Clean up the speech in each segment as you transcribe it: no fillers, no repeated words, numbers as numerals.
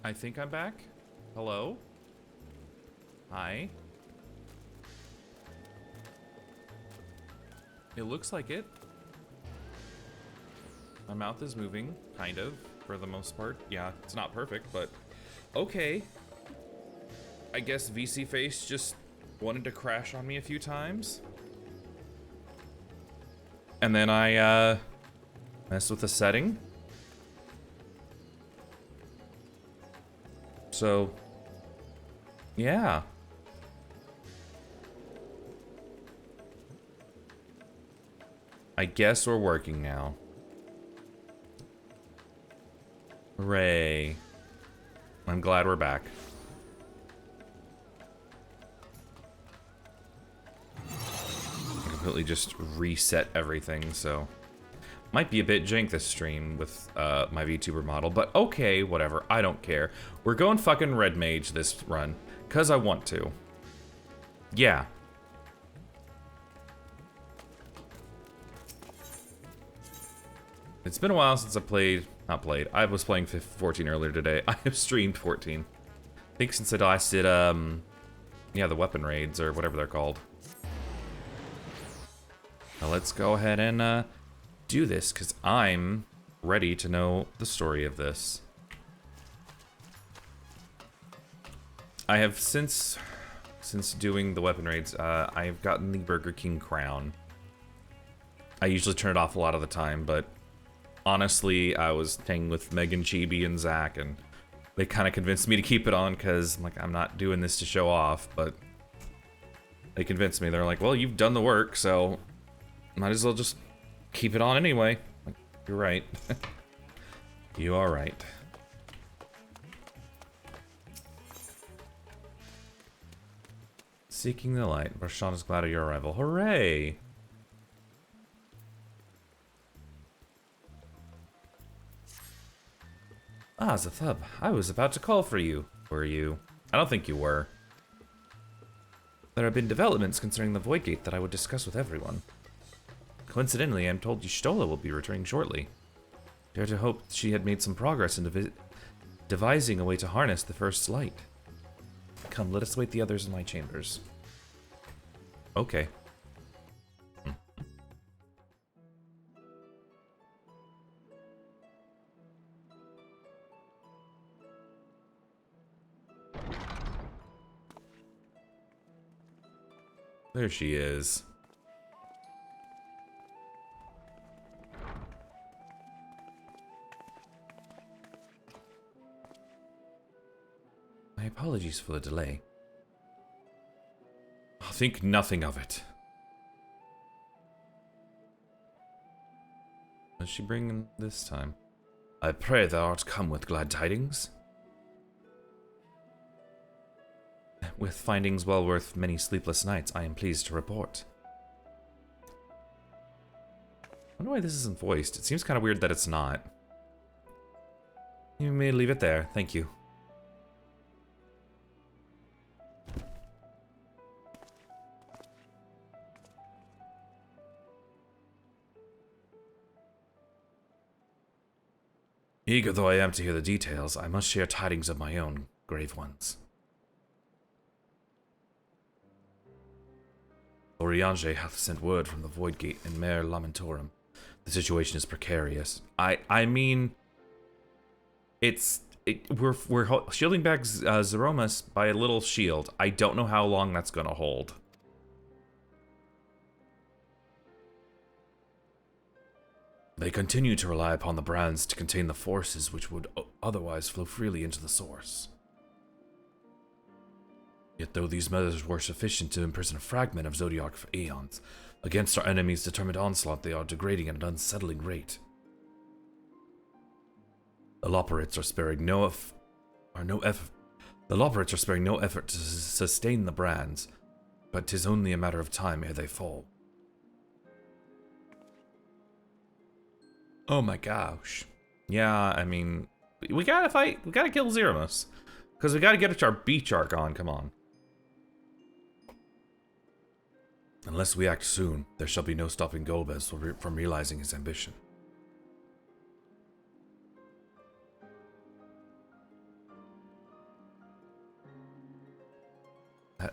I think I'm back. Hello? Hi. It looks like it. My mouth is moving, kind of, for the most part. Yeah, it's not perfect, but okay. I guess VC Face just wanted to crash on me a few times. And then I, messed with the setting. So, yeah. I guess we're working now. Hooray. I'm glad we're back. I completely just reset everything, so... Might be a bit jank this stream with my VTuber model, but okay, whatever. I don't care. We're going fucking Red Mage this run, because I want to. Yeah. It's been a while since I played... Not played. I was playing 14 earlier today. I have streamed 14. I think since I last did, yeah, the weapon raids, or whatever they're called. Now let's go ahead and, do this, because I'm ready to know the story of this. I have, since doing the weapon raids, I've gotten the Burger King crown. I usually turn it off a lot of the time, but honestly, I was hanging with Megan, Chibi, and Zach, and they kind of convinced me to keep it on, because I'm like, I'm not doing this to show off, but they convinced me. They're like, well, you've done the work, so might as well just keep it on anyway. Like, you're right. You are right. Seeking the light. Barshan is glad of your arrival. Hooray! Ah, Zathub. I was about to call for you. Were you? I don't think you were. There have been developments concerning the Void Gate that I would discuss with everyone. Coincidentally, I'm told Y'shtola will be returning shortly. Dare to hope she had made some progress in devising a way to harness the First Light. Come, let us wait the others in my chambers. Okay. There she is. My apologies for the delay. I'll think nothing of it. What's she bringing this time? I pray thou art come with glad tidings. With findings well worth many sleepless nights, I am pleased to report. I wonder why this isn't voiced. It seems kind of weird that it's not. You may leave it there, thank you. Eager though I am to hear the details, I must share tidings of my own, grave ones. Oriange hath sent word from the Void Gate in Mare Lamentorum. The situation is precarious. I mean, we're shielding back Zeromus by a little shield. I don't know how long that's gonna hold. They continue to rely upon the brands to contain the forces which would otherwise flow freely into the source. Yet though these measures were sufficient to imprison a fragment of Zodiac for aeons, against our enemies' determined onslaught they are degrading at an unsettling rate. The Loperates are sparing no effort to sustain the brands, but 'tis only a matter of time ere they fall. Oh my gosh. Yeah, I mean, we gotta fight. We gotta kill Zeromus. Because we gotta get our beach arc on, come on. Unless we act soon, there shall be no stopping Golbez from realizing his ambition.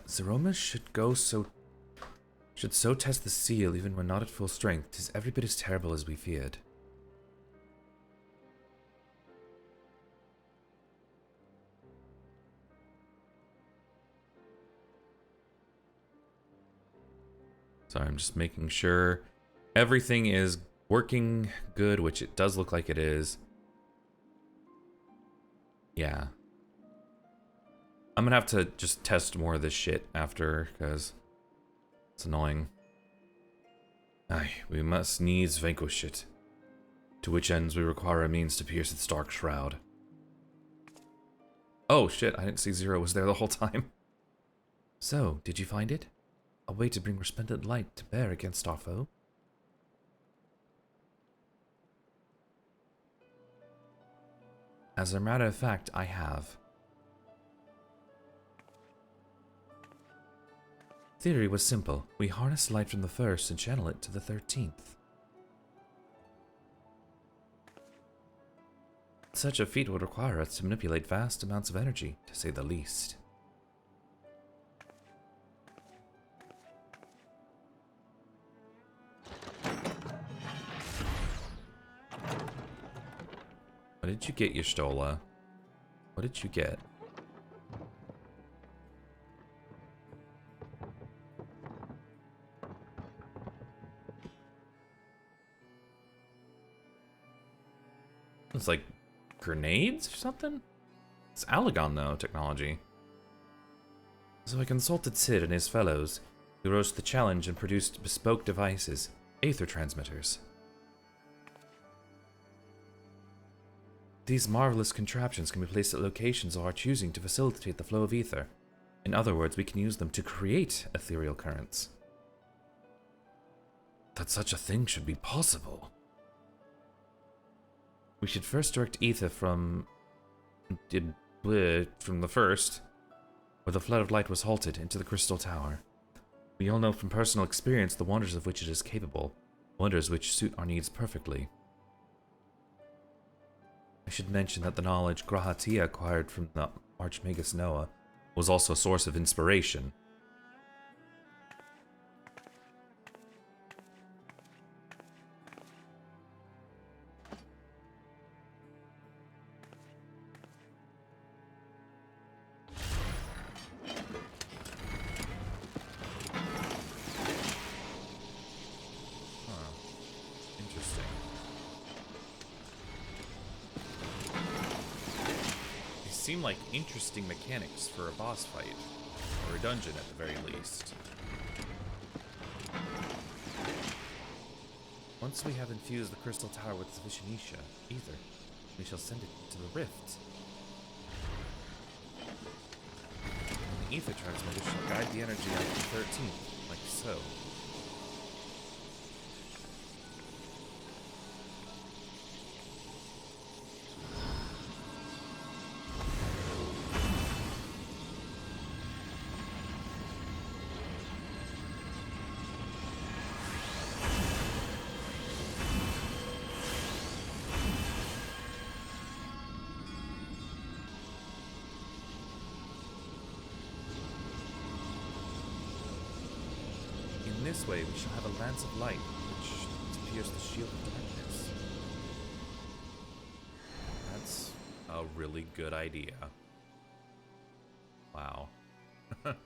Zeromas should so test the seal even when not at full strength. 'Tis every bit as terrible as we feared. Sorry, I'm just making sure everything is working good, which it does look like it is. Yeah. I'm gonna have to just test more of this shit after, because it's annoying. Aye, we must needs vanquish it. To which ends we require a means to pierce its dark shroud. Oh shit, I didn't see Zero was there the whole time. So, did you find it? A way to bring resplendent light to bear against our foe? As a matter of fact, I have. Theory was simple. We harness light from the first and channel it to the 13th. Such a feat would require us to manipulate vast amounts of energy, to say the least. What did you get, Y'shtola? What did you get? It's like grenades or something? It's Allagon, though, technology. So I consulted Sid and his fellows, who rose to the challenge and produced bespoke devices, aether transmitters. These marvelous contraptions can be placed at locations of our choosing to facilitate the flow of ether. In other words, we can use them to create ethereal currents. That such a thing should be possible. We should first direct ether from the first, where the flood of light was halted, into the crystal tower. We all know from personal experience the wonders of which it is capable, wonders which suit our needs perfectly. I should mention that the knowledge Grahatia acquired from the Archmagus Noah was also a source of inspiration. Seem like interesting mechanics for a boss fight, or a dungeon at the very least. Once we have infused the crystal tower with sufficient ether, we shall send it to the rift. And the ether transmitter shall guide the energy out to the 13th, like so. This way, we shall have a lance of light, which to pierce the shield of darkness. That's a really good idea. Wow. Or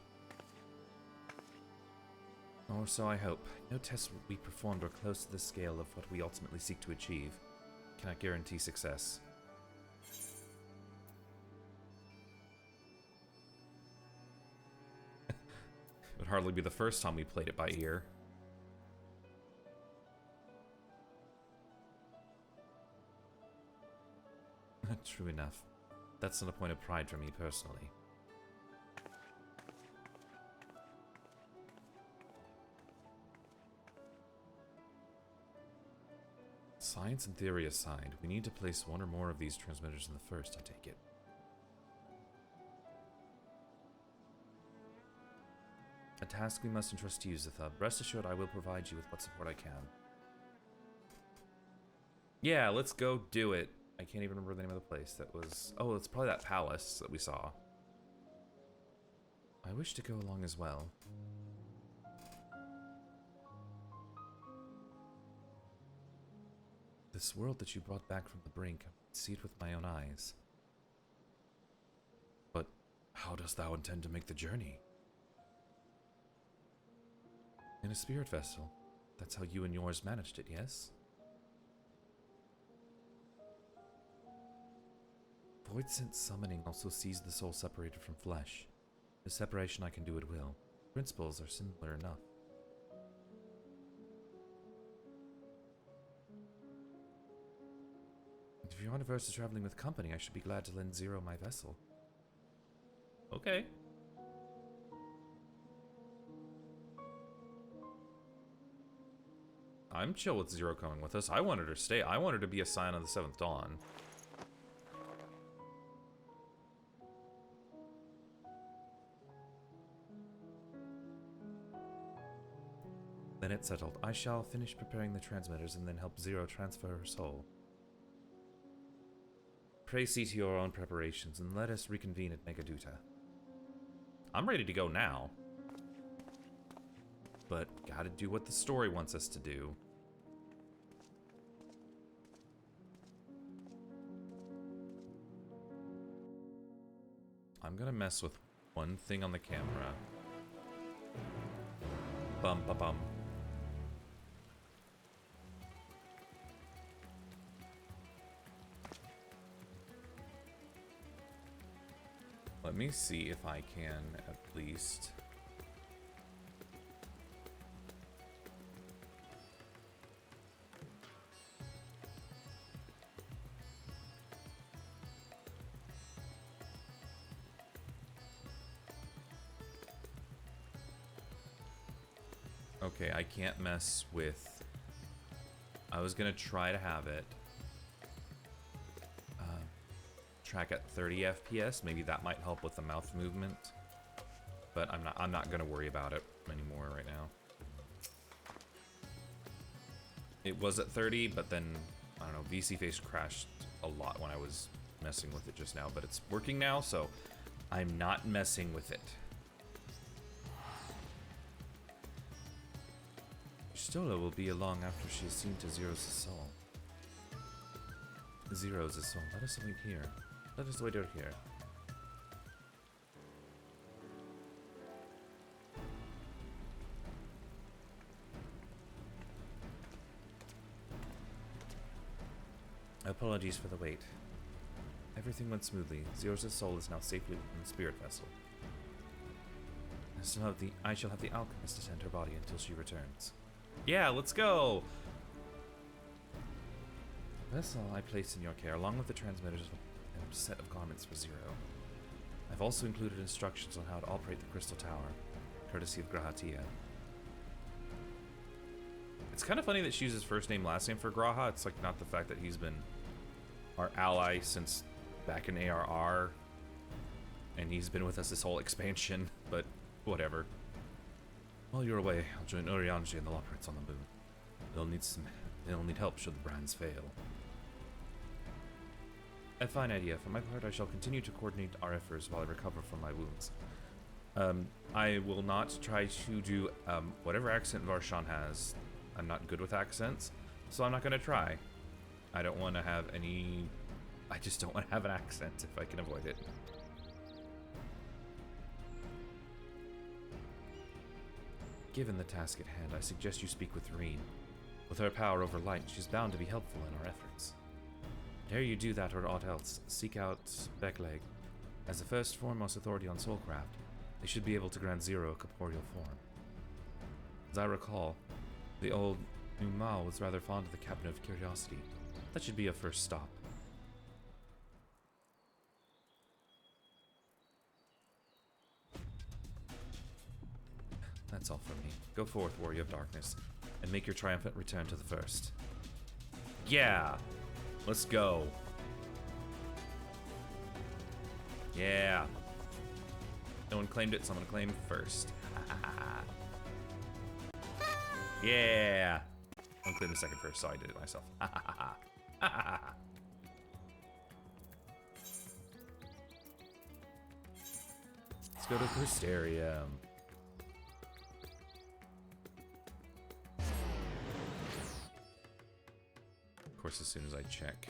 so I hope. No tests we performed are close to the scale of what we ultimately seek to achieve. Cannot guarantee success. It would hardly be the first time we played it by ear. True enough. That's not a point of pride for me personally. Science and theory aside, we need to place one or more of these transmitters in the first, I take it. A task we must entrust to you, Zithub. Rest assured I will provide you with what support I can. Yeah, let's go do it. I can't even remember the name of the place that was... Oh, it's probably that palace that we saw. I wish to go along as well. This world that you brought back from the brink, I see it with my own eyes. But how dost thou intend to make the journey? In a spirit vessel. That's how you and yours managed it, yes? Void sense summoning also sees the soul separated from flesh. The separation I can do at will. Principles are similar enough. If you're unversed to traveling with company, I should be glad to lend Zero my vessel. Okay. I'm chill with Zero coming with us. I wanted her to stay. I wanted her to be a sign of the Seventh Dawn. Then it's settled. I shall finish preparing the transmitters and then help Zero transfer her soul. Pray see to your own preparations and let us reconvene at Megaduta. I'm ready to go now. But gotta do what the story wants us to do. I'm gonna mess with one thing on the camera. Bum ba bum. Let me see if I can at least... Okay, I can't mess with... I was gonna try to have it track at 30 FPS. Maybe that might help with the mouth movement. But I'm not gonna worry about it anymore right now. It was at 30, but then I don't know, VC Face crashed a lot when I was messing with it just now, but it's working now, so I'm not messing with it. Stola will be along after she is seen to Zero's soul. Zero's soul. Let us wait here. Let us wait out here. Apologies for the wait. Everything went smoothly. Zero's soul is now safely within the spirit vessel. I shall have the alchemist attend her body until she returns. Yeah, let's go! Vessel I placed in your care, along with the transmitters and a set of garments for Zero. I've also included instructions on how to operate the Crystal Tower, courtesy of Grahatia. It's kind of funny that she uses first name, last name for Graha. It's like not the fact that he's been our ally since back in ARR, and he's been with us this whole expansion, but whatever. While you're away, I'll join Urianji and the Loporrits on the moon. They'll need help should the brands fail. A fine idea. For my part, I shall continue to coordinate our efforts while I recover from my wounds. I will not try to do whatever accent Varshan has. I'm not good with accents, so I'm not going to try. I don't want to have any... I just don't want to have an accent if I can avoid it. Given the task at hand, I suggest you speak with Reen. With her power over light, she's bound to be helpful in our efforts. Dare you do that or aught else, seek out Beckleg. As the first foremost authority on soulcraft, they should be able to grant Zero a corporeal form. As I recall, the old Numao was rather fond of the Cabinet of Curiosity. That should be a first stop. That's all from me. Go forth, Warrior of Darkness, and make your triumphant return to the first. Yeah! Let's go. Yeah. No one claimed it, so I'm gonna claim first. Yeah! I'm claiming second first, so I did it myself. Let's go to Crystarium. Of course, as soon as I check.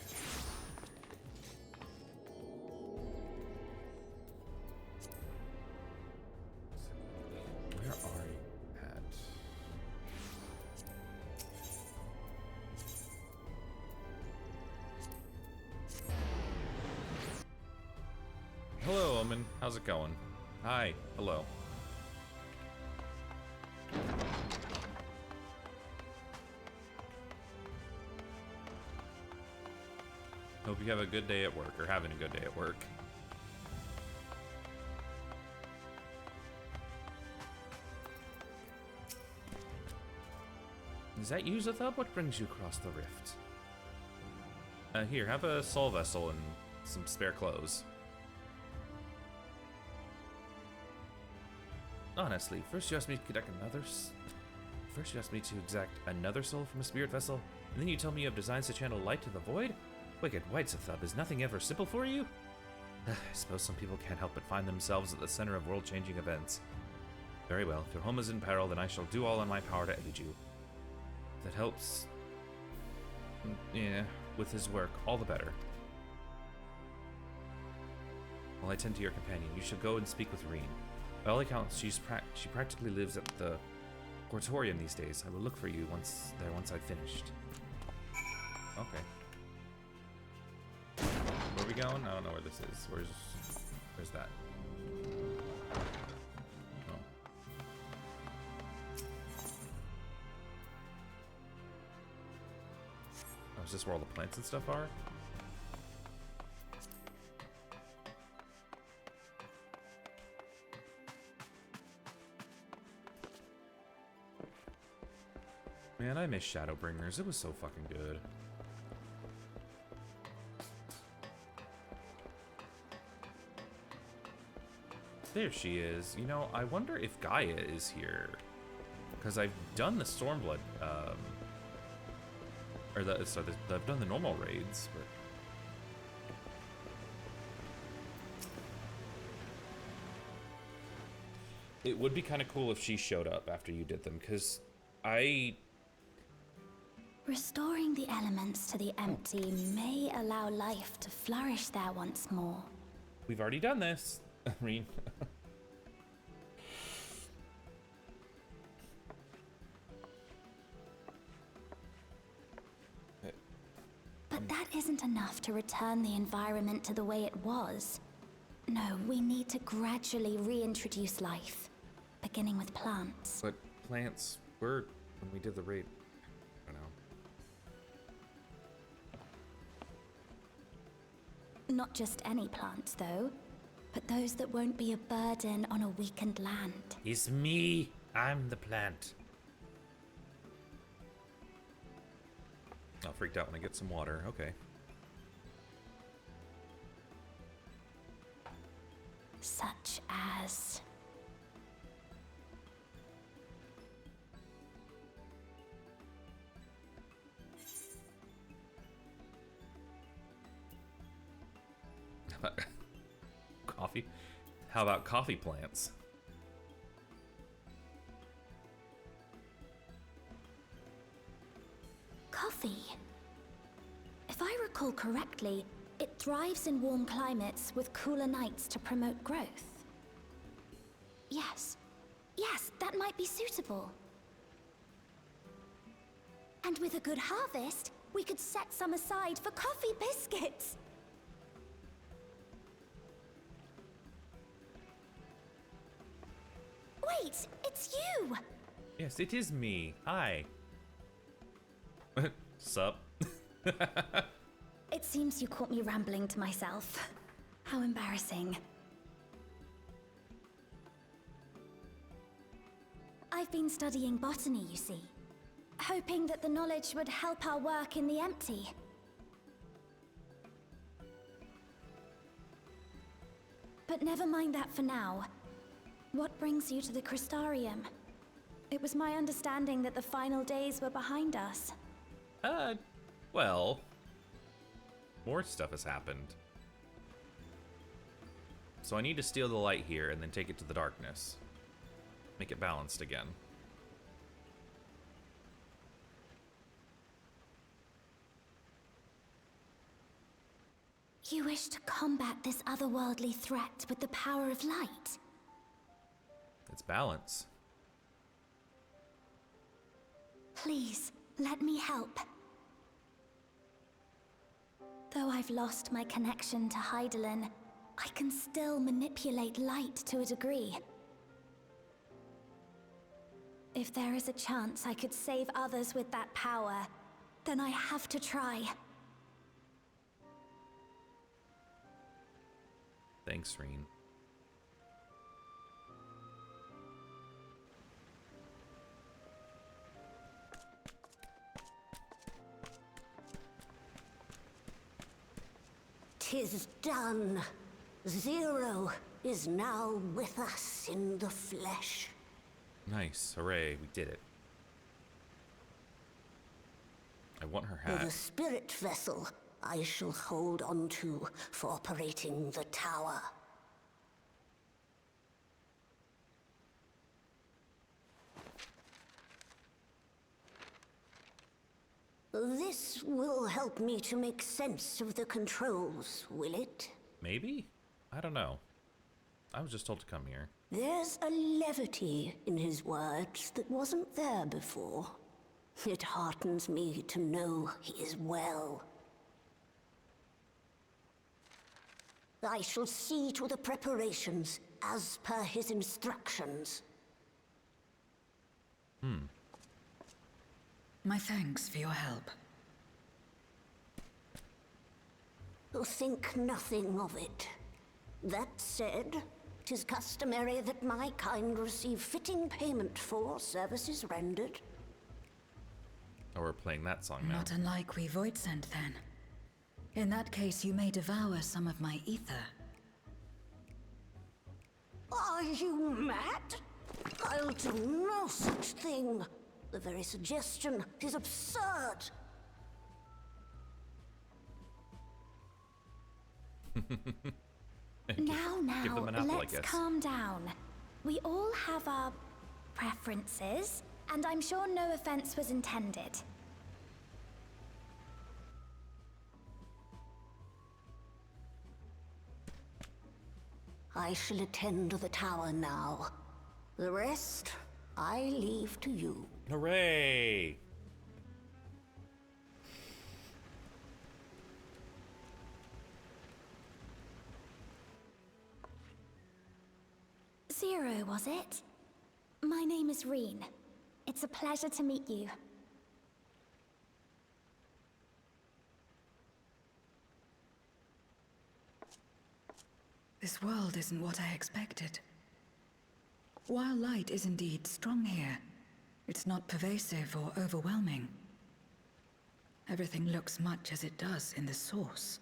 Where are you at? Hello, Omen. How's it going? Hi. Hello. Hope you have a good day at work, or having a good day at work. Is that you, Zathub? What brings you across the rift? Here, have a soul vessel and some spare clothes. Honestly, first you asked me to exact another soul from a spirit vessel, and then you tell me you have designs to channel light to the void? Wicked white, Zathub, is nothing ever simple for you? I suppose some people can't help but find themselves at the center of world-changing events. Very well, if your home is in peril, then I shall do all in my power to aid you. If that helps, yeah, with his work, all the better. While I tend to your companion, you should go and speak with Reen. By all accounts, she practically lives at the Cortorium these days. I will look for you once I've finished. Okay. Where are we going? I don't know where this is. Where's that? Oh. Oh, is this where all the plants and stuff are? Man, I miss Shadowbringers. It was so fucking good. There she is. You know, I wonder if Gaia is here. Because I've done the Stormblood, I've done the normal raids, but... It would be kind of cool if she showed up after you did them, because Restoring the elements to the empty may allow life to flourish there once more. We've already done this. I mean... But that isn't enough to return the environment to the way it was. No, we need to gradually reintroduce life, beginning with plants. But plants were when we did the raid. I don't know. Not just any plants, though, but those that won't be a burden on a weakened land. It's me. I'm the plant. I freaked out when I get some water. Okay. Such as... Coffee? How about coffee plants? Coffee. If I recall correctly, it thrives in warm climates with cooler nights to promote growth. Yes. Yes, that might be suitable. And with a good harvest, we could set some aside for coffee biscuits. Wait, it's you! Yes, it is me. Hi. Sup? It seems you caught me rambling to myself. How embarrassing. I've been studying botany, you see. Hoping that the knowledge would help our work in the empty. But never mind that for now. What brings you to the Crystarium? It was my understanding that the final days were behind us. Well... More stuff has happened. So I need to steal the light here and then take it to the darkness. Make it balanced again. You wish to combat this otherworldly threat with the power of light? It's balance. Please, let me help. Though I've lost my connection to Hydaelyn, I can still manipulate light to a degree. If there is a chance I could save others with that power, then I have to try. Thanks, Reen. "'Tis done. Zero is now with us in the flesh." Nice. Hooray. We did it. I want her The hat. spirit vessel I shall hold on to for operating the tower. This will help me to make sense of the controls, will it? Maybe? I don't know. I was just told to come here. There's a levity in his words that wasn't there before. It heartens me to know he is well. I shall see to the preparations as per his instructions. My thanks for your help. Think nothing of it. That said, 'tis customary that my kind receive fitting payment for services rendered. Oh, we're playing that song now. Not unlike we void sent then. In that case, you may devour some of my ether. Are you mad? I'll do no such thing. The very suggestion is absurd. Now, Give them an apple, I let's guess. calm down. We all have our preferences, and I'm sure no offense was intended. I shall attend to the tower now. The rest, I leave to you. Hooray! Zero, was it? My name is Reen. It's a pleasure to meet you. This world isn't what I expected. While light is indeed strong here, it's not pervasive or overwhelming. Everything looks much as it does in the source.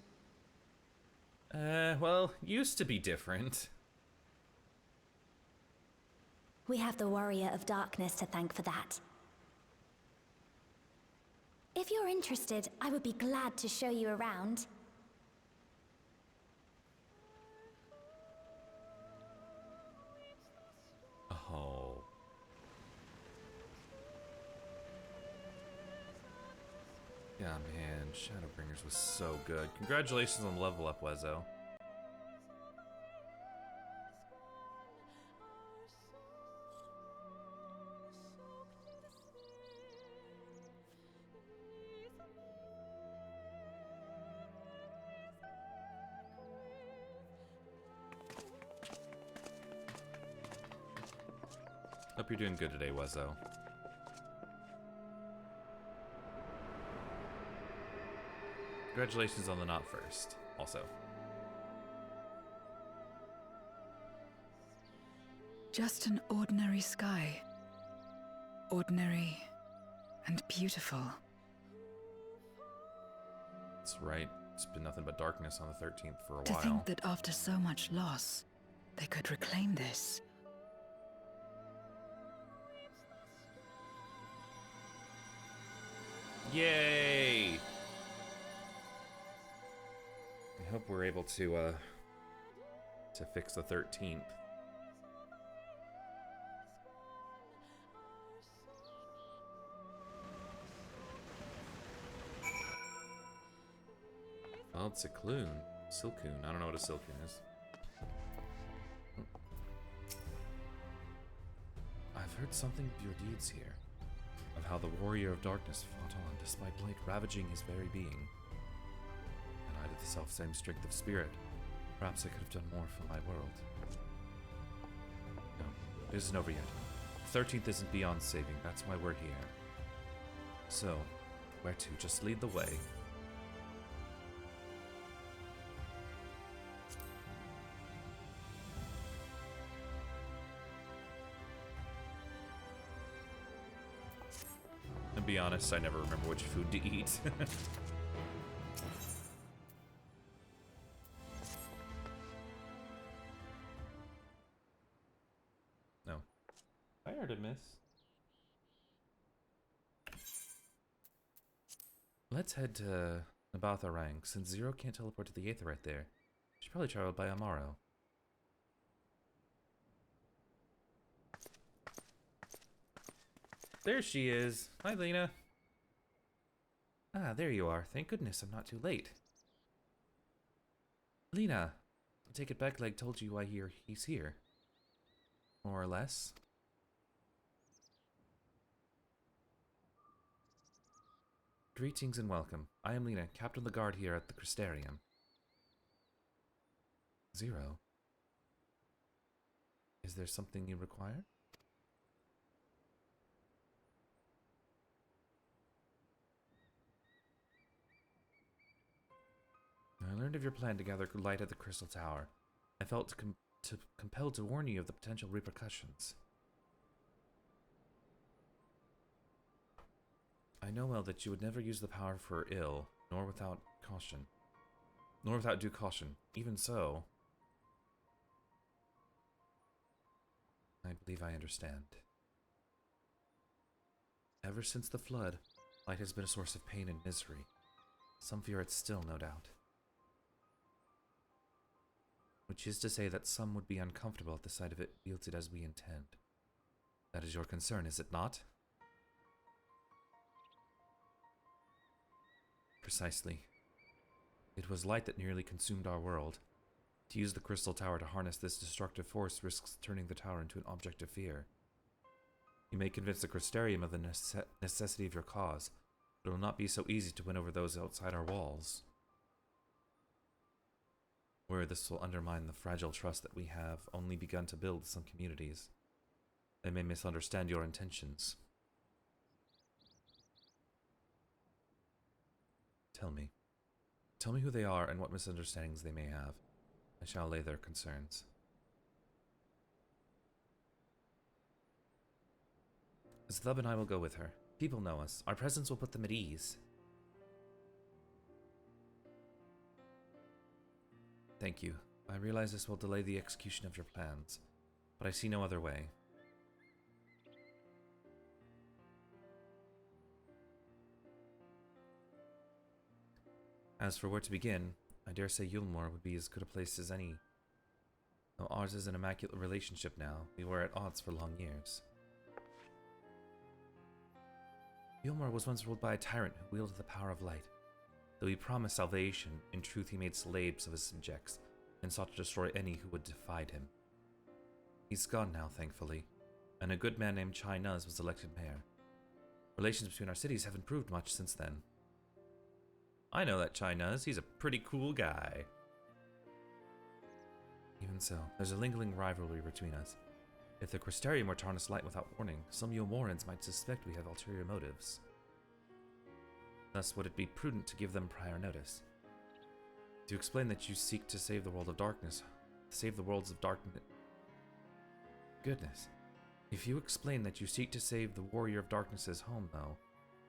Well, used to be different. We have the Warrior of Darkness to thank for that. If you're interested, I would be glad to show you around. Oh. Yeah, man, Shadowbringers was so good. Congratulations on the level up, Wezo. Hope you're doing good today, Wezo. Congratulations on the not first, also. Just an ordinary sky. Ordinary and beautiful. That's right. It's been nothing but darkness on the 13th for a To while. think that after so much loss, they could reclaim this. Yay! I hope we're able to to fix the 13th. Well, it's a Clune. Silcoon. I don't know what a Silcoon is. I've heard something of your deeds here. Of how the Warrior of Darkness fought on, despite blight ravaging his very being. And I had the self-same strength of spirit. Perhaps I could have done more for my world. No, it isn't over yet. The 13th isn't beyond saving, that's why we're here. So, where to? Just lead the way. And be honest, I never remember which food to eat. No. I heard a miss. Let's head to Nabatharang, since Zero can't teleport to the Aether right there. She's probably traveled by Amaro. There she is. Hi, Lena. Ah, there you are. Thank goodness I'm not too late. Lena, I take it back, like told you why he's here. More or less. Greetings and welcome. I am Lena, Captain of the Guard here at the Crystarium. Zero. Is there something you require? I learned of your plan to gather light at the Crystal Tower. I felt compelled to warn you of the potential repercussions. I know well that you would never use the power for ill, nor without caution. Nor without due caution. Even so, I believe I understand. Ever since the flood, light has been a source of pain and misery. Some fear it still, no doubt. Which is to say that some would be uncomfortable at the sight of it wielded as we intend. That is your concern, is it not? Precisely. It was light that nearly consumed our world. To use the Crystal Tower to harness this destructive force risks turning the tower into an object of fear. You may convince the Crystarium of the necessity of your cause, but it will not be so easy to win over those outside our walls. Where this will undermine the fragile trust that we have only begun to build with some communities. They may misunderstand your intentions. Tell me. Tell me who they are and what misunderstandings they may have. I shall allay their concerns. Zlub and I will go with her. People know us. Our presence will put them at ease. Thank you. I realize this will delay the execution of your plans, but I see no other way. As for where to begin, I dare say Yulmore would be as good a place as any. Though ours is an immaculate relationship now, we were at odds for long years. Yulmore was once ruled by a tyrant who wielded the power of light. Though he promised salvation, in truth he made slaves of his subjects, and sought to destroy any who would defy him. He's gone now, thankfully, and a good man named Chai Nuz was elected mayor. Relations between our cities have improved much since then. I know that Chai Nuz, he's a pretty cool guy. Even so, there's a lingering rivalry between us. If the Crystarium were to harness light without warning, some Yulmorans might suspect we have ulterior motives. Thus, would it be prudent to give them prior notice? To explain that you seek to save the world of darkness. Save the worlds of darkness. Goodness. If you explain that you seek to save the Warrior of Darkness's home, though,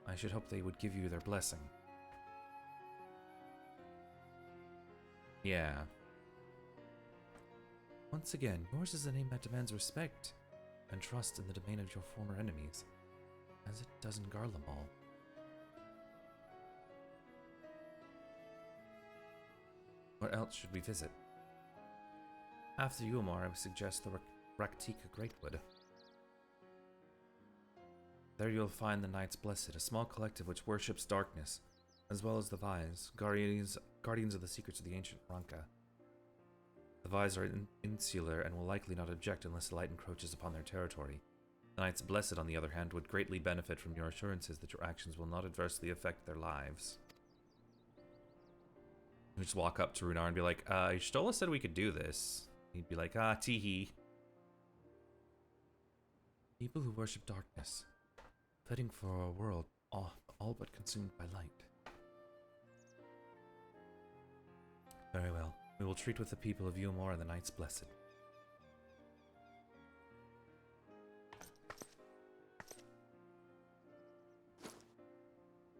I should hope they would give you their blessing. Yeah. Once again, yours is a name that demands respect and trust in the domain of your former enemies, as it does in Garlemald. Where else should we visit? After Yulmore, I would suggest the Raktika Greatwood. There you'll find the Knights Blessed, a small collective which worships darkness, as well as the Vise, guardians of the secrets of the ancient Ranka. The Vise are insular and will likely not object unless the light encroaches upon their territory. The Knights Blessed, on the other hand, would greatly benefit from your assurances that your actions will not adversely affect their lives. You just walk up to Runar and be like, Y'shtola said we could do this. He'd be like, teehee. People who worship darkness, fighting for a world all but consumed by light. Very well. We will treat with the people of Yulmore and the Knights Blessed.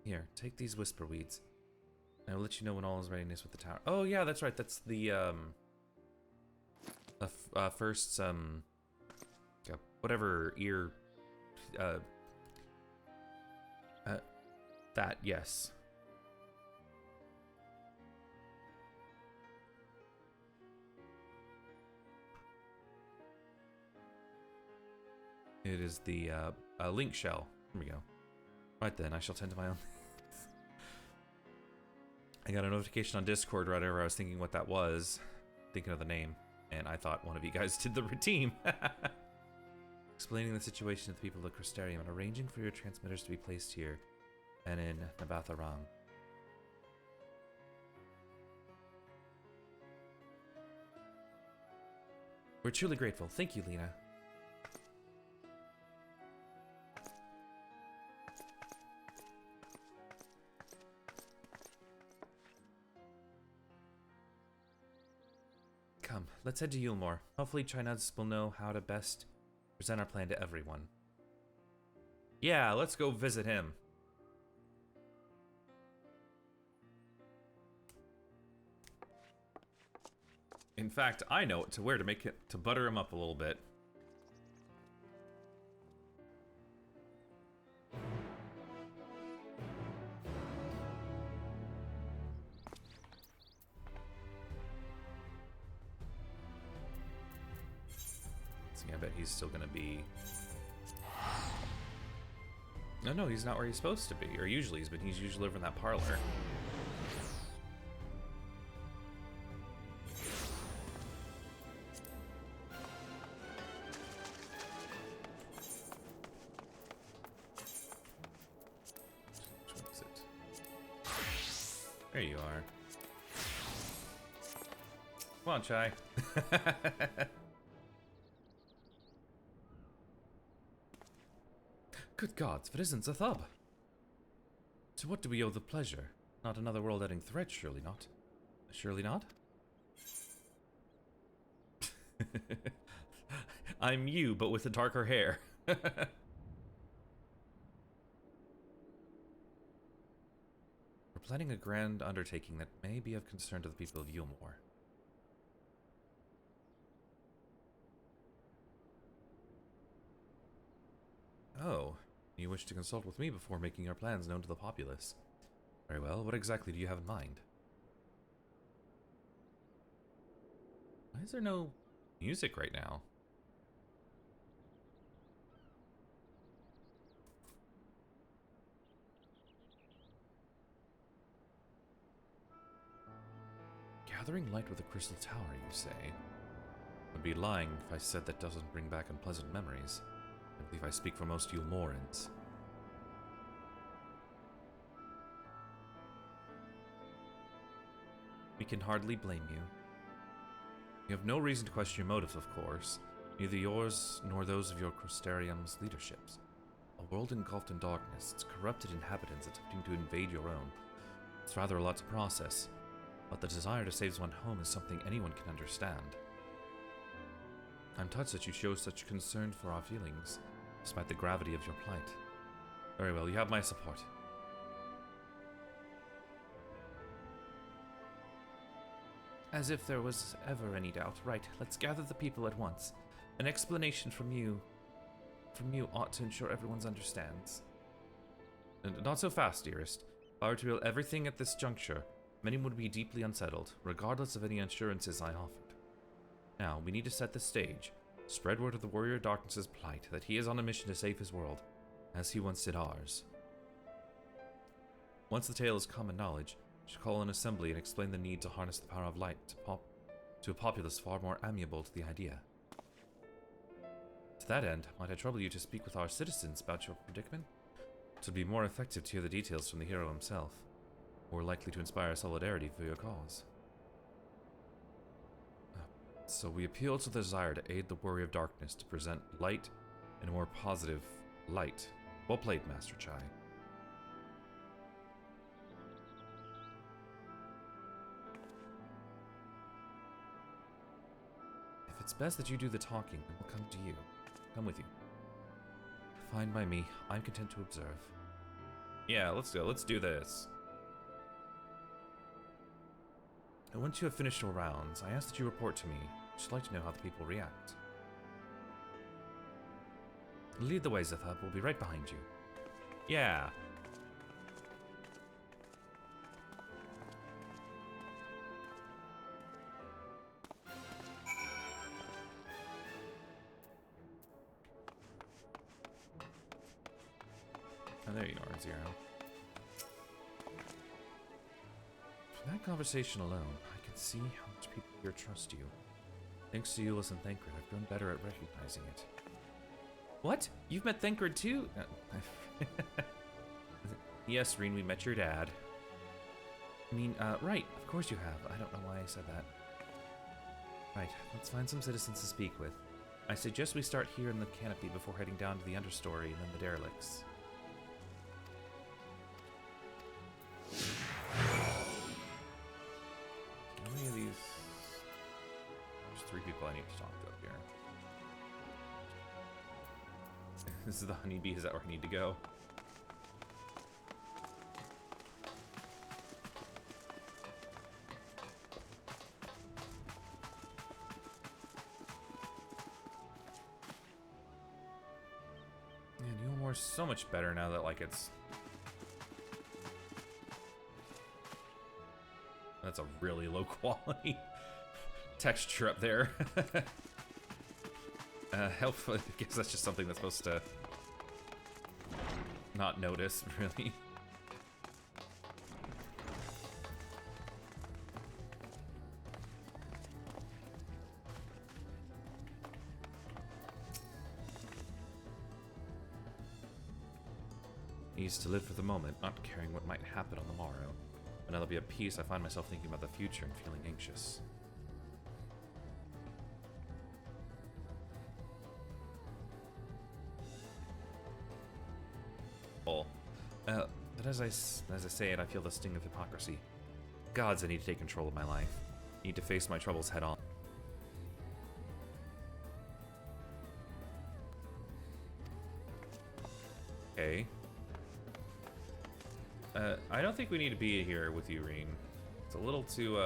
Here, take these whisper weeds. I will let you know when all is readiness with the tower. Oh yeah, that's right. That's the first whatever ear that, yes. It is the link shell. Here we go. Right then, I shall tend to my own. I got a notification on Discord right over. I was thinking what that was, thinking of the name, and I thought one of you guys did the routine. Explaining the situation to the people of the Crystarium and arranging for your transmitters to be placed here and in Nabatharang. We're truly grateful. Thank you, Lena. Come, let's head to Yulmore. Hopefully Chinese will know how to best present our plan to everyone. Yeah, let's go visit him. In fact, I know what to wear to make it, to butter him up a little bit. I bet he's still gonna be... No, he's not where he's supposed to be. Or usually but he's usually over in that parlor. Which one is it? There you are. Come on, Chai. Good gods, if it isn't Zathub! To what do we owe the pleasure? Not another world-ending threat, surely not. Surely not? I'm you, but with the darker hair. We're planning a grand undertaking that may be of concern to the people of Yulmore. Oh. You wish to consult with me before making your plans known to the populace. Very well, what exactly do you have in mind? Why is there no music right now? Gathering light with a crystal tower, you say? Would be lying if I said that doesn't bring back unpleasant memories. I believe I speak for most Yulmorans. We can hardly blame you. You have no reason to question your motives, of course. Neither yours nor those of your Crystarium's leaderships. A world engulfed in darkness, its corrupted inhabitants attempting to invade your own. It's rather a lot to process, but the desire to save one's home is something anyone can understand. I'm touched that you show such concern for our feelings, despite the gravity of your plight. Very well, you have my support. As if there was ever any doubt. Right, let's gather the people at once. An explanation from you ought to ensure everyone understands. And not so fast, dearest. If I were to reveal everything at this juncture, many would be deeply unsettled, regardless of any assurances I offered. Now, we need to set the stage. Spread word of the Warrior of Darkness's plight, that he is on a mission to save his world, as he once did ours. Once the tale is common knowledge, we should call an assembly and explain the need to harness the power of light to a populace far more amiable to the idea. To that end, might I trouble you to speak with our citizens about your predicament? It would be more effective to hear the details from the hero himself, more likely to inspire solidarity for your cause. So we appeal to the desire to aid the Warrior of Darkness to present light in a more positive light. Well played, Master Chai. If it's best that you do the talking, then we'll come to you. Come with you. Fine by me. I'm content to observe. Yeah, let's go. Let's do this. And once you have finished your rounds, I ask that you report to me. I'd like to know how the people react. Lead the way, Zithab. We'll be right behind you. Yeah. Oh, there you are, Zero. From that conversation alone, I can see how much people here trust you. Thanks to Euless and Thancred, I've grown better at recognizing it. What? You've met Thancred too? Yes, Reen, we met your dad. I mean, right, of course you have. I don't know why I said that. Right, let's find some citizens to speak with. I suggest we start here in the canopy before heading down to the understory and then the derelicts. How many of these... There's 3 people I need to talk to up here. This is the honeybee, is that where I need to go? Man, Yulmore's so much better now that, like, it's... That's a really low quality texture up there. Helpful, I guess that's just something that's supposed to not notice, really. Needs to live for the moment, not caring what might happen on the morrow. When I'll be at peace, I find myself thinking about the future and feeling anxious. But as I say it, I feel the sting of hypocrisy. Gods, I need to take control of my life. I need to face my troubles head on. Okay. I don't think we need to be here with you, Reen. It's a little too,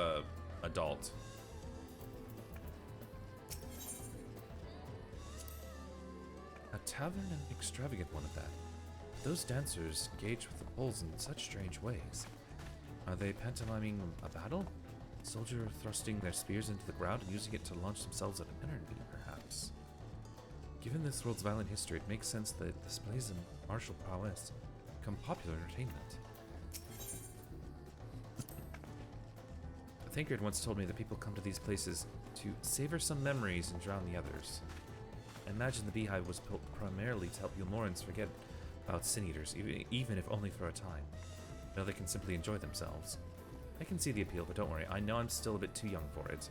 adult. A tavern, an extravagant one at that. Those dancers engage with the bulls in such strange ways. Are they pantomiming a battle? Soldiers thrusting their spears into the ground and using it to launch themselves at an enemy, perhaps? Given this world's violent history, it makes sense that displays of martial prowess become popular entertainment. Thancred once told me that people come to these places to savor some memories and drown the others. I imagine the beehive was built primarily to help Yulmorans forget about sin eaters, even if only for a time. Now they can simply enjoy themselves. I can see the appeal, but don't worry, I know I'm still a bit too young for it.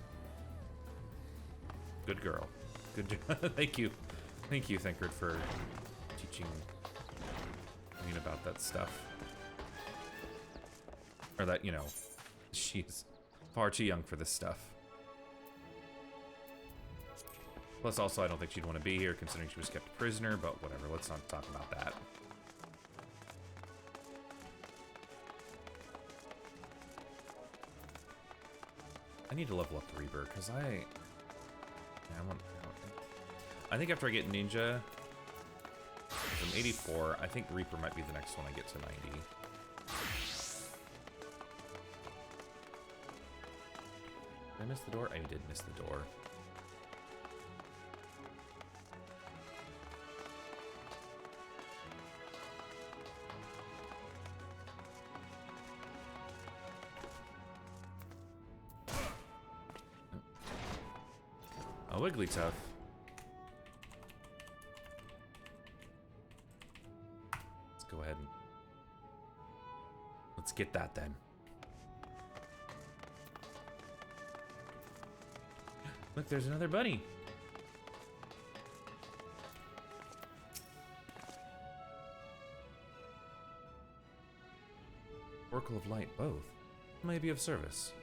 Good girl. Good Thank you. Thank you, Thancred, for teaching me about that stuff. Or that, you know, she's far too young for this stuff. Plus, also, I don't think she'd want to be here, considering she was kept a prisoner, but whatever, let's not talk about that. I need to level up the Reaper, because I think after I get Ninja from 84, I think Reaper might be the next one I get to 90. Did I miss the door? I did miss the door. A Wigglytuff. Let's go ahead and... let's get that then. Look, there's another bunny. Oracle of Light, both. May be of service.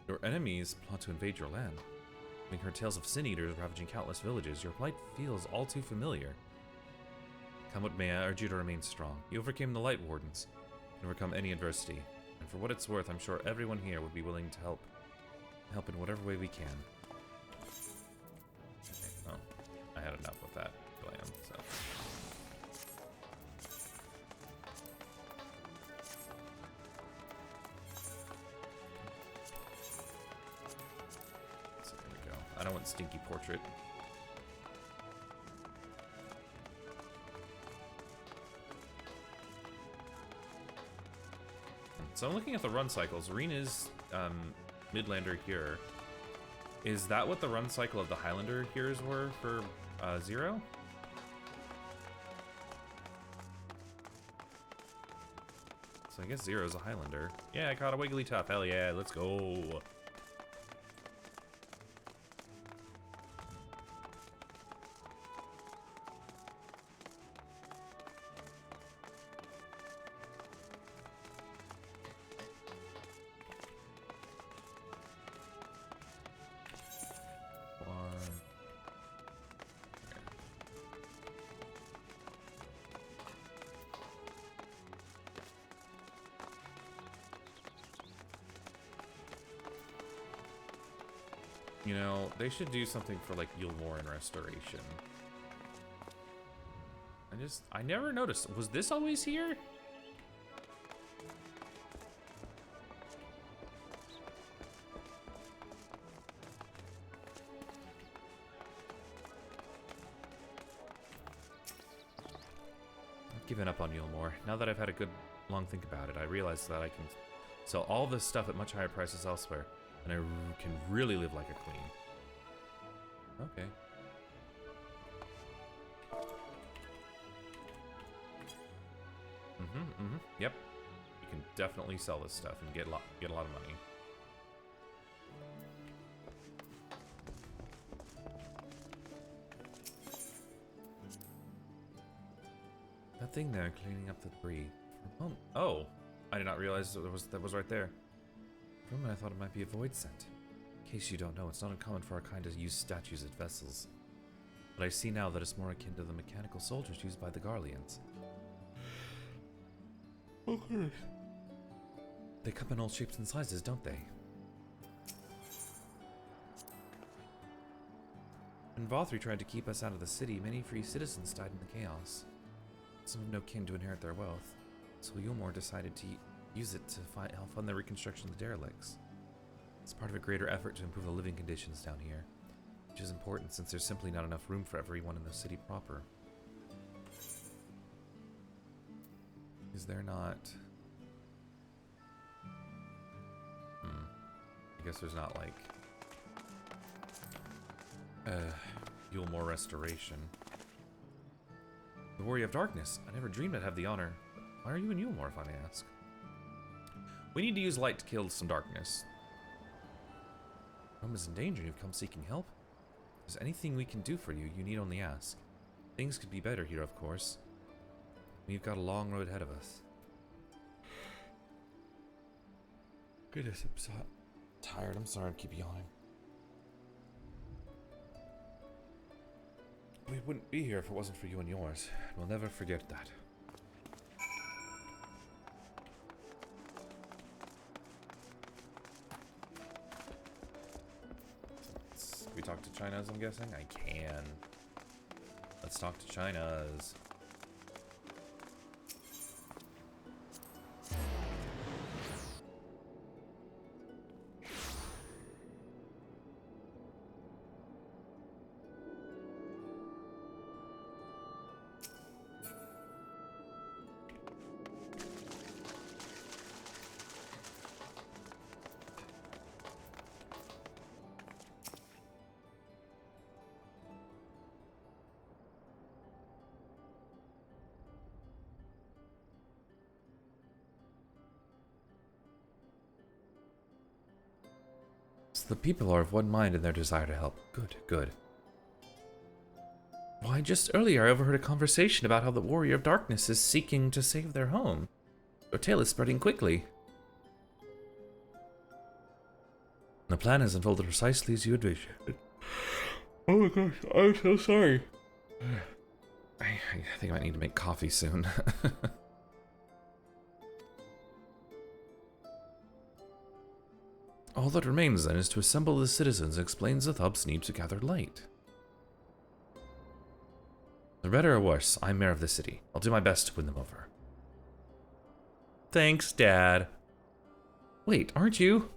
Your enemies plot to invade your land. Having heard tales of sin eaters ravaging countless villages, your plight feels all too familiar. Come what may, I urge you to remain strong. You overcame the Light Wardens, and overcome any adversity. And for what it's worth, I'm sure everyone here would be willing to help in whatever way we can. Okay, well, I had enough with that glam, so. So there we go. I don't want Stinky Portrait. So I'm looking at the run cycles. Rena's Midlander here. Is that what the run cycle of the Highlander heroes were for Zero? So I guess Zero's a Highlander. Yeah, I caught a Wigglytuff. Hell yeah, let's go. You know, they should do something for, like, Yulmore and Restoration. I never noticed. Was this always here? I've given up on Yulmore. Now that I've had a good long think about it, I realize that I can sell all this stuff at much higher prices elsewhere. And I can really live like a queen. Okay. Yep. You can definitely sell this stuff and get a lot of money. That thing there, cleaning up the debris. Oh, I did not realize that was right there. For a moment I thought it might be a void scent. In case you don't know, it's not uncommon for our kind to use statues as vessels. But I see now that it's more akin to the mechanical soldiers used by the Garleans. Okay. They come in all shapes and sizes, don't they? When Vothri tried to keep us out of the city, many free citizens died in the chaos. Some have no kin to inherit their wealth, so Yulmore decided to use it to help fund the reconstruction of the derelicts. It's part of a greater effort to improve the living conditions down here, which is important since there's simply not enough room for everyone in the city proper. Is there not... I guess there's not, like... Yulmore Restoration. The Warrior of Darkness. I never dreamed I'd have the honor. Why are you in Yulmore, if I may ask? We need to use light to kill some darkness. Rome is in danger and you've come seeking help? If there's anything we can do for you, you need only ask. Things could be better here, of course. We've got a long road ahead of us. Goodness, I'm so tired. I'm sorry I keep yawning. We wouldn't be here if it wasn't for you and yours. We'll never forget that. Can we talk to China's, I'm guessing? I can. Let's talk to China's. So the people are of one mind in their desire to help. Good, good. Why, just earlier I overheard a conversation about how the Warrior of Darkness is seeking to save their home. Your tale is spreading quickly. The plan has unfolded precisely as you envisioned. Oh my gosh, I'm so sorry. I think I might need to make coffee soon. All that remains then is to assemble the citizens and explain the Thub's need to gather light. For better or worse, I'm mayor of the city. I'll do my best to win them over. Thanks, Dad. Wait, aren't you?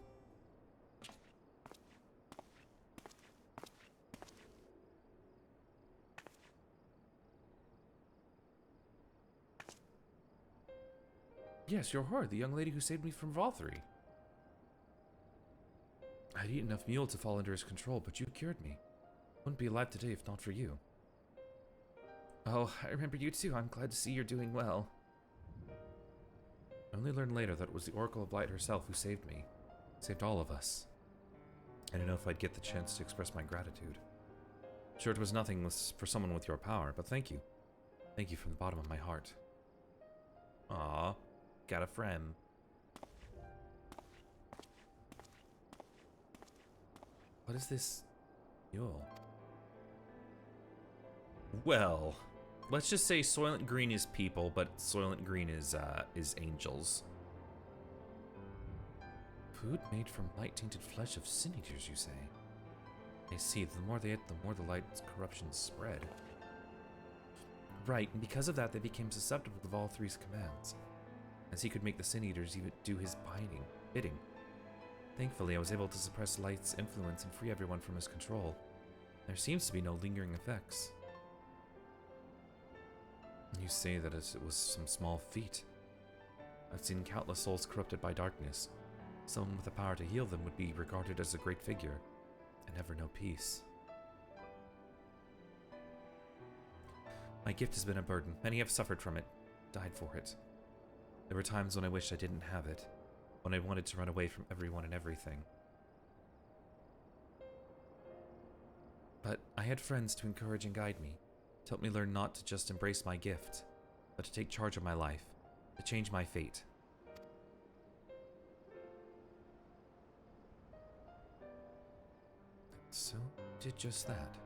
Yes, you're her, the young lady who saved me from Valthree. I'd eaten enough mule to fall under his control, but you cured me. Wouldn't be alive today if not for you. Oh, I remember you too. I'm glad to see you're doing well. I only learned later that it was the Oracle of Light herself who saved me. Saved all of us. I didn't know if I'd get the chance to express my gratitude. Sure, it was nothing for someone with your power, but thank you. Thank you from the bottom of my heart. Aw, got a friend. What is this mule? Well, let's just say Soylent Green is people, but Soylent Green is angels. Food made from light-tainted flesh of sin eaters, you say? I see, the more they ate, the more the light's corruption spread. Right, and because of that, they became susceptible to Valthree's commands, as he could make the sin eaters even do his bidding. Thankfully, I was able to suppress Light's influence and free everyone from his control. There seems to be no lingering effects. You say that it was some small feat. I've seen countless souls corrupted by darkness. Someone with the power to heal them would be regarded as a great figure, and never know peace. My gift has been a burden. Many have suffered from it, died for it. There were times when I wished I didn't have it, when I wanted to run away from everyone and everything. But I had friends to encourage and guide me, to help me learn not to just embrace my gift, but to take charge of my life, to change my fate. So, did just that.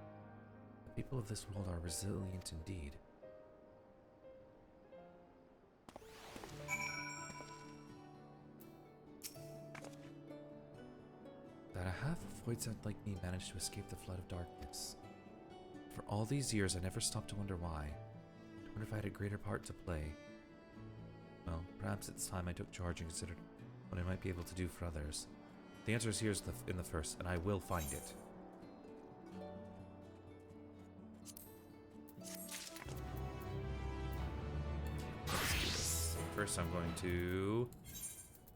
The people of this world are resilient indeed. That a half of Voidsent like me managed to escape the flood of darkness. For all these years, I never stopped to wonder why. I wonder if I had a greater part to play. Well, perhaps it's time I took charge and considered what I might be able to do for others. The answer is here in the first, and I will find it. Let's do this. First, I'm going to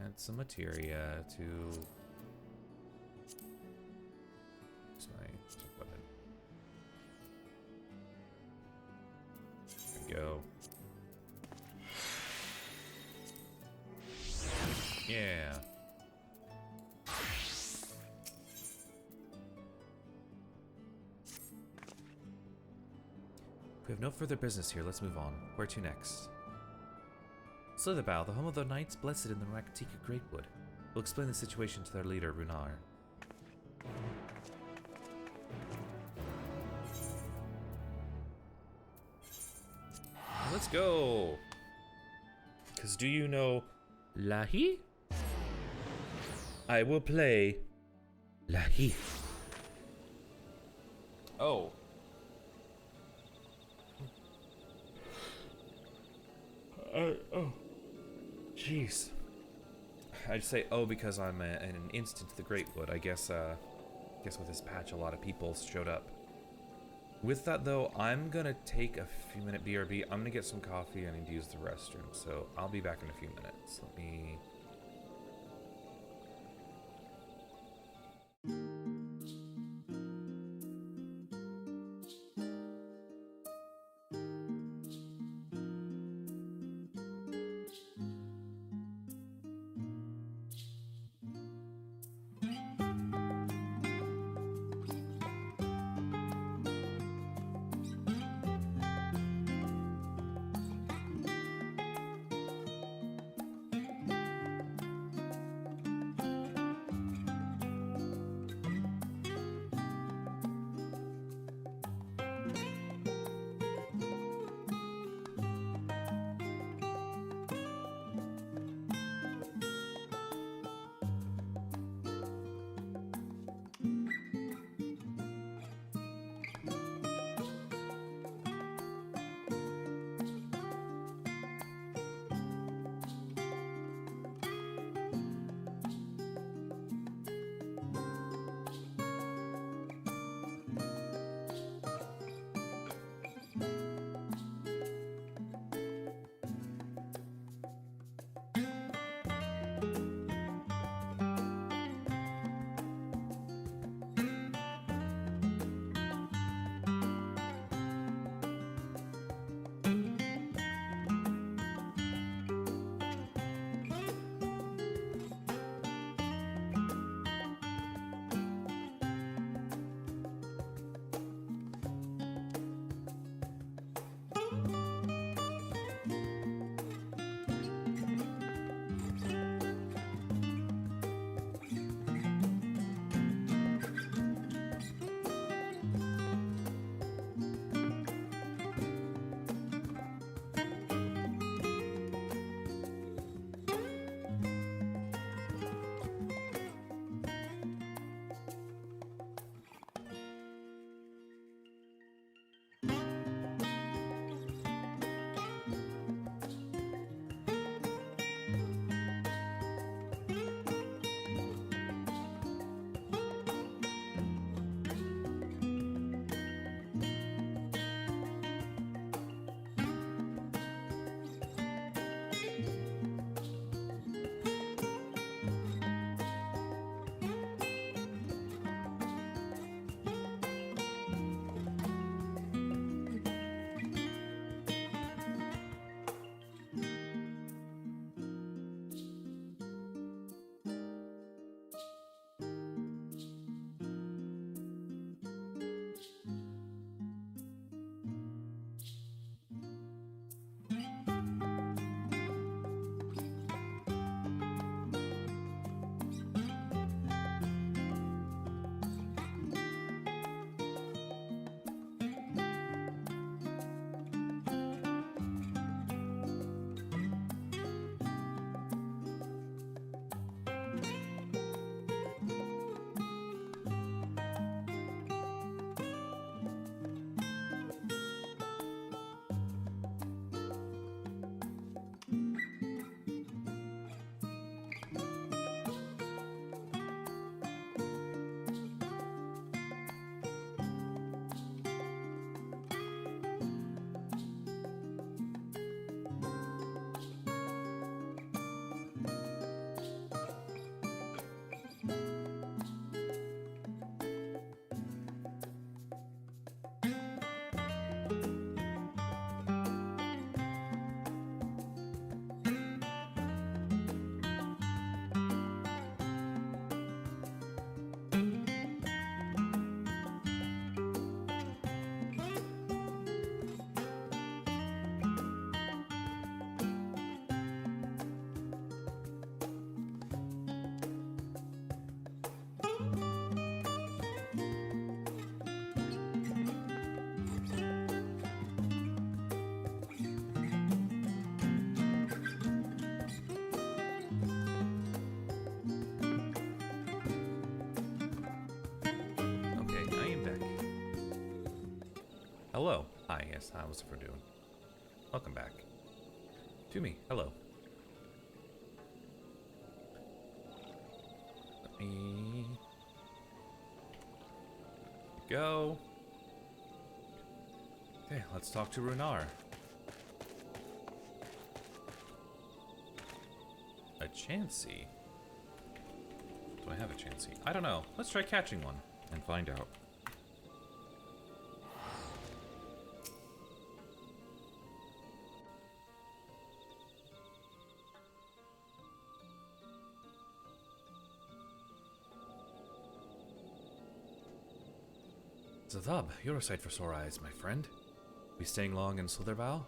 add some materia to my weapon. There we go. Yeah. We have no further business here. Let's move on. Where to next? Slitherbow, the home of the knights blessed in the Rakatika Greatwood. We'll explain the situation to their leader, Runar. Let's go! Because do you know Lahi? I will play Lahi. Oh. Oh. Jeez. I just say oh because I'm in an instant to the Greatwood. I guess with this patch a lot of people showed up. With that though, I'm gonna take a few minute BRB. I'm gonna get some coffee. I need to use the restroom, so I'll be back in a few minutes. Let me... Hello. Hi, yes, how's everyone doing? Welcome back. To me, hello. Let me... go. Okay, let's talk to Runar. A Chansey? Do I have a Chansey? I don't know. Let's try catching one and find out. Zathub, you're a sight for sore eyes, my friend. We staying long in Slitherbow?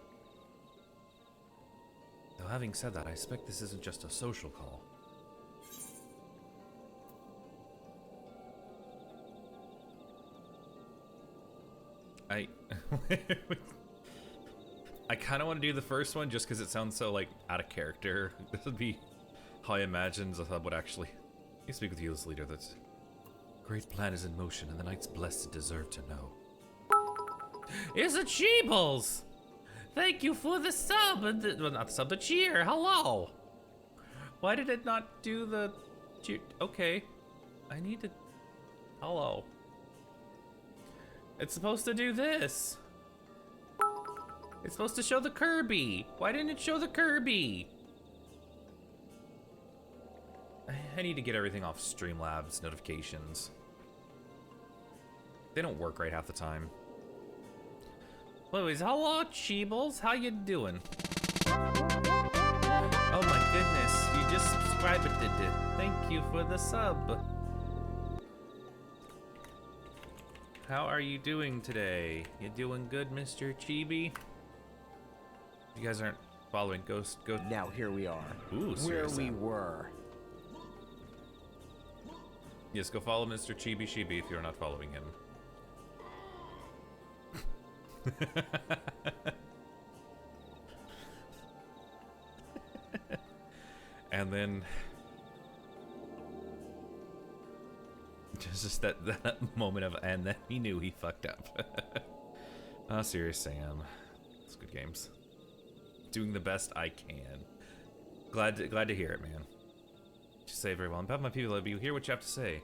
Though having said that, I expect this isn't just a social call. I kind of want to do the first one just because it sounds so, like, out of character. This would be how I imagine Zathub would actually... You speak with you as leader, that's... Great plan is in motion, and the Knights Blessed deserve to know. It's a Cheebles! Thank you for the sub, well, not the sub, the cheer, hello! Why did it not do the cheer? Okay, I need to, hello. It's supposed to do this. It's supposed to show the Kirby. Why didn't it show the Kirby? I need to get everything off Streamlabs notifications. They don't work right half the time. Anyways, hello, Cheebles. How you doing? Oh my goodness, you just subscribed it. Thank you for the sub. How are you doing today? You doing good, Mr. Chibi? You guys aren't following Ghost. Now here we are. Ooh, where we Sam. were. Yes, go follow Mr. Chibi Shibi if you're not following him. And then just that moment of, and then he knew he fucked up. Oh, serious Sam. It's good games. Doing the best I can. Glad to hear it, man. You say very well. I'm about my people, you hear what you have to say.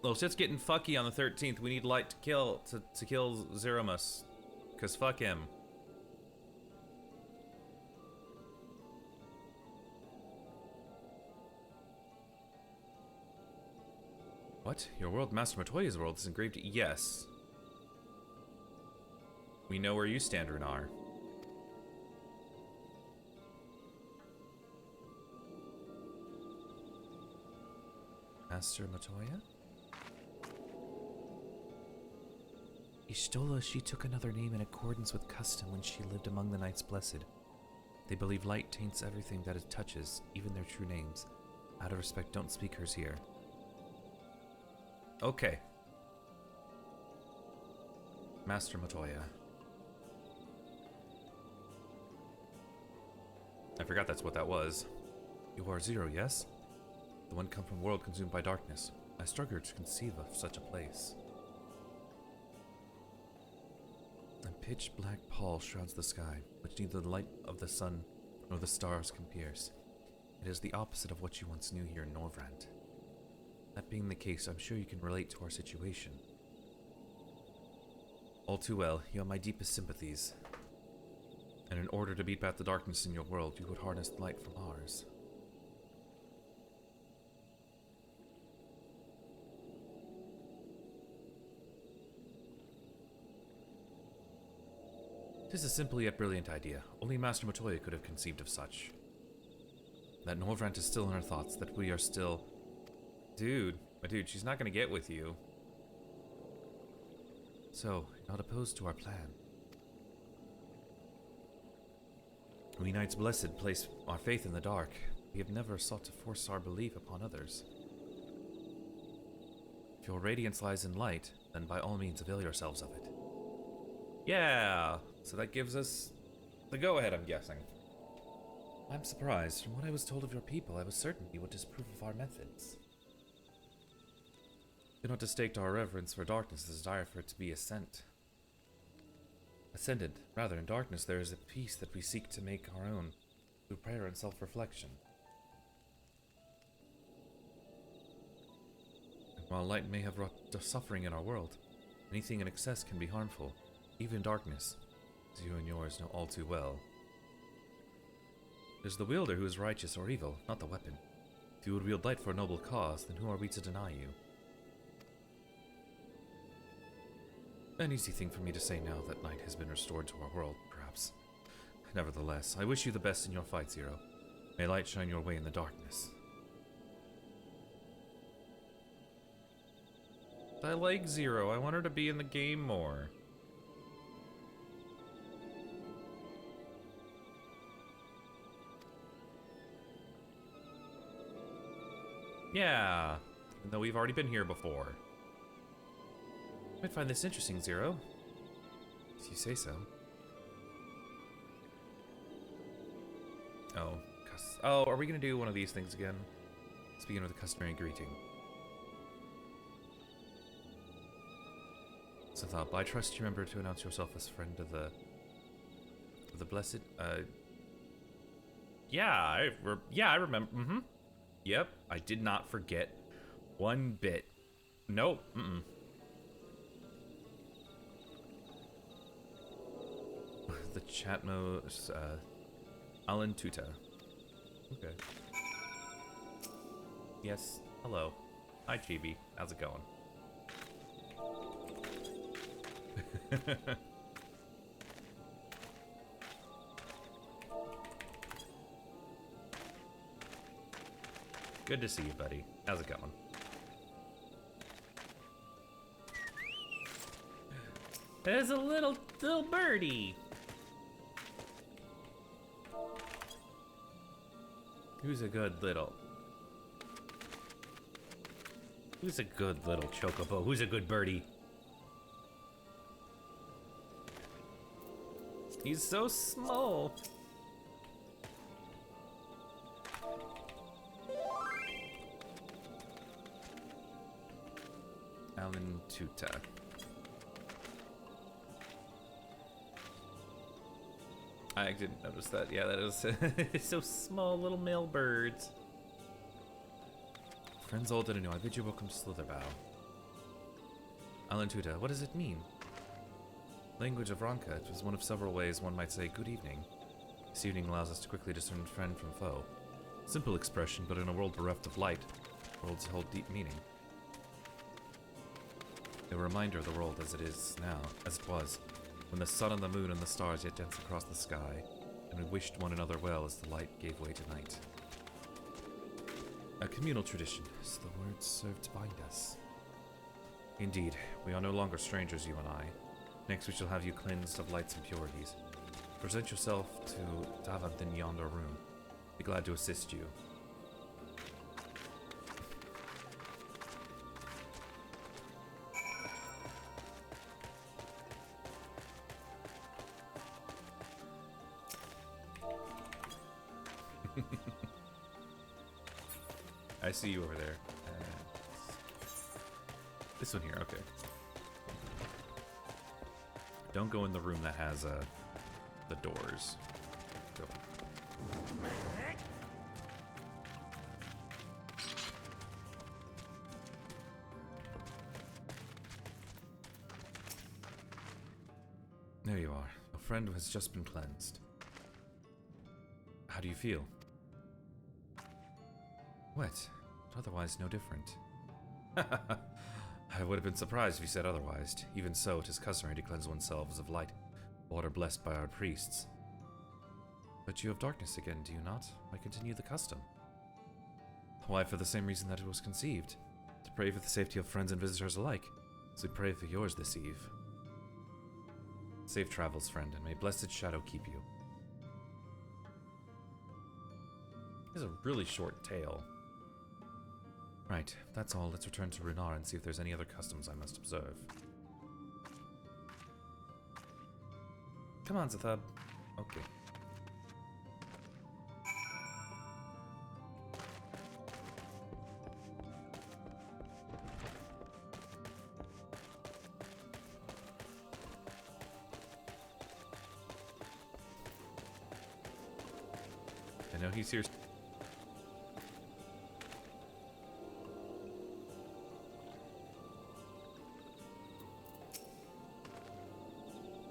Well, shit's getting fucky on the 13th. We need light to kill Zeromus. Cause fuck him. What? Your world, Master Matoya's world, is engraved? Yes. We know where you stand, Runar. Master Matoya? Ishtola, she took another name in accordance with custom when she lived among the Knights Blessed. They believe light taints everything that it touches, even their true names. Out of respect, don't speak hers here. Okay. Master Matoya. I forgot that's what that was. You are Zero, yes? The one come from a world consumed by darkness. I struggle to conceive of such a place. A pitch black pall shrouds the sky, which neither the light of the sun nor the stars can pierce. It is the opposite of what you once knew here in Norvrant. That being the case, I'm sure you can relate to our situation. All too well, you have my deepest sympathies. And in order to beat back the darkness in your world, you would harness the light from ours. This is simply a brilliant idea. Only Master Matoya could have conceived of such. That Norvrant is still in our thoughts, that we are still... Dude, my dude, she's not gonna get with you. So, you're not opposed to our plan. We Knights Blessed place our faith in the dark. We have never sought to force our belief upon others. If your radiance lies in light, then by all means avail yourselves of it. Yeah! So that gives us the go-ahead, I'm guessing. I'm surprised. From what I was told of your people, I was certain you would disapprove of our methods. Do not mistake our reverence for darkness as desire for it to be a scent. Ascendant, rather, in darkness there is a peace that we seek to make our own, through prayer and self-reflection. And while light may have wrought suffering in our world, anything in excess can be harmful, even darkness, as you and yours know all too well. It is the wielder who is righteous or evil, not the weapon. If you would wield light for a noble cause, then who are we to deny you? An easy thing for me to say now that light has been restored to our world, perhaps. Nevertheless, I wish you the best in your fight, Zero. May light shine your way in the darkness. I like Zero. I want her to be in the game more. Yeah, even though we've already been here before. I might find this interesting, Zero. If you say so. Oh, are we gonna do one of these things again? Let's begin with a customary greeting. So I trust you remember to announce yourself as friend of the blessed. Yeah, I remember. Mm-hmm. Yep, I did not forget one bit. Nope. The Chatmos, Alan Tuta. Okay. Yes, hello. Hi, Chibi. How's it going? Good to see you, buddy. How's it going? There's a little birdie. Who's a good little chocobo? Who's a good birdie? He's so small. Alan Tuta. I didn't notice that. Yeah, that is it's so small, little male birds. Friends old and new, I bid you welcome to Slitherbow. Alan Tuta, what does it mean? Language of Ronka. It was one of several ways one might say good evening. This evening allows us to quickly discern friend from foe. Simple expression, but in a world bereft of light, worlds hold deep meaning. A reminder of the world as it is now, as it was, when the sun and the moon and the stars yet danced across the sky, and we wished one another well as the light gave way to night. A communal tradition, as the words serve to bind us. Indeed, we are no longer strangers, you and I. Next we shall have you cleansed of light's impurities. Present yourself to Davant in yonder room. Be glad to assist you. I see you over there. This one here, okay. Don't go in the room that has the doors. Go. There you are. A friend has just been cleansed. How do you feel? Wet, but otherwise no different. I would have been surprised if you said otherwise. Even so, it is customary to cleanse oneself of light, water blessed by our priests. But you have darkness again, do you not? Why continue the custom? Why, for the same reason that it was conceived. To pray for the safety of friends and visitors alike. So we pray for yours this eve. Safe travels, friend, and may blessed shadow keep you. He has a really short tail. Right, that's all. Let's return to Runar and see if there's any other customs I must observe. Come on, Zathub. Okay. know he's here.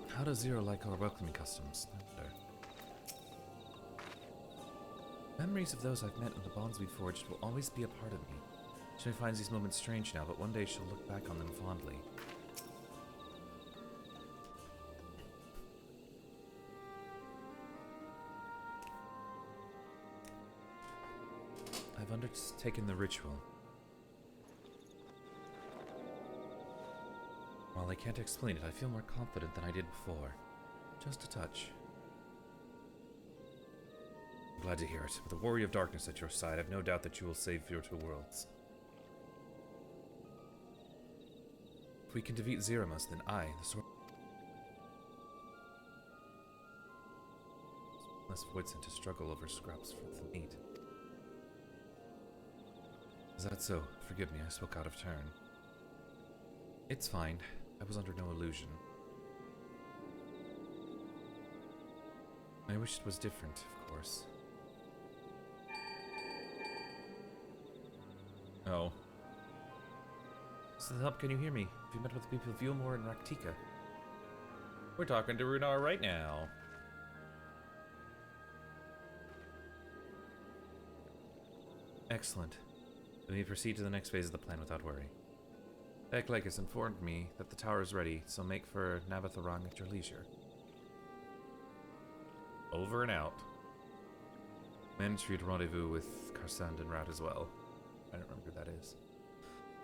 How does Zero like our welcoming customs? I wonder. Memories of those I've met and the bonds we've forged will always be a part of me. She finds these moments strange now, but one day she'll look back on them fondly. I've undertaken the ritual. While I can't explain it, I feel more confident than I did before. Just a touch. I'm glad to hear it. With a warrior of darkness at your side, I've no doubt that you will save your two worlds. If we can defeat Zeromus, then I, the sword... less Voidson to struggle over scraps for the meat. Is that so? Forgive me, I spoke out of turn. It's fine. I was under no illusion. I wish it was different, of course. Oh. So help, can you hear me? Have you met with the people of Vilmor and Raktika? We're talking to Runar right now. Excellent. Then we proceed to the next phase of the plan without worry. Eklek has informed me that the tower is ready, so make for Navatharang at your leisure. Over and out. Manage for you to rendezvous with Karsand en route as well. I don't remember who that is.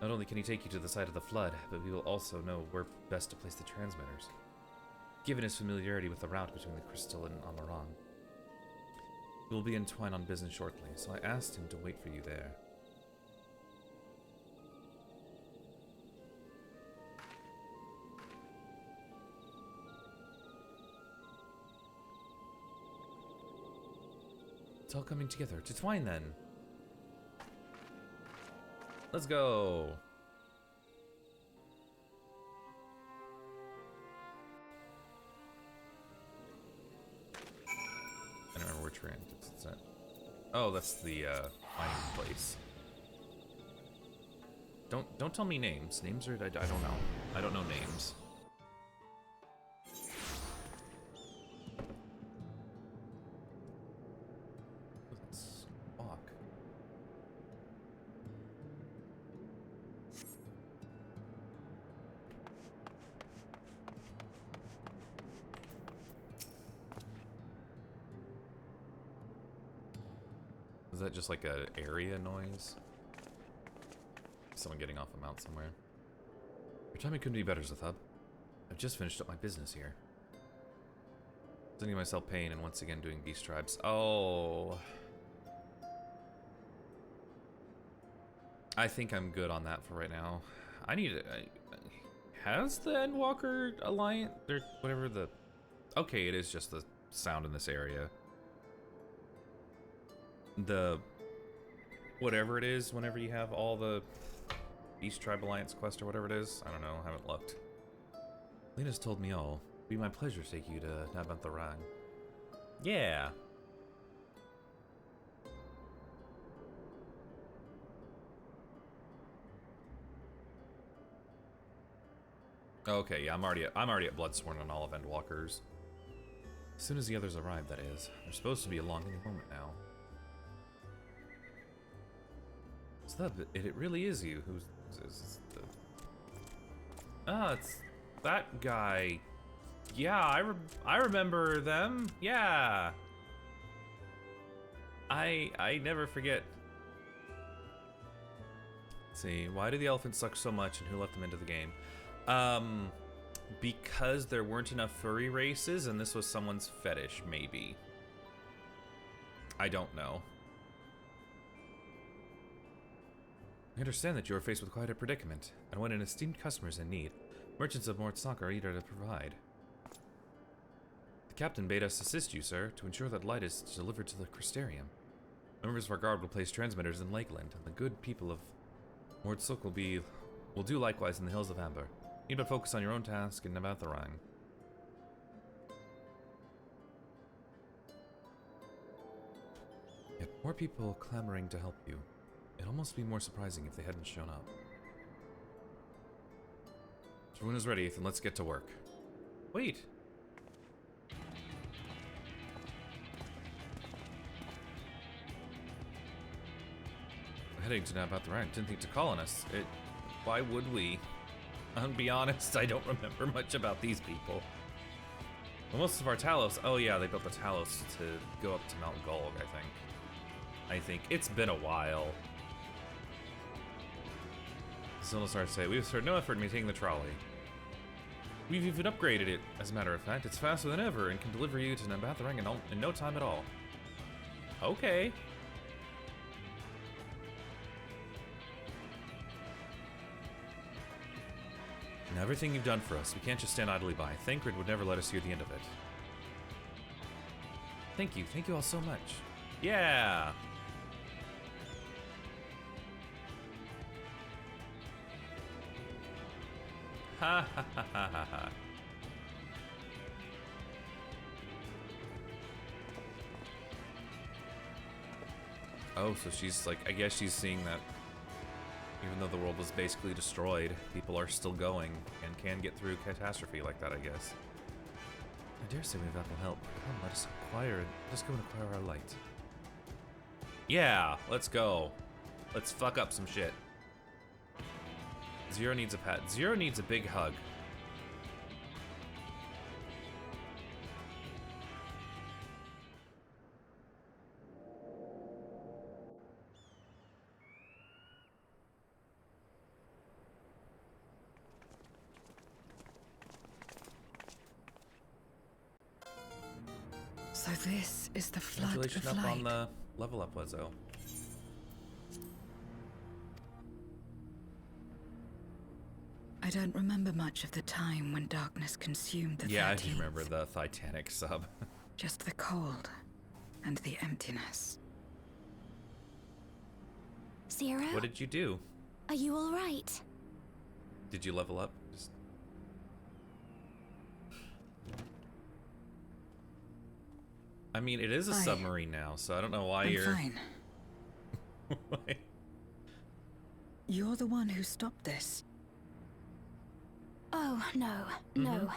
Not only can he take you to the site of the flood, but we will also know where best to place the transmitters. Given his familiarity with the route between the Crystal and Amarang, we will be entwined on business shortly, so I asked him to wait for you there. It's all coming together. To twine, then. Let's go. I don't remember which range it's at. Oh, that's the mining place. Don't tell me names. Names are I don't know. I don't know names. Let's walk. Is that just like a area noise? Someone getting off a mount somewhere. Your timing couldn't be better, Zathub. I've just finished up my business here. Sending myself pain and once again doing beast tribes. Oh. I think I'm good on that for right now. I need to... has the Endwalker Alliance... or whatever the... Okay, it is just the sound in this area. The... whatever it is, whenever you have all the... Beast Tribe Alliance quest or whatever it is. I don't know, I haven't looked. Lena's told me all. It'd be my pleasure to take you to Navatharang. Yeah. Okay, yeah, I'm already at Bloodsworn on all of Endwalkers. As soon as the others arrive, that is. They're supposed to be along any moment now. So it really is you who's... it's that guy. Yeah, I remember them. Yeah. I never forget. Let's see, why do the elephants suck so much and who let them into the game? Because there weren't enough furry races and this was someone's fetish, maybe. I don't know. I understand that you are faced with quite a predicament, and when an esteemed customer is in need, merchants of Mortsock are eager to provide. The captain bade us assist you, sir, to ensure that light is delivered to the Crystarium. Members of our guard will place transmitters in Lakeland, and the good people of Mortsock will do likewise in the Hills of Amber. You need but focus on your own task in Navatharang. More people clamoring to help you. It'd almost be more surprising if they hadn't shown up. Everyone is ready, then let's get to work. Wait. Heading to about the rank. Didn't think to call on us. Why would we? I'll be honest, I don't remember much about these people. Well, most of our Talos. Oh yeah, they built the Talos to go up to Mount Golg, I think. It's been a while. Someone started to say, we've spared no effort in maintaining the trolley. We've even upgraded it, as a matter of fact. It's faster than ever and can deliver you to Nambatharang in no time at all. Okay. And everything you've done for us, we can't just stand idly by. Thancred would never let us hear the end of it. Thank you all so much. Yeah! Ha ha ha ha ha ha. Oh, so she's like, I guess she's seeing that even though the world was basically destroyed, people are still going and can get through catastrophe like that, I guess. I dare say we have ample help. Come, let us go and acquire our light. Yeah, let's go. Let's fuck up some shit. Zero needs a pat. Zero needs a big hug. So this is the flood of Congratulations up light. on the level up, Wezzo. I don't remember much of the time when darkness consumed the Yeah, 13th. I do remember the Titanic sub. Just the cold and the emptiness. Zero? What did you do? Are you all right? Did you level up? Just... I mean, it is a submarine now, so I don't know why you're... fine. You're the one who stopped this. Oh, no, no.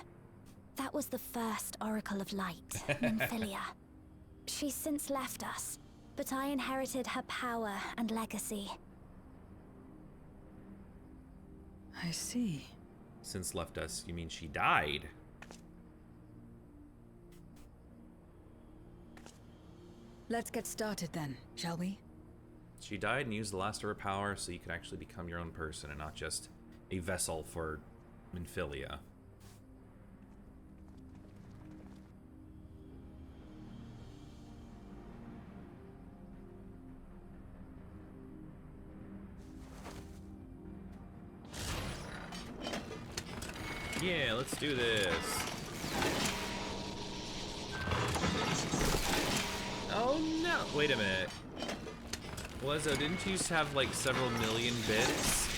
That was the first Oracle of Light, Nymphilia. She's since left us, but I inherited her power and legacy. I see. Since left us, you mean she died? Let's get started then, shall we? She died and used the last of her power so you can actually become your own person and not just a vessel for Nymphilia. Yeah, let's do this. Oh no! Wait a minute. Wezzo, didn't you used to have like several million bits?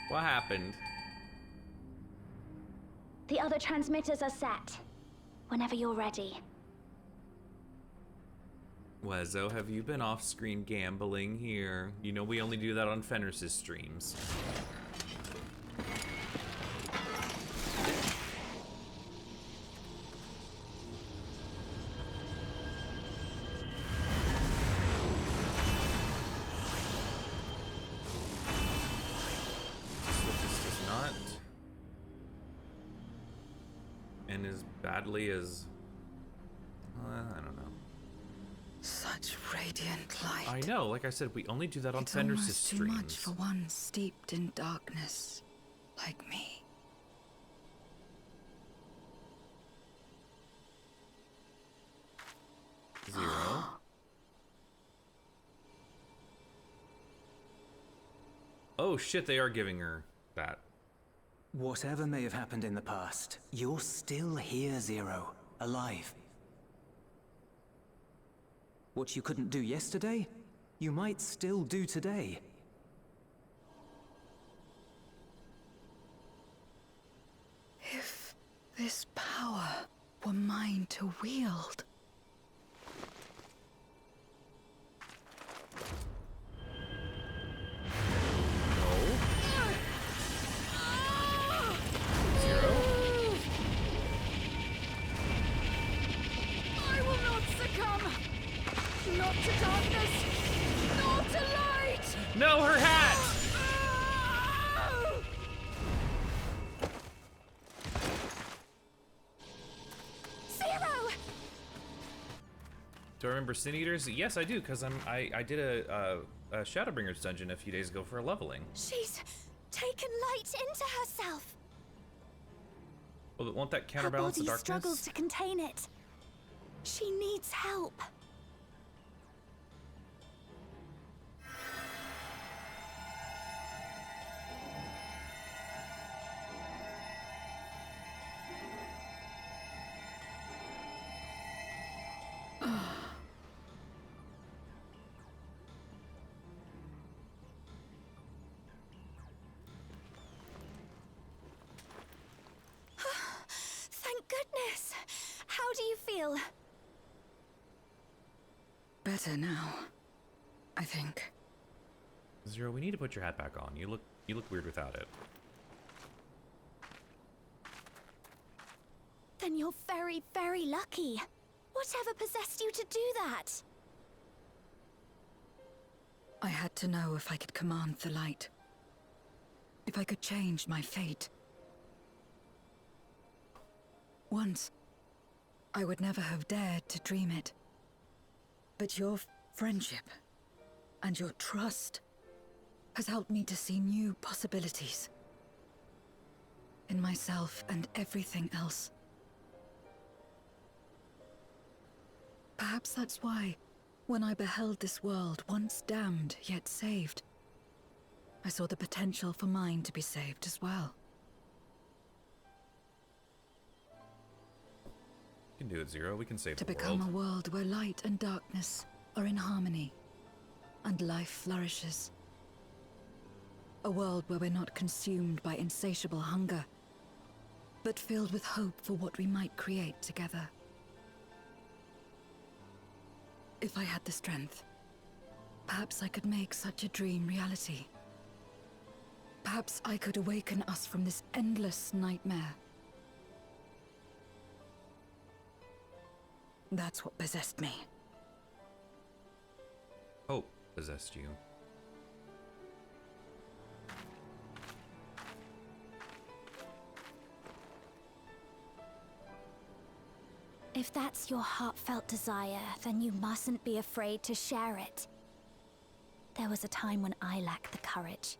What happened? The other transmitters are set. Whenever you're ready. Wezzo, have you been off-screen gambling here? You know we only do that on Fenris's streams. And as badly as... I don't know. Such radiant light. I know, like I said, we only do that on It's Fenris's almost too streams. much for one steeped in darkness, like me. Zero. Oh shit, they are giving her that. Whatever may have happened in the past, you're still here, Zero. Alive. What you couldn't do yesterday, you might still do today. If this power were mine to wield. to darkness, nor to light! No, her hat! Zero! Do I remember Sin Eaters? Yes, I do, because I did a Shadowbringers dungeon a few days ago for a leveling. She's taken light into herself. Well, won't that Her counterbalance the body darkness? struggles to contain it. She needs help. Thank goodness. How do you feel? Better now, I think. Zero, we need to put your hat back on. You look weird without it. Then you're very, very lucky. Whatever possessed you to do that? I had to know if I could command the light. If I could change my fate. Once, I would never have dared to dream it. But your friendship and your trust has helped me to see new possibilities. In myself and everything else. Perhaps that's why, when I beheld this world once damned yet saved, I saw the potential for mine to be saved as well. We can do it, Zero. We can save To the become world. a world where light and darkness are in harmony, and life flourishes. A world where we're not consumed by insatiable hunger, but filled with hope for what we might create together. If I had the strength, perhaps I could make such a dream reality. Perhaps I could awaken us from this endless nightmare. That's what possessed me. Hope possessed you. If that's your heartfelt desire, then you mustn't be afraid to share it. There was a time when I lacked the courage.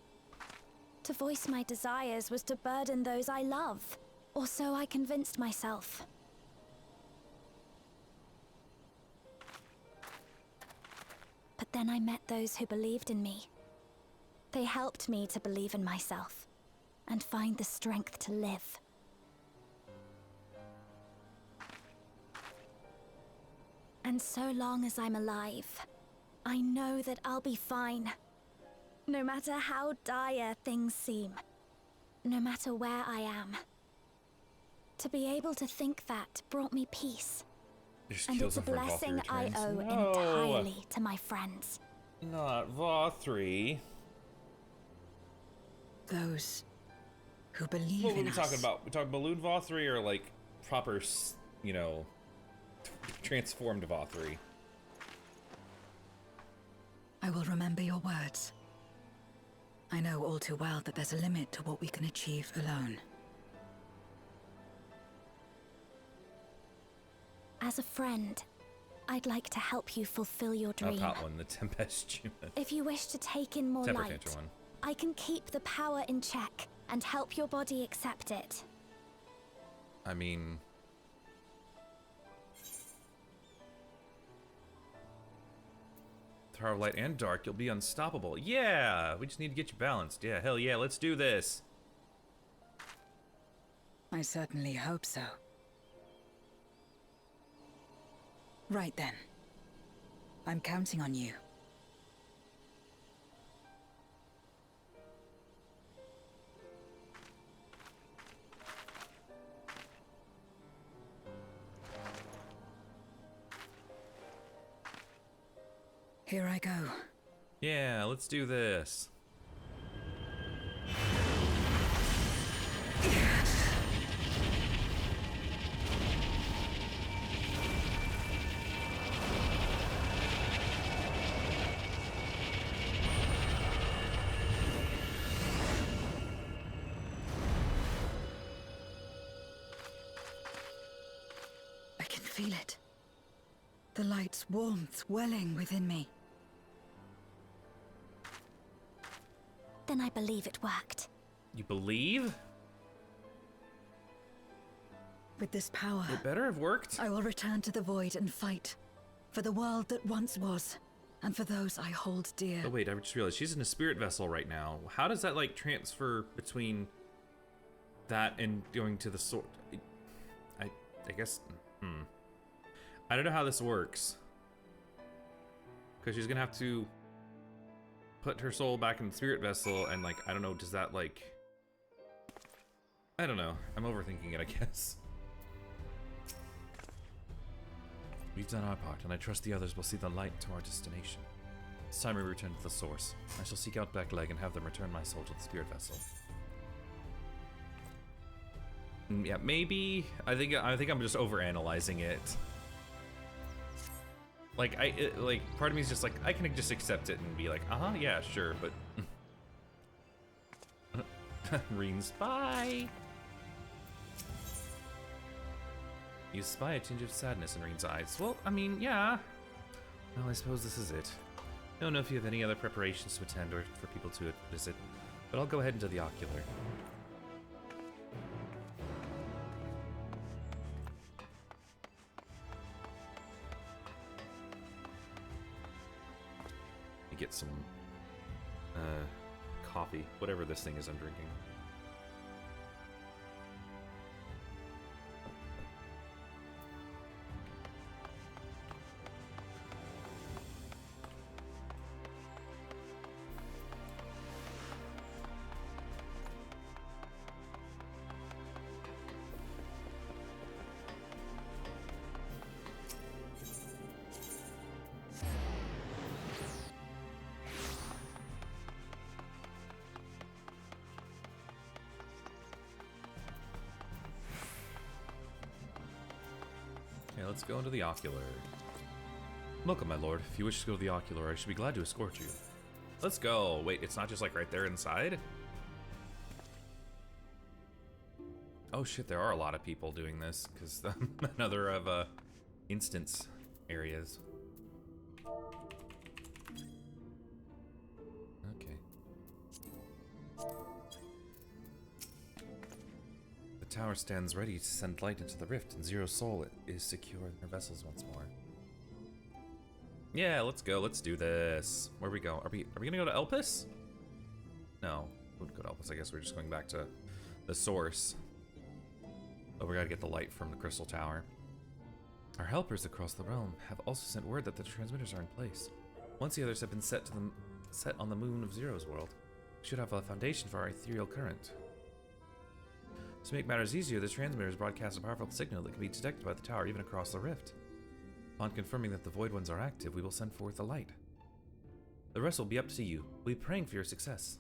To voice my desires was to burden those I love, or so I convinced myself. But then I met those who believed in me. They helped me to believe in myself, and find the strength to live. And so long as I'm alive, I know that I'll be fine. No matter how dire things seem. No matter where I am. To be able to think that brought me peace. Just And kills it's a him for blessing Valkyrie I turns. owe No! entirely to my friends. Not Vothri. Those who believe What were in we us. talking about? We talking balloon Vothri or like proper, you know, transformed Vothri? I will remember your words. I know all too well that there's a limit to what we can achieve alone. As a friend, I'd like to help you fulfill your dream. Not that one, the Tempestuous. If you wish to take in more Temper light, Tantrum one. I can keep the power in check and help your body accept it. I mean... Power of light and dark, you'll be unstoppable. Yeah! We just need to get you balanced. Yeah, hell yeah, let's do this. I certainly hope so. Right then. I'm counting on you. Here I go. Yeah, let's do this. feel it. The light's warmth welling within me. Then I believe it worked. You believe? With this power, It better have worked. I will return to the void and fight. For the world that once was, and for those I hold dear. Oh wait, I just realized she's in a spirit vessel right now. How does that like transfer between that and going to the sword? I guess. I don't know how this works. Because she's gonna have to put her soul back in the spirit vessel, and like, I don't know, does that like... I don't know. I'm overthinking it, I guess. We've done our part, and I trust the others will see the light to our destination. It's time we return to the source. I shall seek out Backleg and have them return my soul to the spirit vessel. Yeah, maybe. I think I'm just overanalyzing it. Like like part of me is just like I can just accept it and be like, yeah, sure, but Reens, bye. You spy a tinge of sadness in Reen's eyes. Well, I mean, yeah. Well, I suppose this is it. I don't know if you have any other preparations to attend or for people to visit, but I'll go ahead into the ocular. Get some coffee, whatever this thing is I'm drinking. Okay, let's go into the ocular. Welcome, my lord. If you wish to go to the ocular, I should be glad to escort you. Let's go. Wait, it's not just like right there inside? Oh shit, there are a lot of people doing this, because another of instance areas. Okay. The tower stands ready to send light into the rift, and Zero's soul is secure in her vessels once more. Yeah, let's go. Let's do this. Where we go? Are we gonna go to Elpis? No, we wouldn't go to Elpis. I guess we're just going back to the source. But we gotta get the light from the crystal tower. Our helpers across the realm have also sent word that the transmitters are in place. Once the others have been set on the moon of Zero's world, we should have a foundation for our ethereal current. To make matters easier, the transmitters broadcast a powerful signal that can be detected by the tower even across the rift. Upon confirming that the Void Ones are active, we will send forth the light. The rest will be up to you. We'll be praying for your success.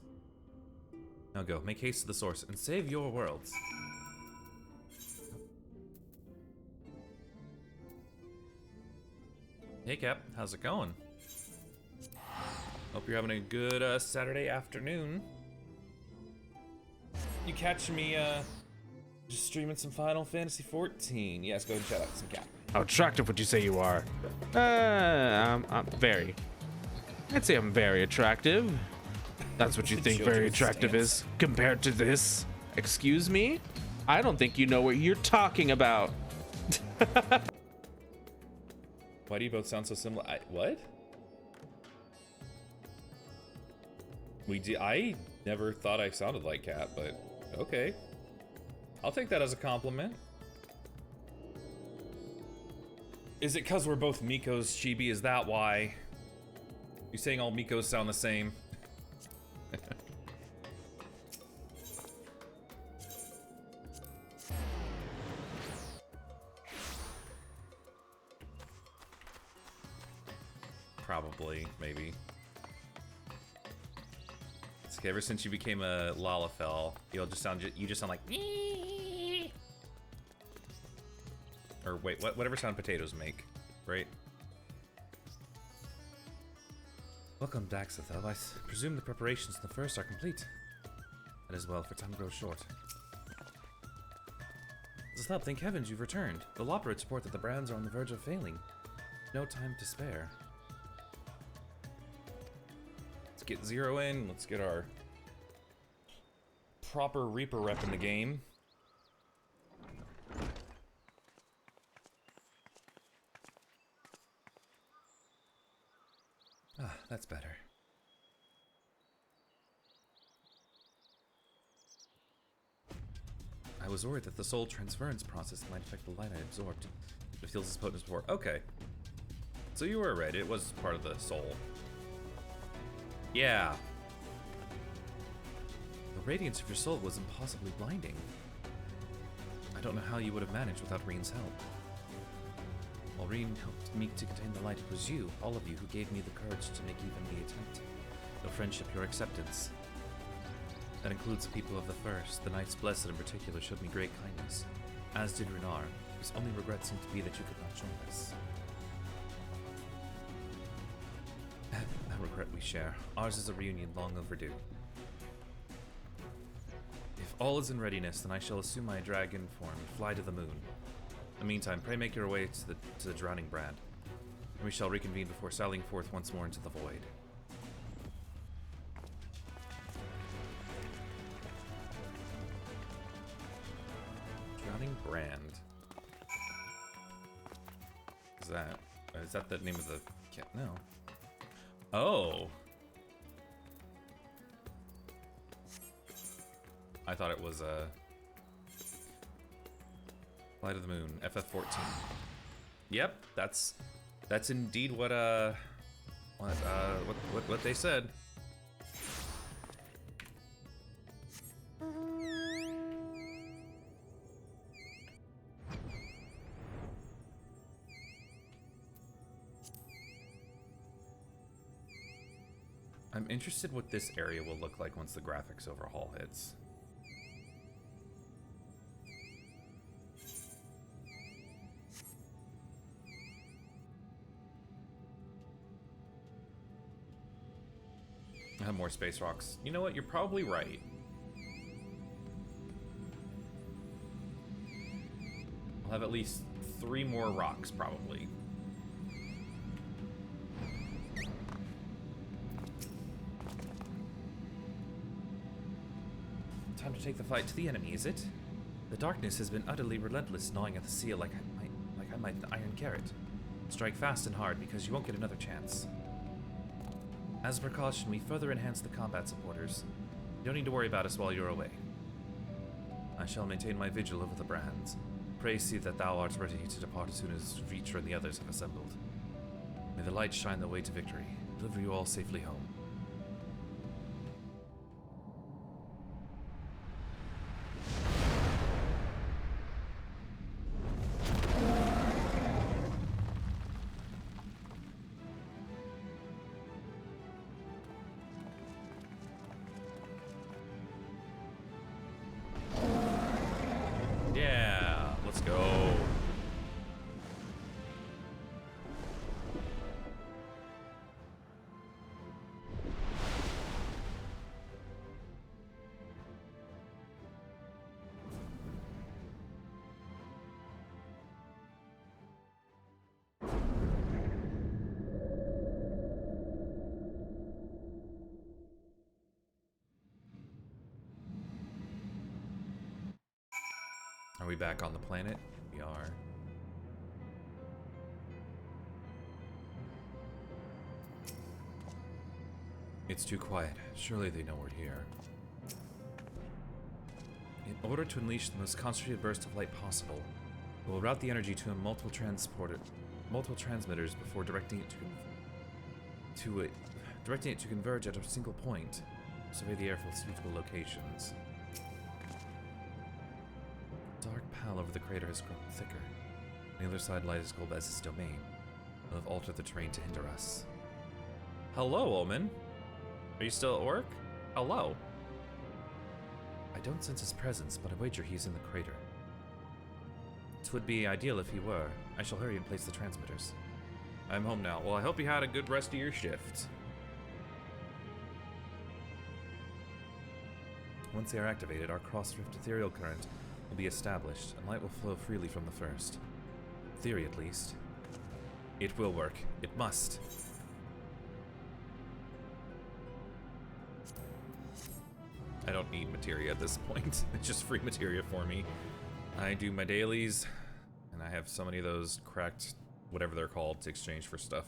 Now go, make haste to the source, and save your worlds. Hey Cap, how's it going? Hope you're having a good Saturday afternoon. You catch me just streaming some Final Fantasy XIV. Yes, go ahead and shout out to some Cap. How attractive would you say you are? I'm very. I'd say I'm very attractive. That's what you think very attractive is compared to this. Excuse me? I don't think you know what you're talking about. Why do you both sound so similar? What? I never thought I sounded like Kat, but okay. I'll take that as a compliment. Is it because we're both Miko's chibi? Is that why? You saying all Mikos sound the same? Probably, maybe. It's okay, ever since you became a Lalafell, you just sound like me. Or wait, whatever sound potatoes make, right? Welcome, Daxathel. I presume the preparations in the first are complete. That is well, for time grows short. Stop, thank heavens you've returned. The Loperids report that the brands are on the verge of failing. No time to spare. Let's get Zero in. Let's get our proper Reaper rep in the game. Ah, that's better. I was worried that the soul transference process might affect the light I absorbed. It feels as potent as before. Okay. So you were right, it was part of the soul. Yeah. The radiance of your soul was impossibly blinding. I don't know how you would have managed without Reen's help. While Reen helped me to contain the light, it was you, all of you, who gave me the courage to make even the attempt. Your friendship, your acceptance. That includes the people of the First. The Knights Blessed in particular showed me great kindness, as did Renar, whose only regret seemed to be that you could not join us. That regret we share. Ours is a reunion long overdue. If all is in readiness, then I shall assume my dragon form and fly to the moon. In the meantime, pray make your way to the drowning brand, and we shall reconvene before sallying forth once more into the void. Drowning brand. Is that the name of the cat? No. Oh. I thought it was Flight of the Moon, FF14. Yep, that's indeed what they said. I'm interested what this area will look like once the graphics overhaul hits. I have more space rocks. You know what? You're probably right. I'll have at least 3 more rocks, probably. Time to take the fight to the enemy, is it? The darkness has been utterly relentless, gnawing at the seal like I might the iron carrot. Strike fast and hard, because you won't get another chance. As a precaution, we further enhance the combat supporters. You don't need to worry about us while you're away. I shall maintain my vigil over the brands. Pray see that thou art ready to depart as soon as Reacher and the others have assembled. May the light shine the way to victory. Deliver you all safely home. Yeah, let's go. Are we back on the planet? We are. It's too quiet. Surely they know we're here. In order to unleash the most concentrated burst of light possible, we'll route the energy to multiple transmitters before directing it to converge at a single point. Survey the air for suitable locations. Dark pall over the crater has grown thicker. On the other side lies Golbez's domain. They'll have altered the terrain to hinder us. Hello, Omen. Are you still at work? Hello. I don't sense his presence, but I wager he's in the crater. It would be ideal if he were. I shall hurry and place the transmitters. I'm home now. Well, I hope you had a good rest of your shift. Once they are activated, our cross-rift ethereal current will be established, and light will flow freely from the first. In theory, at least. It will work. It must. I don't need materia at this point. It's just free materia for me. I do my dailies, and I have so many of those cracked, whatever they're called, to exchange for stuff.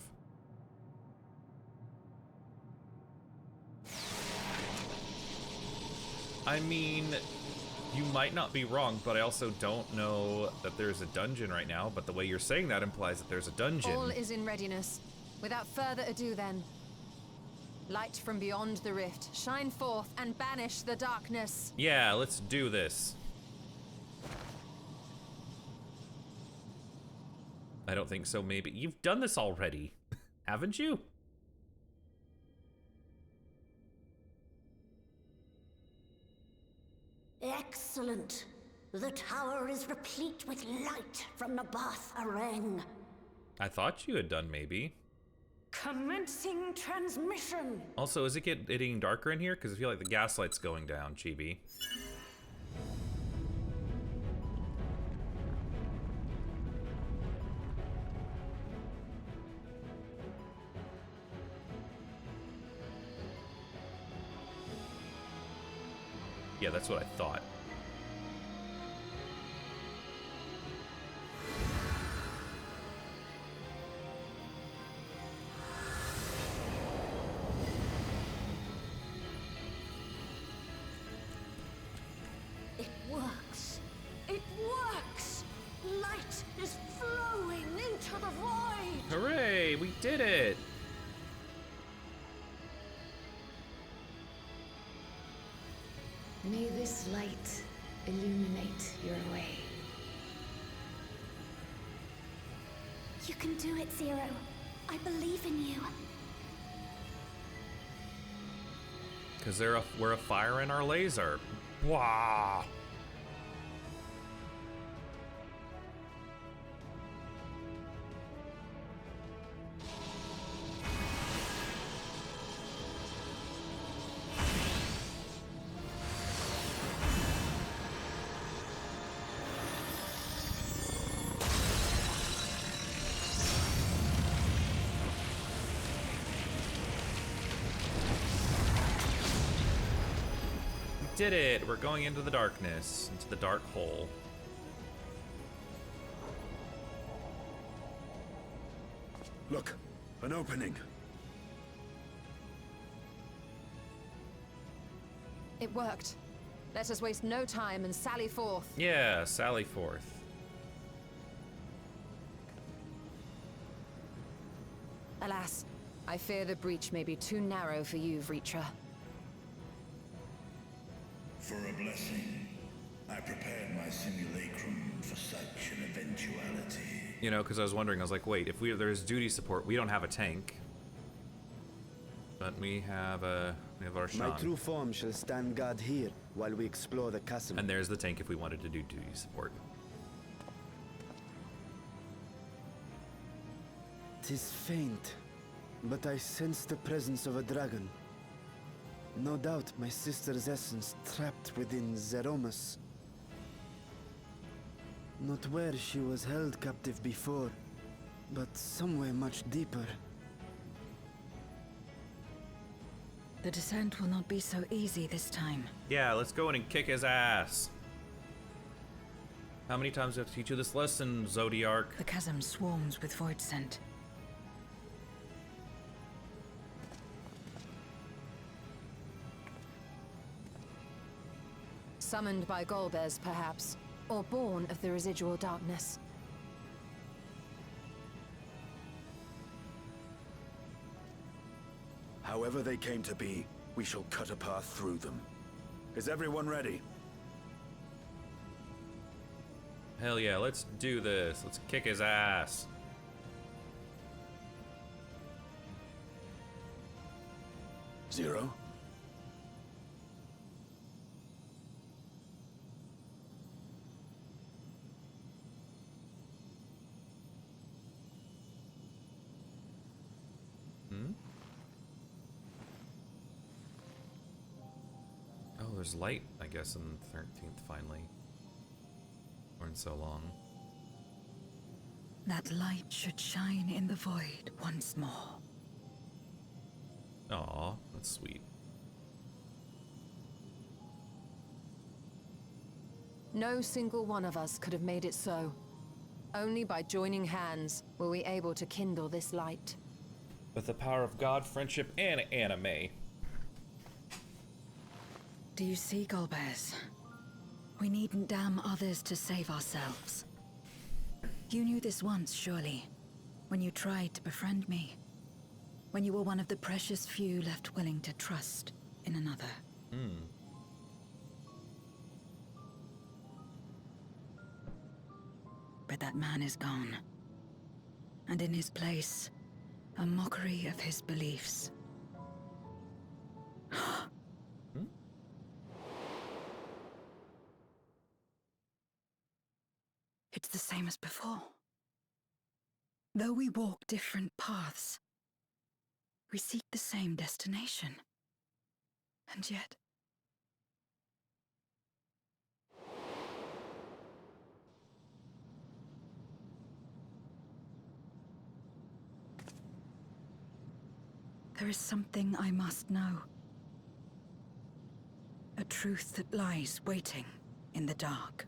I mean, you might not be wrong, but I also don't know that there's a dungeon right now, but the way you're saying that implies that there's a dungeon. All is in readiness. Without further ado then. Light from beyond the rift, shine forth and banish the darkness. Yeah, let's do this. I don't think so, maybe. You've done this already, haven't you? Excellent. The tower is replete with light from the Bath Arang. I thought you had done, maybe. Commencing transmission. Also, is it getting darker in here? Because I feel like the gaslight's going down, Chibi. Yeah, that's what I thought. It works. It works. Light is flowing into the void. Hooray, we did it! May this light illuminate your way. You can do it, Zero. I believe in you. Because we're a fire in our laser. Wow. Did it! We're going into the darkness, into the dark hole. Look, an opening. It worked. Let us waste no time and sally forth. Yeah, sally forth. Alas, I fear the breach may be too narrow for you, Vritra. For a blessing, I prepared my simulacrum for such an eventuality. You know, because I was wondering, I was like, wait, if there's duty support, we don't have a tank. But we have our My Shan. true form shall stand guard here while we explore the castle. And there's the tank if we wanted to do duty support. 'Tis faint, but I sense the presence of a dragon. No doubt my sister's essence trapped within Zeromus. Not where she was held captive before, but somewhere much deeper. The descent will not be so easy this time. Yeah, let's go in and kick his ass. How many times do I have to teach you this lesson, Zodiark? The chasm swarms with void scent. Summoned by Golbez, perhaps, or born of the residual darkness. However they came to be, we shall cut a path through them. Is everyone ready? Hell yeah, let's do this. Let's kick his ass. Zero? Oh, there's light, I guess, in the 13th, finally. for in so long. That light should shine in the void once more. Aw, that's sweet. No single one of us could have made it so. Only by joining hands were we able to kindle this light. With the power of God, friendship, and anime. Do you see, Golbez? We needn't damn others to save ourselves. You knew this once, surely, when you tried to befriend me. When you were one of the precious few left willing to trust in another. But that man is gone. And in his place, a mockery of his beliefs. It's the same as before. Though we walk different paths, we seek the same destination. And yet... there is something I must know. A truth that lies waiting in the dark.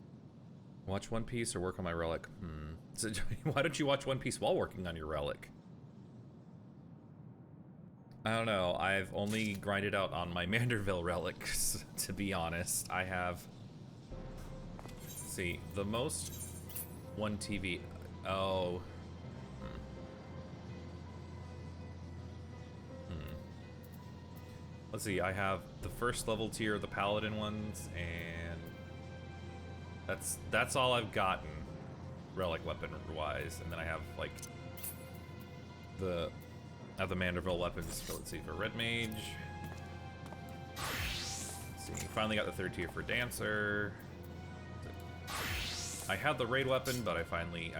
Watch One Piece or work on my relic? So, why don't you watch One Piece while working on your relic? I don't know. I've only grinded out on my Manderville relics, to be honest. I have... Let's see, the most... One TV... Oh... Let's see, I have the first level tier of the Paladin ones, and... That's all I've gotten, relic weapon-wise. And then I have, like... I have the Manderville weapons for, let's see, for Red Mage. Let's see, finally got the third tier for Dancer. I had the raid weapon, but I finally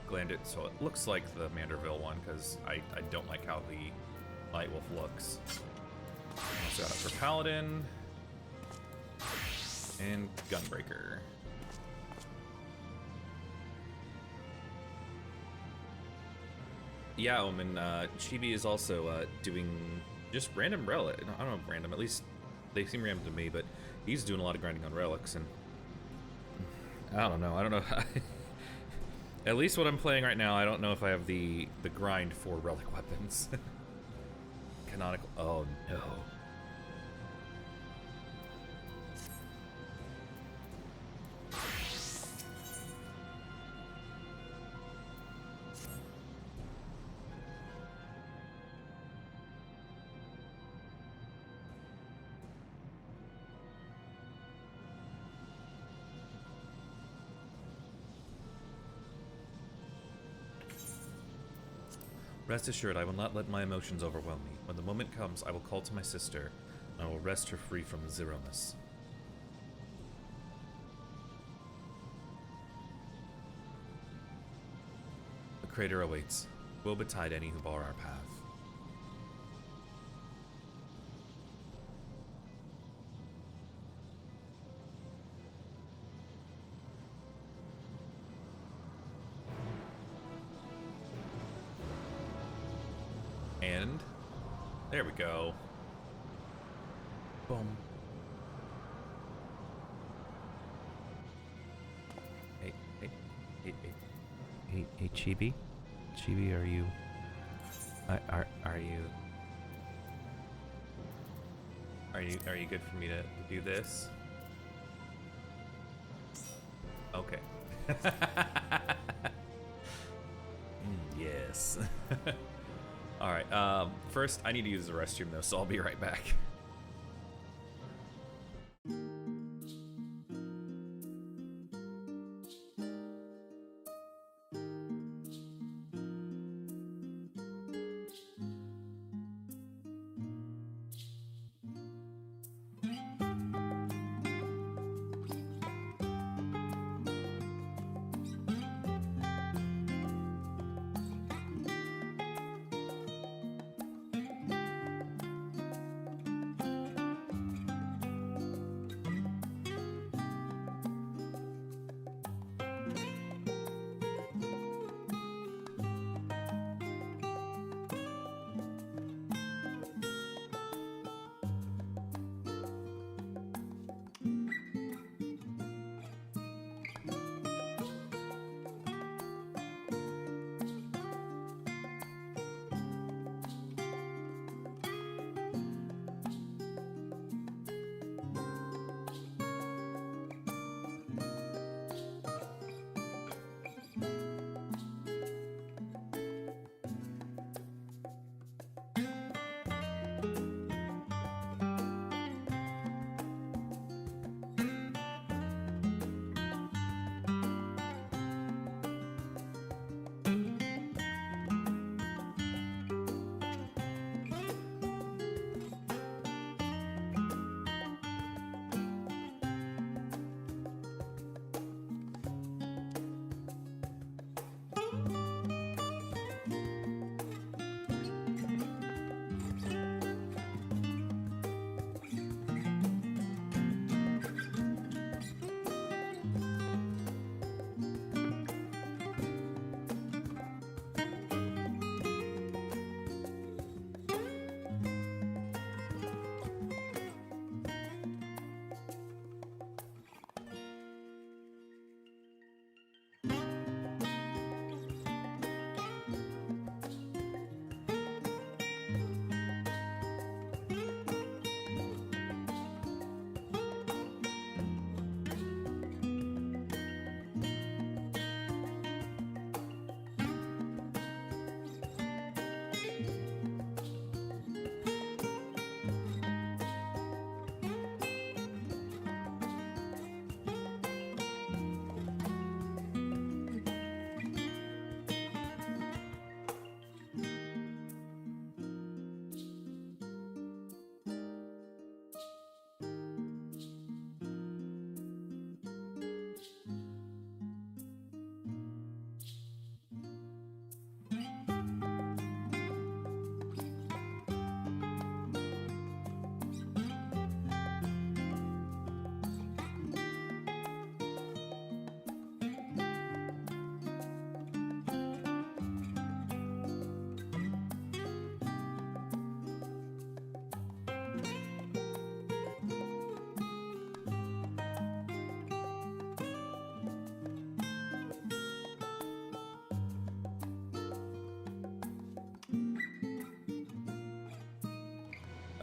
glanded it, so it looks like the Manderville one, because I don't like how the Light Wolf looks. Also got it for Paladin. And Gunbreaker. Yeah, and Chibi is also doing just random relic. I don't know, random. At least they seem random to me, but he's doing a lot of grinding on relics, and I don't know. At least what I'm playing right now, I don't know if I have the grind for relic weapons. Canonical. Oh no. Rest assured, I will not let my emotions overwhelm me. When the moment comes, I will call to my sister, and I will wrest her free from Zeromus. The crater awaits. Woe betide any who bar our path. And there we go. Boom. Hey, Chibi? Chibi, are you... Are you good for me to do this? Okay. Yes. Alright, first I need to use the restroom though, so I'll be right back.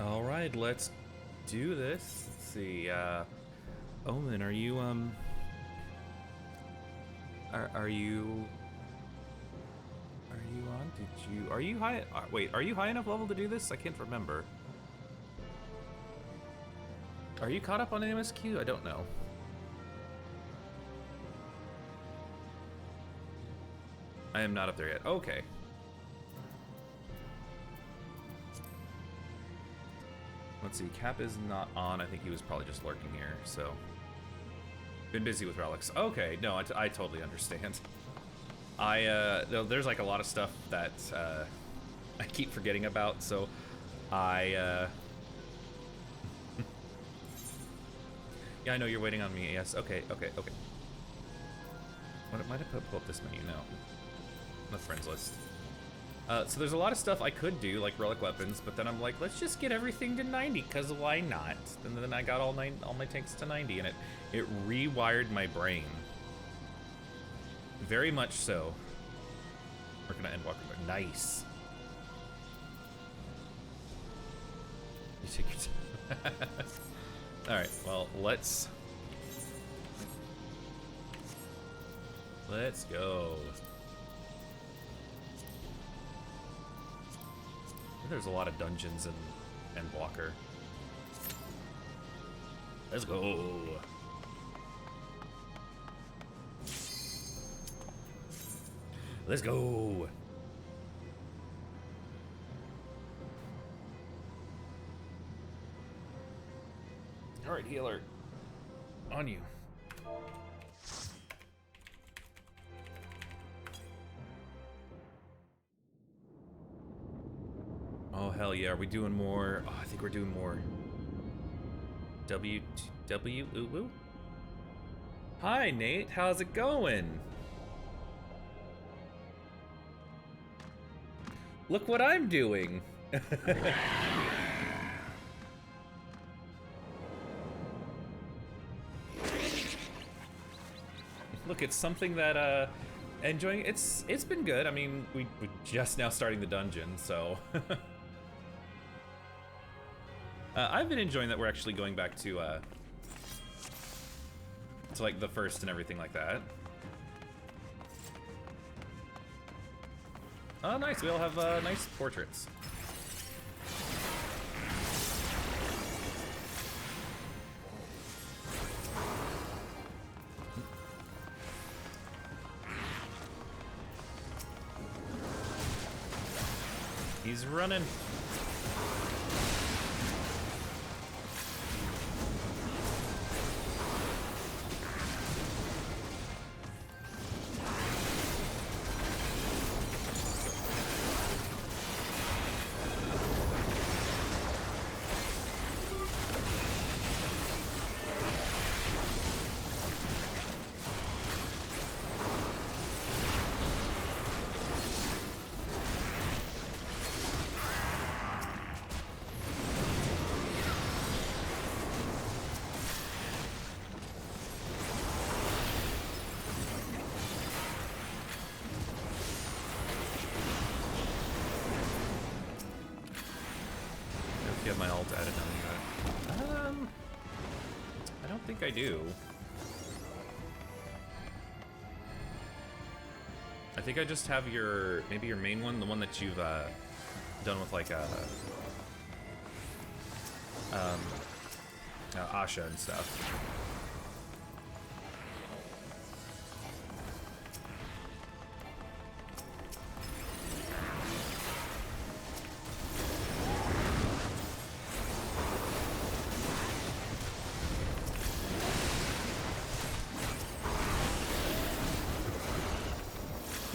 All right, let's do this. Let's see. Omen, are you are you on? Are you high? Wait, are you high enough level to do this? I can't remember. Are you caught up on MSQ? I don't know. I am not up there yet. Okay. Let's see. Cap is not on. I think he was probably just lurking here. So, been busy with relics. Okay. No, I totally understand. There's like a lot of stuff that I keep forgetting about. So, yeah, I know you're waiting on me. Yes. Okay. What might I pull up this menu? No. The friends list. So there's a lot of stuff I could do, like relic weapons, but then I'm like, let's just get everything to 90, because why not? And then I got all my tanks to 90, and it rewired my brain. Very much so. Working on Endwalker, but nice. You take your time. Alright, well, let's go. There's a lot of dungeons in Endwalker. Let's go. Let's go. All right, healer. On you. Oh, hell yeah. Are we doing more? Oh, I think we're doing more. Ooh. Hi, Nate. How's it going? Look what I'm doing. Look, it's something that, enjoying. It's been good. I mean, we're just now starting the dungeon, so. I've been enjoying that we're actually going back to like the first and everything like that. Oh, nice. We all have nice portraits. He's running. You have my ult added on. I don't think I do. I think I just have your, maybe your main one, the one that you've done with like Asha and stuff.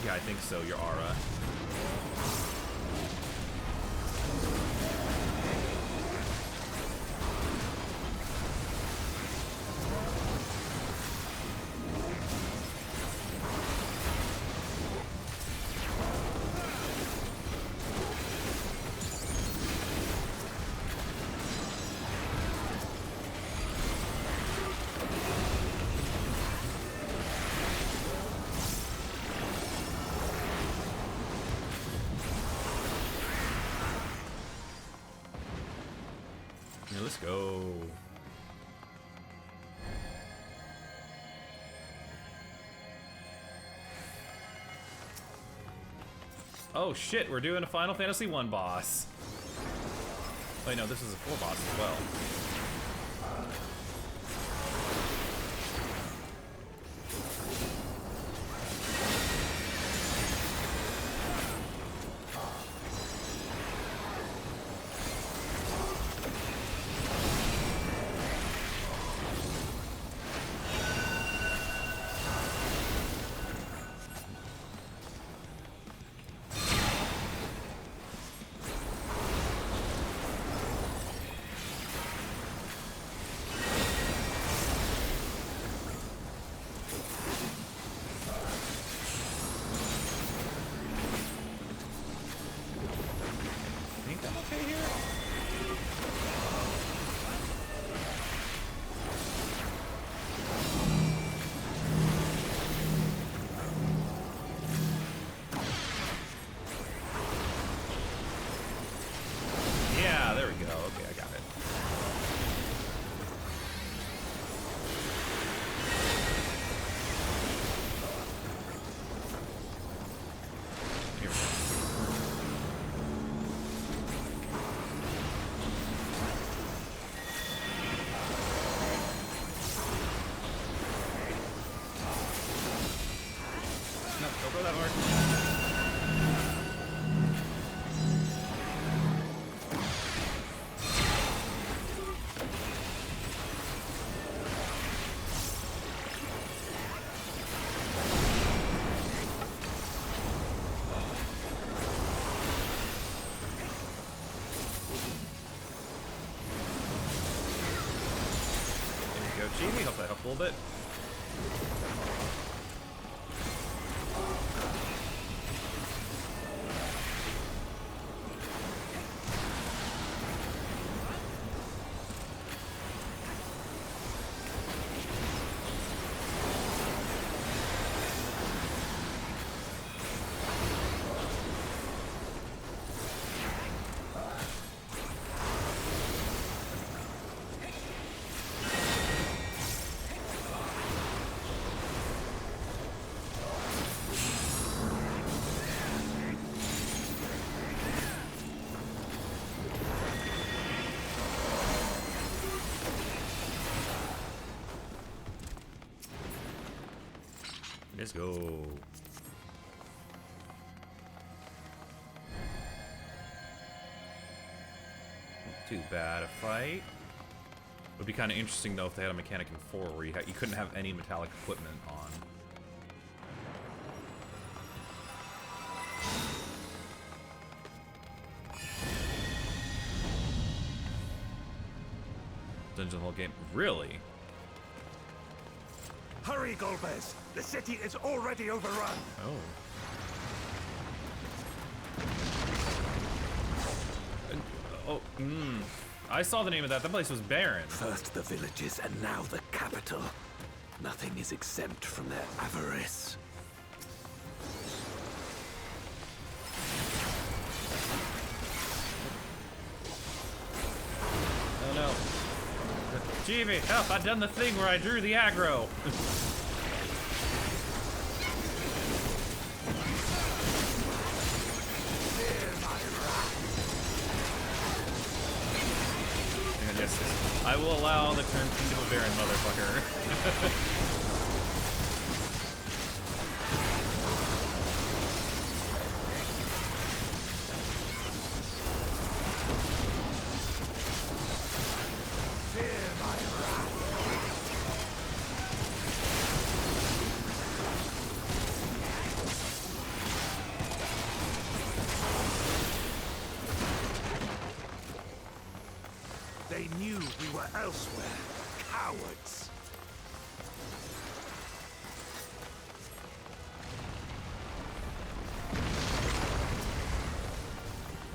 Yeah, I think so, your aura. Let's go. Oh shit, we're doing a Final Fantasy 1 boss. Wait, no, this is a 4 boss as well. Jamie, hope that helped a little bit. Let's go. Not too bad a fight. Would be kind of interesting though if they had a mechanic in 4 where you couldn't have any metallic equipment on. Dungeon the whole game. Really? Hurry, Golbez! The city is already overrun! Oh. I saw the name of that. That place was barren. First the villages, and now the capital. Nothing is exempt from their avarice. Oh no. Jimmy, help! I've done the thing where I drew the aggro. And yes, I will allow the turn into a Baron, motherfucker. They knew we were elsewhere. Cowards!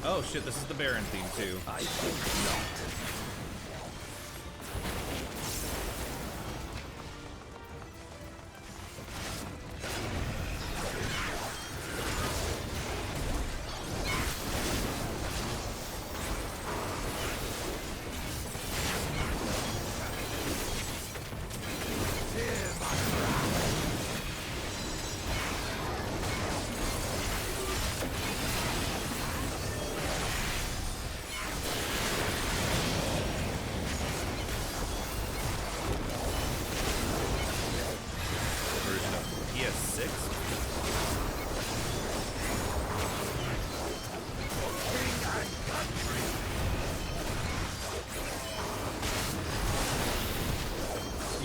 Oh shit, this is the Baron theme too. I think not.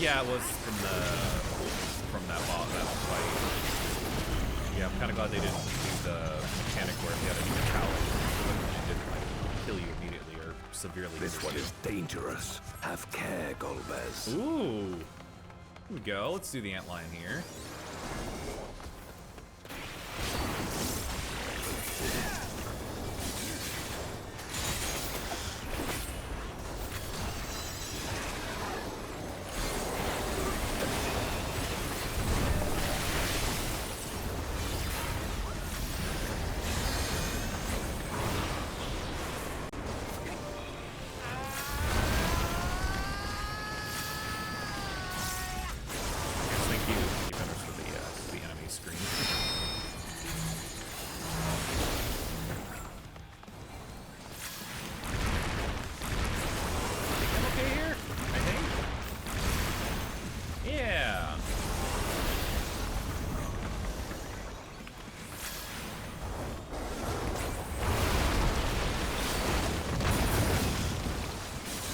Yeah, it was from that boss, that fight. Yeah, I'm kind of glad they didn't do the mechanic where if you had a new challenge, it didn't like kill you immediately or severely. This one is dangerous. Have care, Golbez. Ooh. Here we go. Let's do the antlion here.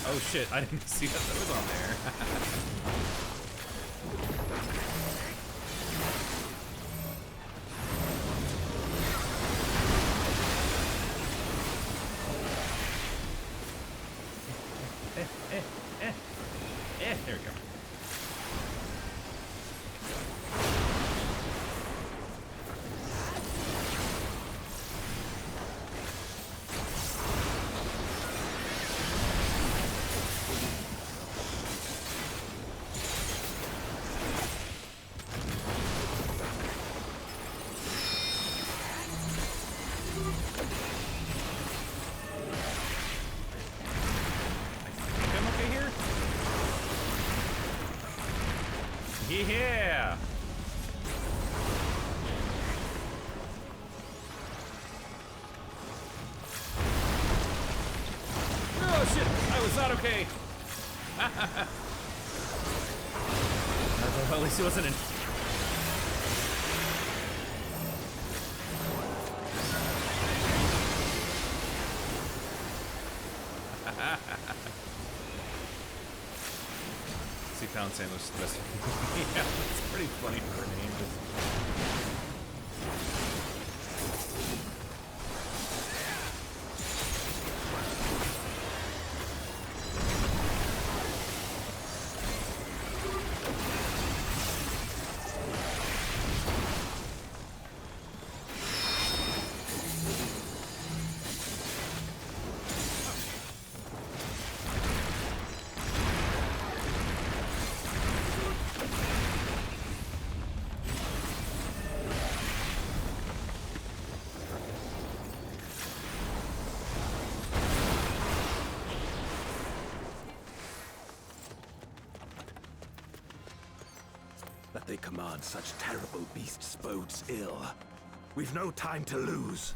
Oh shit, I didn't see that was on there. There we go. Yeah! Oh shit! I was not okay! At least he wasn't in. Pound sandwich is the best. Yeah, it's pretty funny for a name. That they command such terrible beasts bodes ill. We've no time to lose.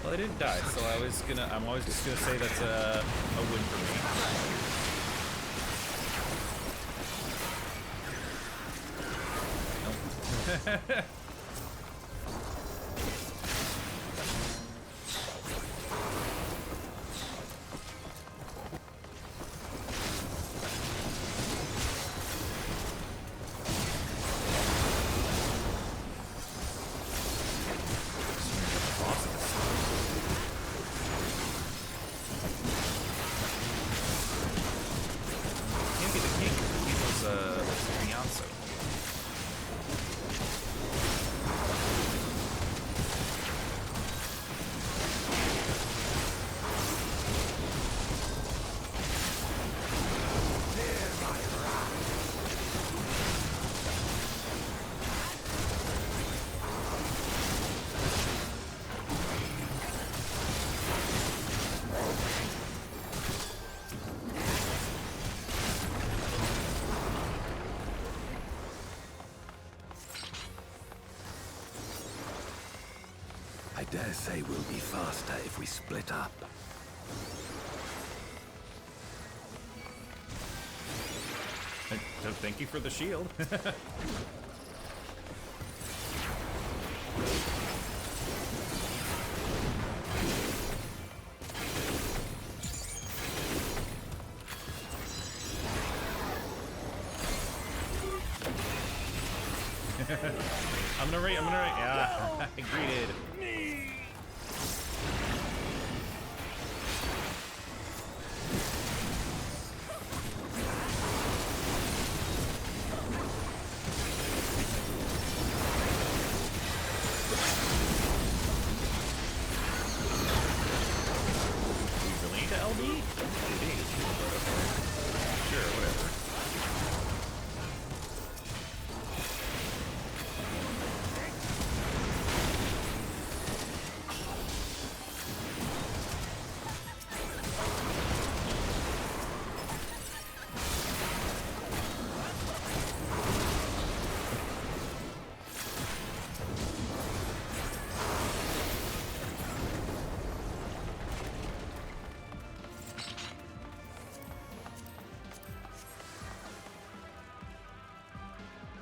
Well, they didn't die, so I'm always just gonna say that's a win for me. Nope. I dare say we'll be faster if we split up. Thank you for the shield. I'm gonna rate. Yeah, I greeted. We really need to LB? Sure, whatever.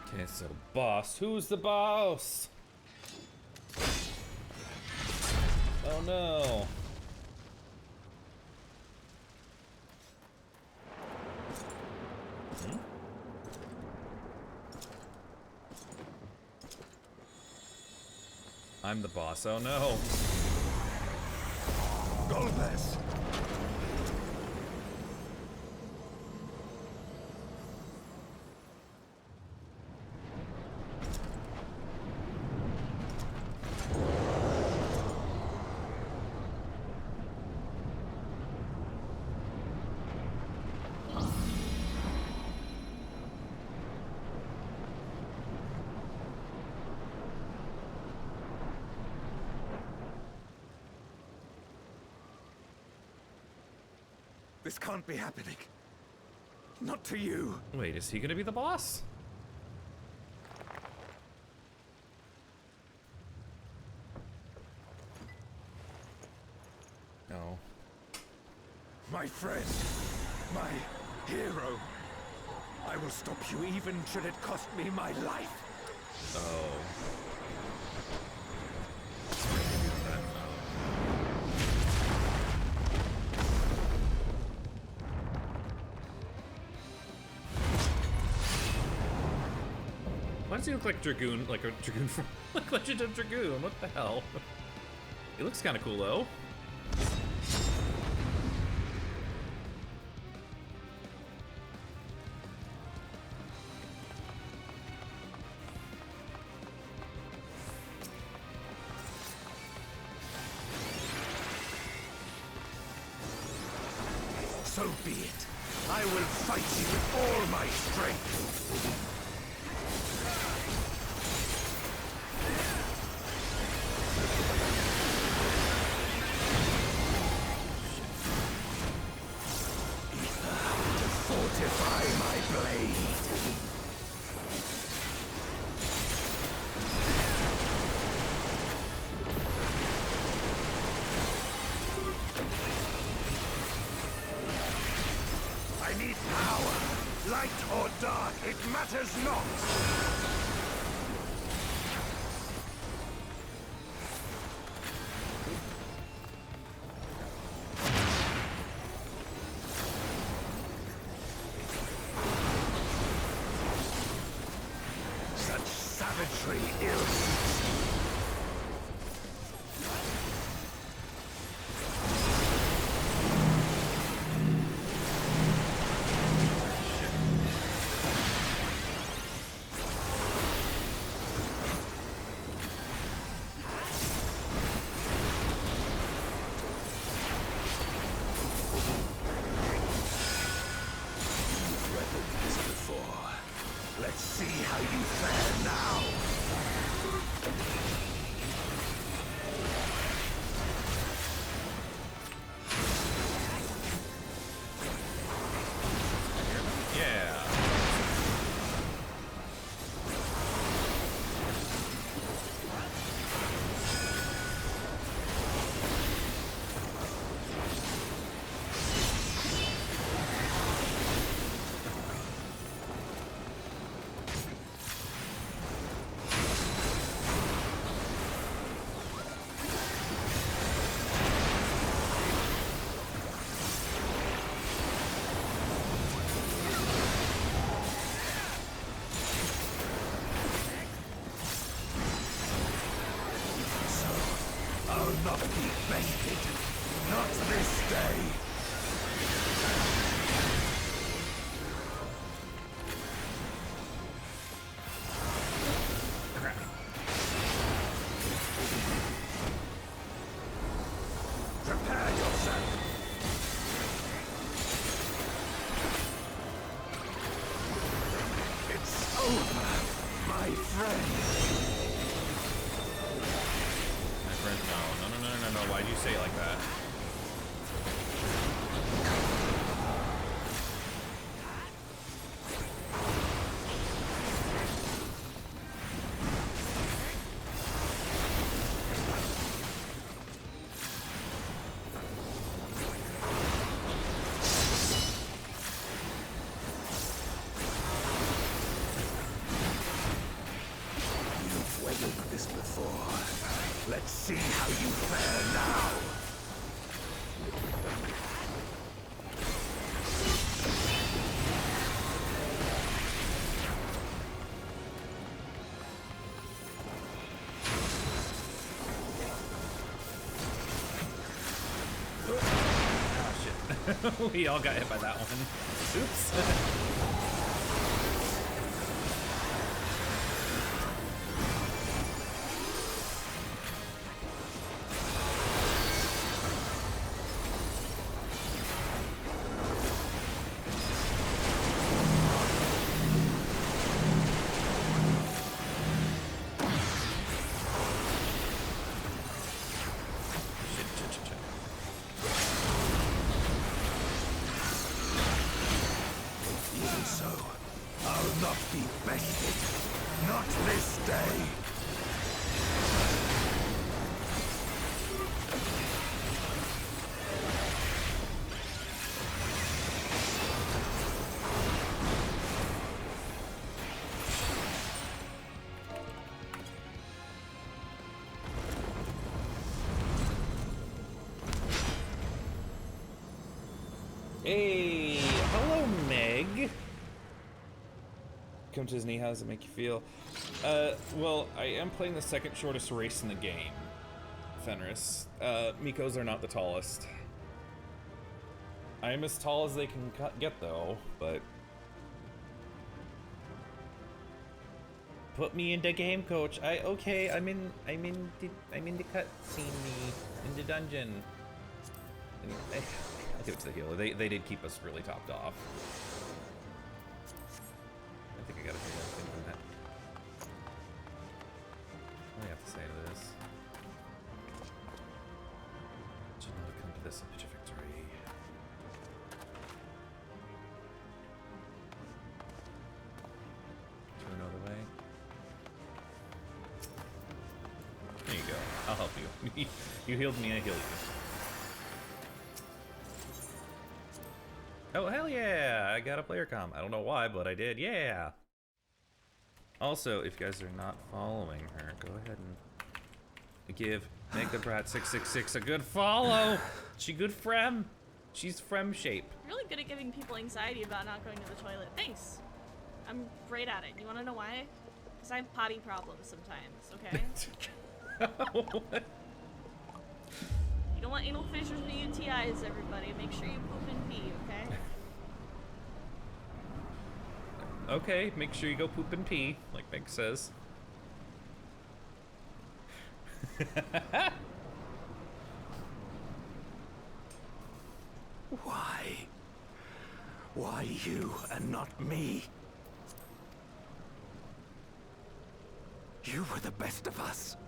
Okay, so boss. Who's the boss? Oh no. Hmm? I'm the boss. Oh no. Golbez! This can't be happening. Not to you. Wait, is he gonna be the boss? No. My friend. My hero. I will stop you even should it cost me my life. Oh. Why does he look like Dragoon, like a Dragoon from like Legend of Dragoon? What the hell? He looks kind of cool though. So be it. I will fight you with all my strength. Fortify my blade. I need power. Light or dark, it matters not. Savagery ill. I'll not be bested. Not this day. Crap. Prepare yourself. It's over, my friend. My friend, no. Why'd you say it like that? You've weathered this before. Let's see how you fare now. We all got hit by that one. Oops. Even so, I'll not be bested. Not this day. Hey, hello, Meg. Come to his knee, how does it make you feel? Well, I am playing the second shortest race in the game, Fenris. Mikos are not the tallest. I am as tall as they can get, though, but... Put me in the game, coach. Okay, I'm in the cutscene, in the dungeon. I'll give it to the healer. They did keep us really topped off. I think I gotta do everything from that. What do I have to say to this? Should not have come to this image of victory. Turn another way. There you go. I'll help you. You healed me, I heal you. Oh, hell yeah! I got a player comm. I don't know why, but I did. Yeah! Also, if you guys are not following her, go ahead and give Meg the Brat 666 a good follow! She good frem. She's frem shape. You're really good at giving people anxiety about not going to the toilet. Thanks. I'm great at it. You want to know why? Because I have potty problems sometimes, okay? What? You don't want anal fissures or UTIs, everybody. Make sure you poop and pee, okay? Okay, make sure you go poop and pee, like Meg says. Why? Why you and not me? You were the best of us.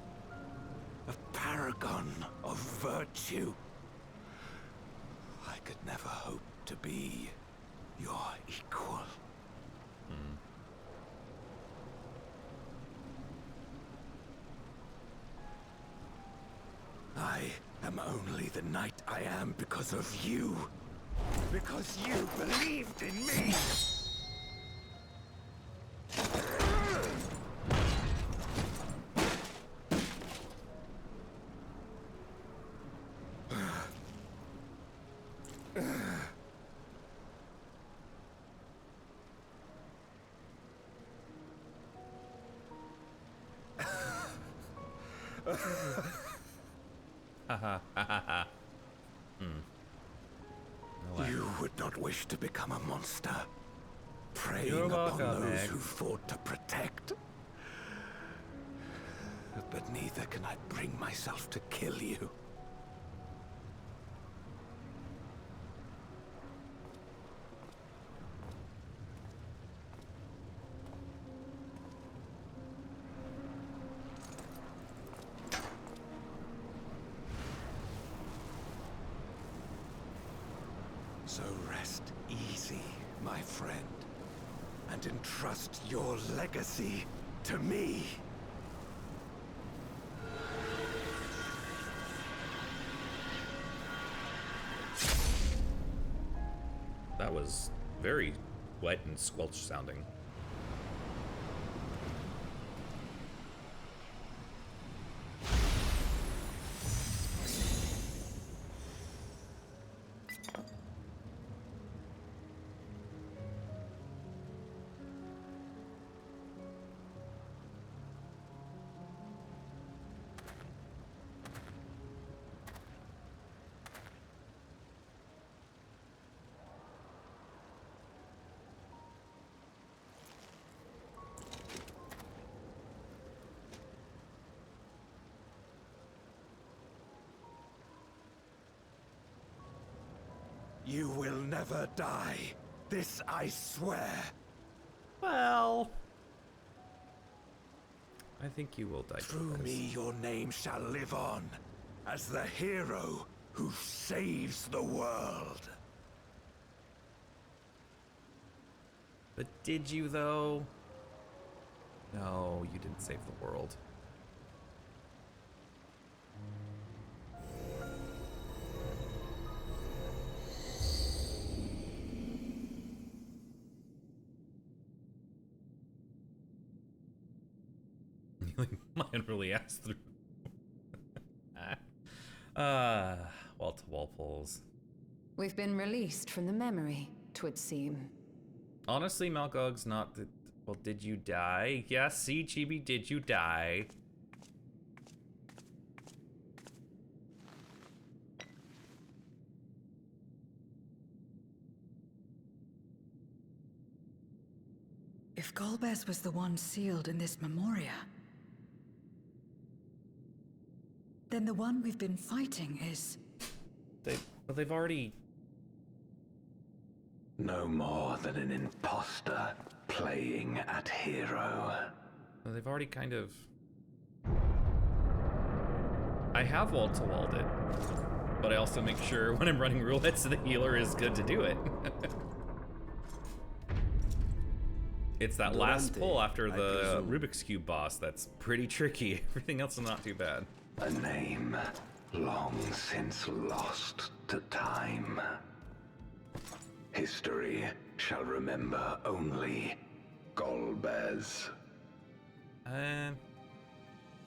A paragon of virtue. I could never hope to be your equal. I am only the knight I am because of you. Because you believed in me. ha ha ha ha. You would not wish to become a monster, preying You're upon welcome, those Egg. who fought to protect. But neither can I bring myself to kill you. So rest easy, my friend, and entrust your legacy to me. That was very wet and squelch sounding. You will never die. This I swear. Well, I think you will die. Through me, your name shall live on as the hero who saves the world. But did you, though? No, you didn't save the world. Mine really asked through. Walter Walpole's. We've been released from the memory, 'twould seem. Honestly, Malgog's not the. Well, did you die? Yes, see, Chibi, did you die? If Golbez was the one sealed in this memoria, then the one we've been fighting is... They've already... No more than an imposter playing at hero. Well, they've already kind of... I have wall-to-walled it, but I also make sure when I'm running roulette so the healer is good to do it. It's that last Durante, pull after I the presume. Rubik's Cube boss that's pretty tricky. Everything else is not too bad. A name long since lost to time. History shall remember only Golbez.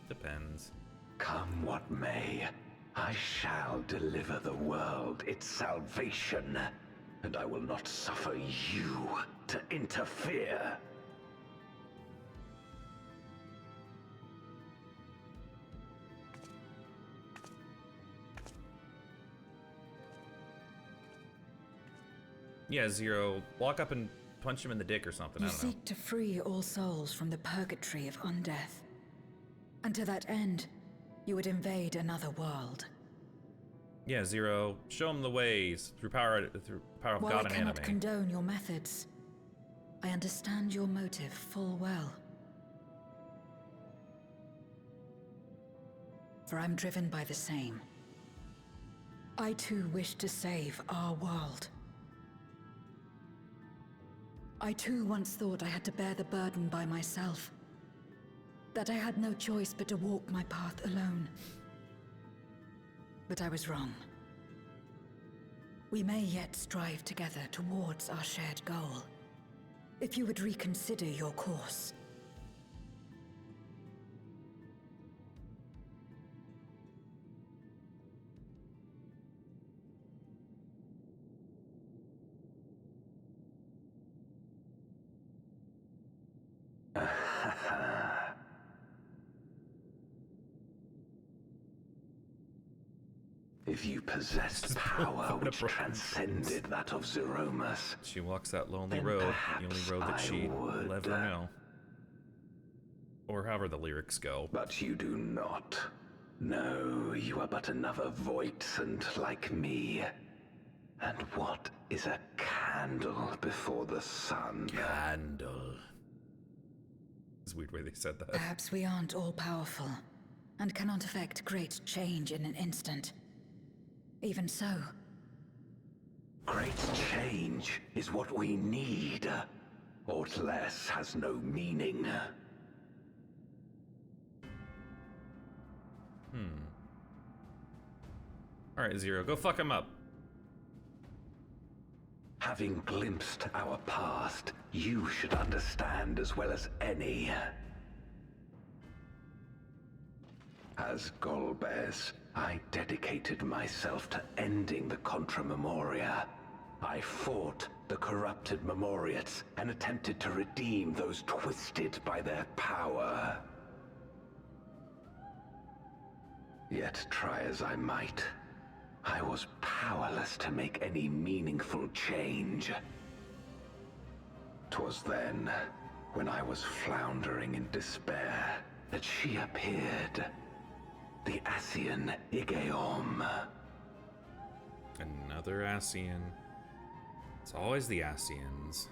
Depends. Come what may, I shall deliver the world its salvation, and I will not suffer you to interfere. Yeah, Zero, walk up and punch him in the dick or something, I You don't know. seek to free all souls from the purgatory of undeath. And to that end, you would invade another world. Yeah, Zero, show him the ways through power of While God I and cannot anime. condone your methods, I understand your motive full well. For I'm driven by the same. I too wish to save our world. I too once thought I had to bear the burden by myself. That I had no choice but to walk my path alone. But I was wrong. We may yet strive together towards our shared goal. If you would reconsider your course. If you possessed power which transcended that of Zeromus, she walks that lonely then road, the perhaps only road that I she would. will ever know. Or however the lyrics go. But you do not. No, you are but another voidsent like me. And what is a candle before the sun? Candle. It's a weird way they said that. Perhaps we aren't all-powerful, and cannot effect great change in an instant. Even so. Great change is what we need. Aught less has no meaning. Alright, Zero, go fuck him up. Having glimpsed our past, you should understand as well as any. As Golbez, I dedicated myself to ending the Contra Memoria. I fought the corrupted Memoriates and attempted to redeem those twisted by their power. Yet try as I might, I was powerless to make any meaningful change. 'Twas then, when I was floundering in despair, that she appeared. The Ascian Igeom. Another Ascian. It's always the Ascians.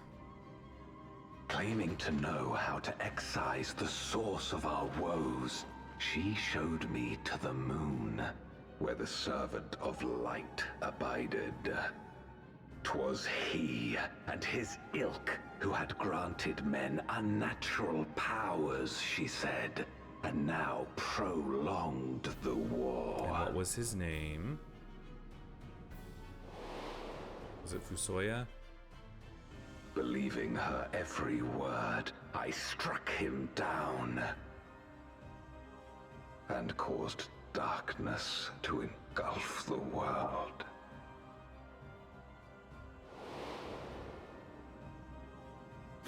Claiming to know how to excise the source of our woes, she showed me to the moon, where the servant of light abided. 'Twas he and his ilk who had granted men unnatural powers, she said, and now prolonged the war. And what was his name? Was it Fusoya? Believing her every word, I struck him down and caused darkness to engulf the world.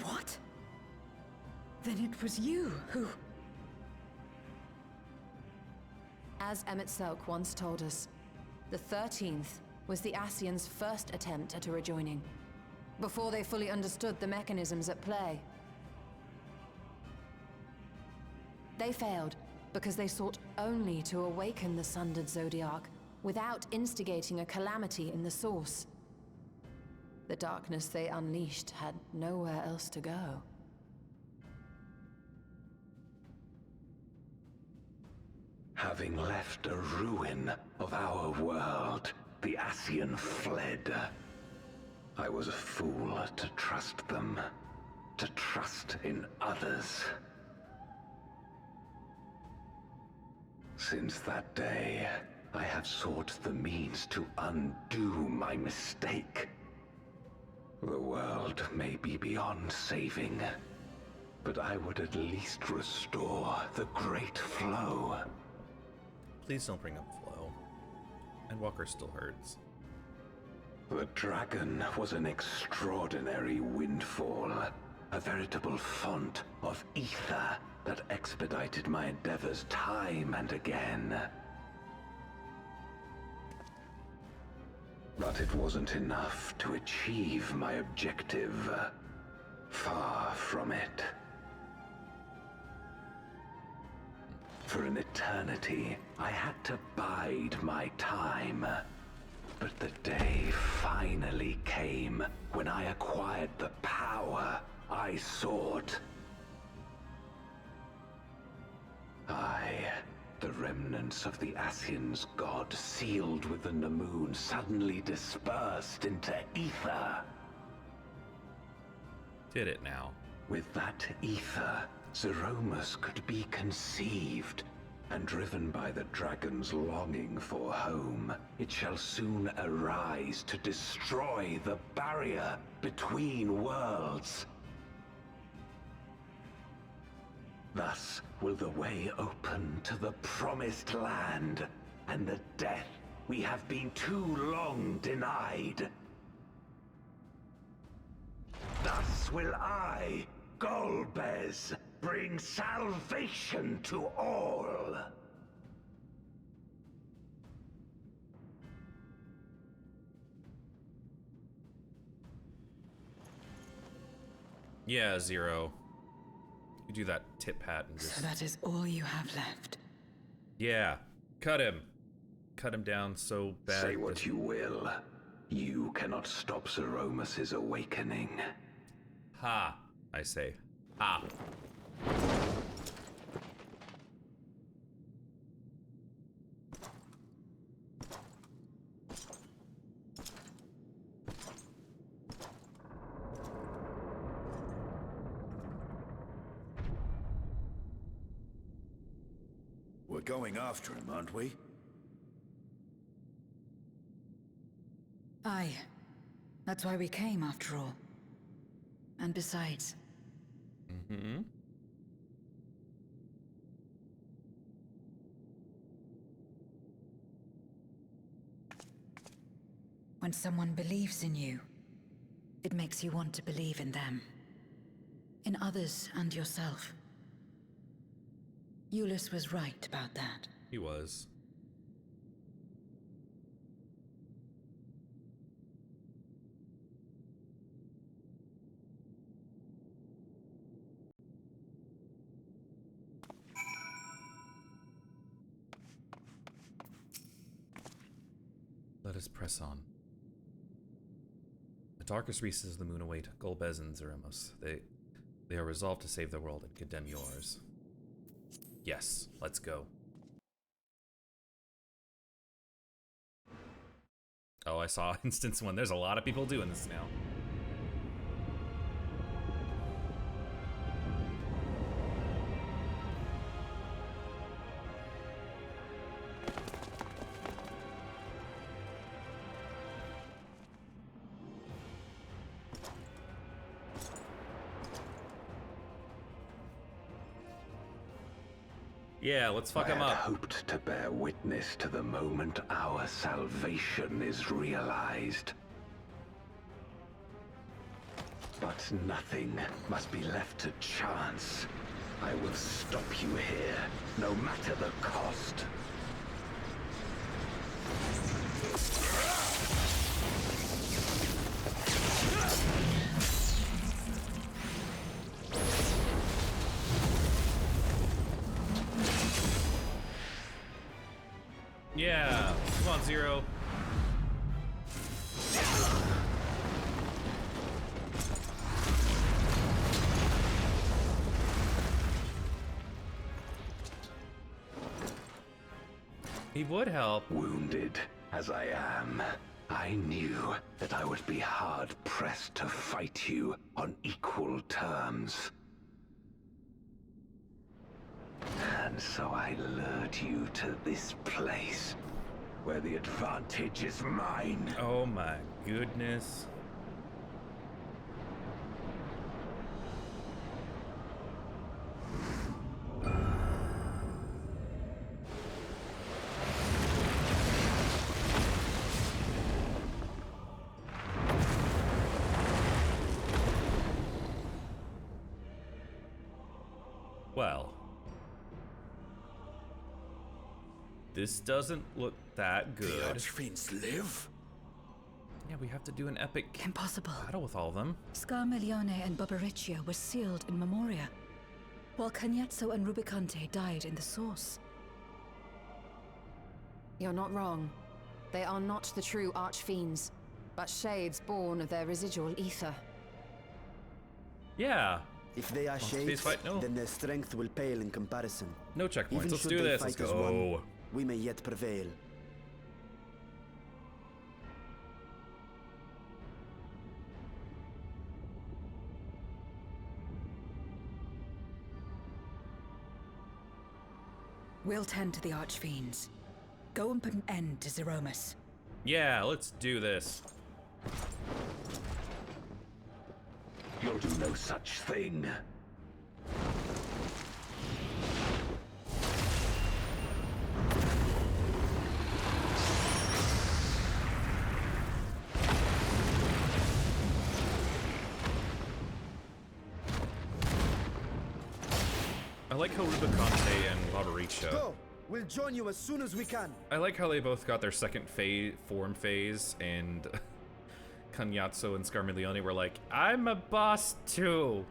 What? Then it was you who... As Emmett Selk once told us, the 13th was the Ascians' first attempt at a rejoining, before they fully understood the mechanisms at play. They failed because they sought only to awaken the Sundered Zodiac without instigating a calamity in the source. The darkness they unleashed had nowhere else to go. Having left a ruin of our world, the Ascian fled. I was a fool to trust them, to trust in others. Since that day, I have sought the means to undo my mistake. The world may be beyond saving, but I would at least restore the Great Flow. Please don't bring up Flow. Endwalker still hurts. The dragon was an extraordinary windfall, a veritable font of ether that expedited my endeavors time and again. But it wasn't enough to achieve my objective. Far from it. For an eternity, I had to bide my time. But the day finally came when I acquired the power I sought. The remnants of the Ascians' god sealed within the moon suddenly dispersed into ether. Did it now. With that ether, Zeromus could be conceived, and driven by the dragon's longing for home, it shall soon arise to destroy the barrier between worlds. Thus will the way open to the promised land, and the death we have been too long denied. Thus will I, Golbez, bring salvation to all. Yeah, Zero. You do that tip pat and just... So that is all you have left. Yeah. Cut him. Cut him down so bad. Say what you will. You cannot stop Zeromus's awakening. Ha, I say. Ha. We're going after him, aren't we? Aye. That's why we came, after all. And besides... Mm-hmm. When someone believes in you, it makes you want to believe in them. In others and yourself. Euless was right about that. He was. Let us press on. The darkest recesses of the moon await Golbez and Zeromus. They are resolved to save their world and condemn yours. Yes, let's go. Oh, I saw instance one. There's a lot of people doing this now. Yeah, let's fuck him I up. had hoped to bear witness to the moment our salvation is realized. But nothing must be left to chance. I will stop you here, no matter the cost. Yeah, come on, Zero. He would help. Wounded as I am, I knew that I would be hard-pressed to fight you on equal terms. And so I lured you to this place, where the advantage is mine. Oh my goodness. Well, this doesn't look that good. The Archfiends live? Yeah, we have to do an epic Impossible. battle with all of them. Scarmiglione and Barbariccia were sealed in Memoria, while Cagnazzo and Rubicante died in the Source. You're not wrong. They are not the true Archfiends, but shades born of their residual ether. Yeah. If they are Space shades, fight? No. then their strength will pale in comparison. No checkpoints. Even Let's should do they this. Let's fight as go. one, we may yet prevail. We'll tend to the Archfiends. Go and put an end to Zeromus. Yeah, let's do this. You'll do no such thing. I like how Rubicante and Barbariccia. Go! We'll join you as soon as we can. I like how they both got their second form phase, and Cagnazzo and Scarmiglione were like, I'm a boss too.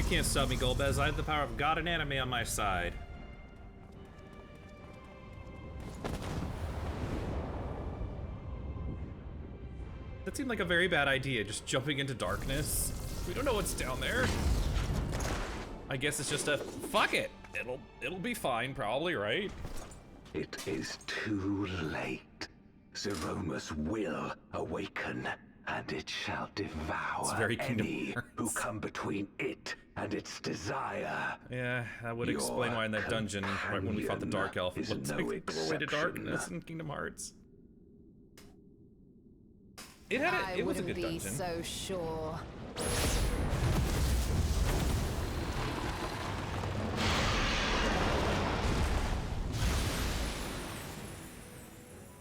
can't stop me, Golbez. I have the power of God and anime on my side. That seemed like a very bad idea, just jumping into darkness. We don't know what's down there. I guess it's just a fuck it. It'll be fine, probably, right? It is too late. Zeromus will awaken, and it shall devour any who come between it and its desire. Yeah, that would explain why in that dungeon, right when we fought the Dark Elf, it looked like the doorway to darkness in Kingdom Hearts. It had it was a good dungeon. I wouldn't be so sure.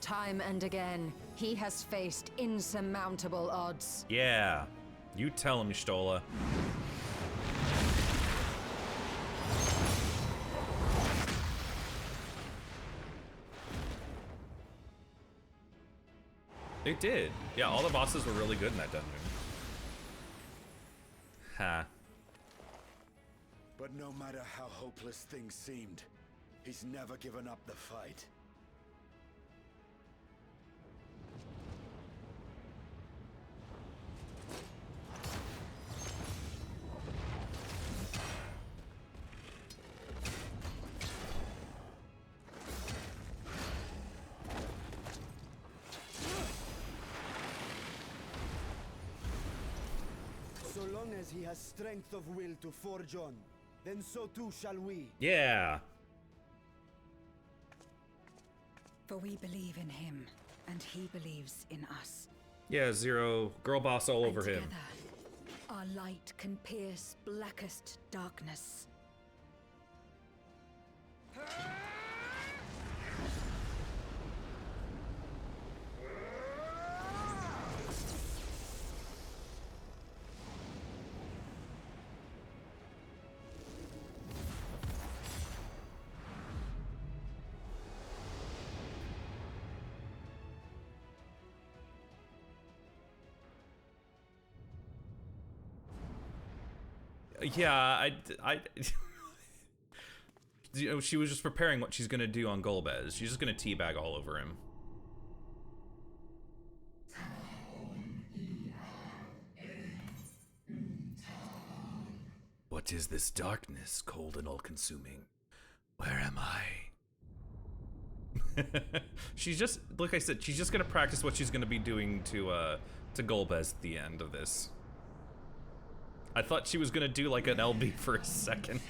Time and again, he has faced insurmountable odds. Yeah, you tell him, Stola. It did. Yeah, all the bosses were really good in that dungeon. Ha. But no matter how hopeless things seemed, he's never given up the fight. So long as he has strength of will to forge on, then so too shall we. Yeah. For we believe in him, and he believes in us. Yeah, Zero, girl boss all over him. Together, our light can pierce blackest darkness. Yeah, you know, she was just preparing what she's gonna do on Golbez. She's just gonna teabag all over him. What is this darkness, cold and all-consuming? Where am I? She's just, like I said, she's just gonna practice what she's gonna be doing to Golbez at the end of this. I thought she was gonna do like an LB for a second.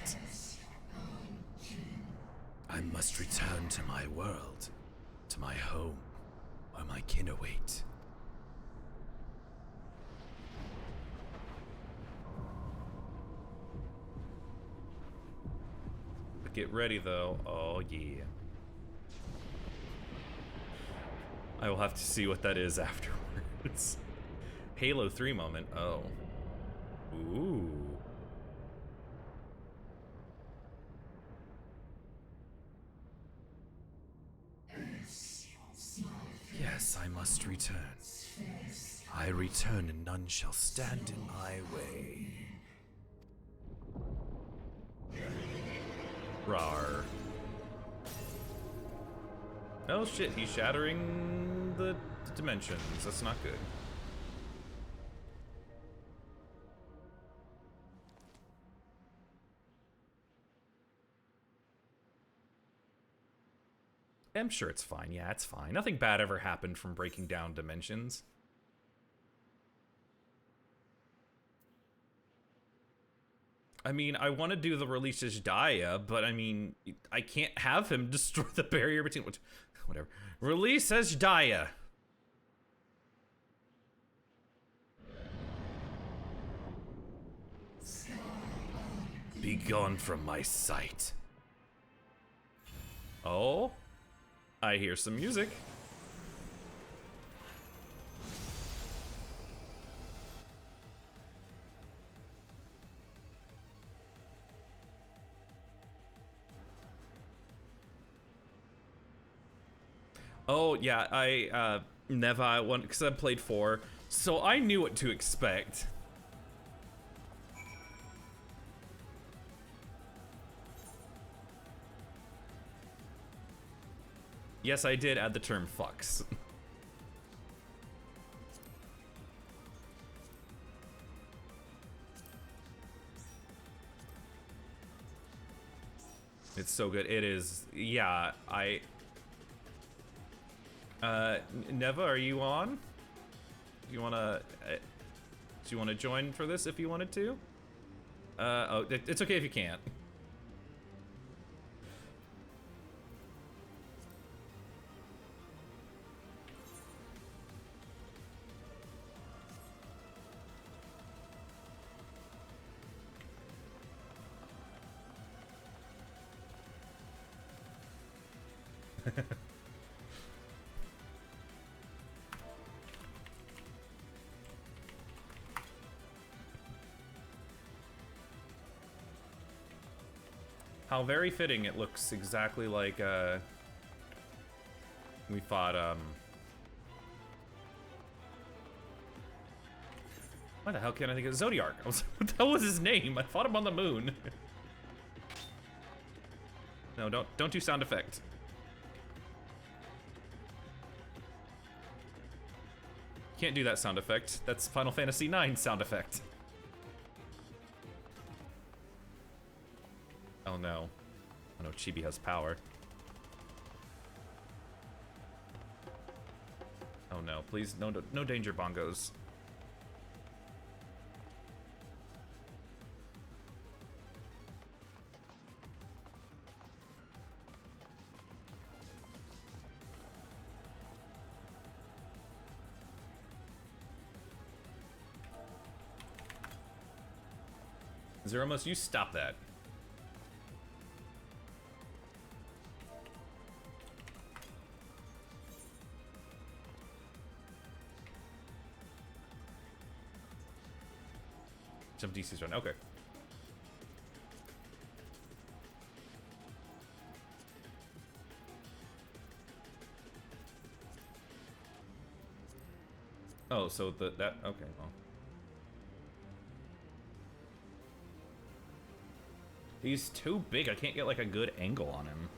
I must return to my world, to my home, where my kin await. Get ready though. Oh yeah. I will have to see what that is afterwards. Halo 3 moment. Oh. Ooh. Yes, I must return. I return and none shall stand in my way. Rawr. Oh shit, he's shattering the dimensions. That's not good. I'm sure it's fine. Yeah, it's fine. Nothing bad ever happened from breaking down dimensions. I mean, I want to do the releases Daya, but I mean, I can't have him destroy the barrier between... Whatever. Release as Daya. Be gone from my sight. Oh? I hear some music. Oh, yeah, I won, because I played 4, so I knew what to expect. Yes, I did add the term fucks. It's so good. It is. Yeah, Neva, are you on? Do you wanna join for this if you wanted to? Oh, it's okay if you can't. How very fitting it looks, exactly like we fought why the hell can't I think of Zodiark? I was, what the hell was his name? I fought him on the moon. No, don't do sound effect. Can't do that sound effect. That's Final Fantasy IX sound effect. Oh no. Oh no, Chibi has power. Oh no, please, no danger, bongos. Zeromos, you stop that. Some DC's run. Okay. Oh, so that okay, well. He's too big. I can't get like a good angle on him.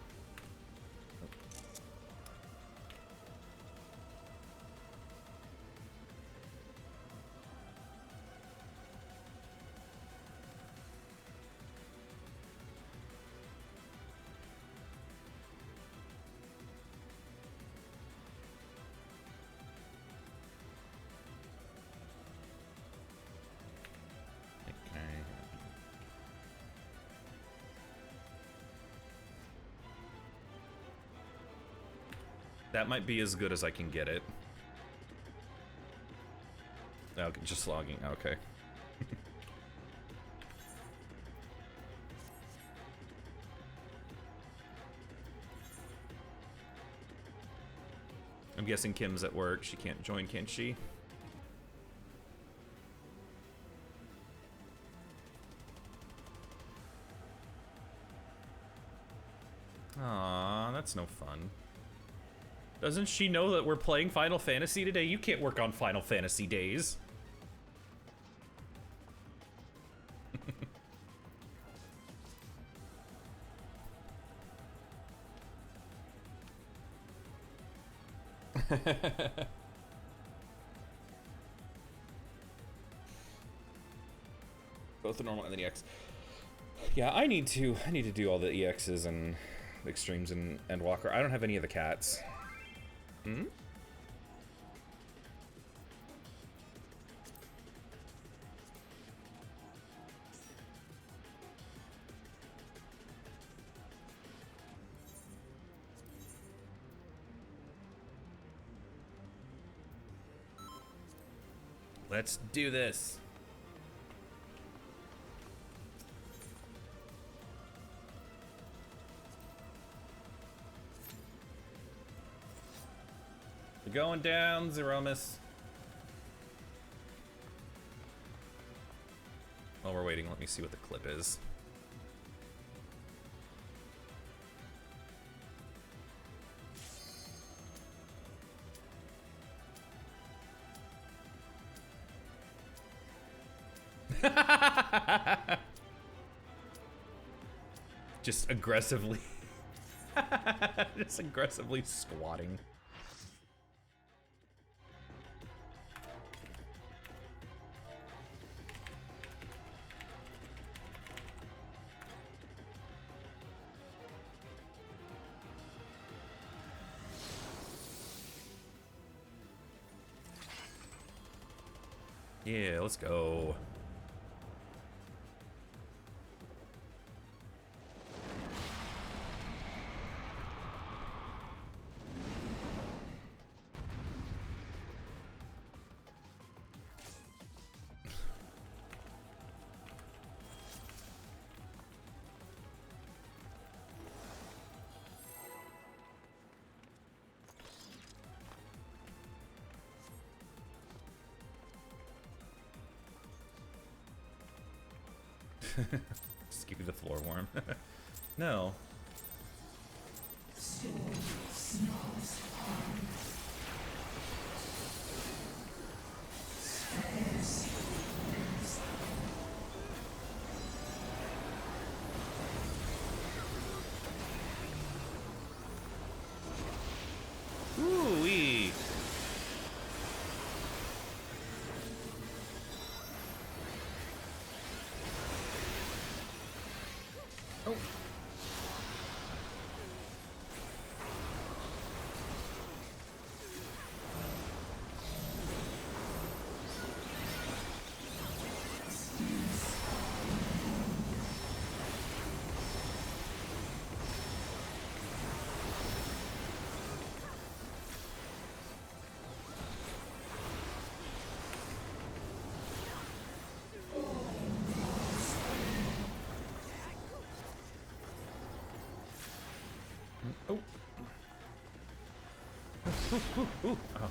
That might be as good as I can get it. Okay, just logging. Okay. I'm guessing Kim's at work. She can't join, can she? Aw, that's no fun. Doesn't she know that we're playing Final Fantasy today? You can't work on Final Fantasy days. Both the normal and the EX. Yeah, I need to do all the EXs and the extremes and Endwalker. I don't have any of the cats. Hmm? Let's do this. We're going down, Zeromus. While we're waiting, let me see what the clip is. Just aggressively Just aggressively squatting. Yeah, let's go. Just give you the floor worm. No. Ooh-wee. Oh. Oh. Ooh. Oh.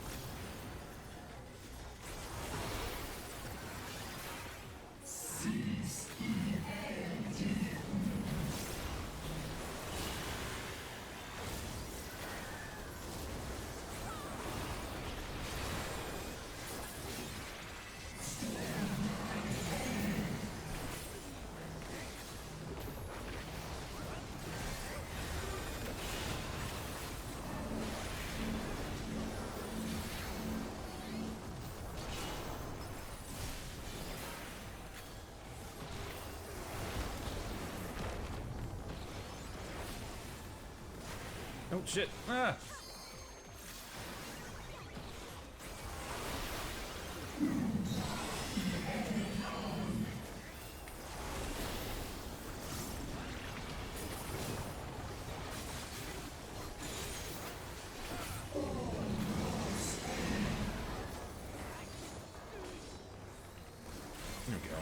Oh shit. Ah. There we go.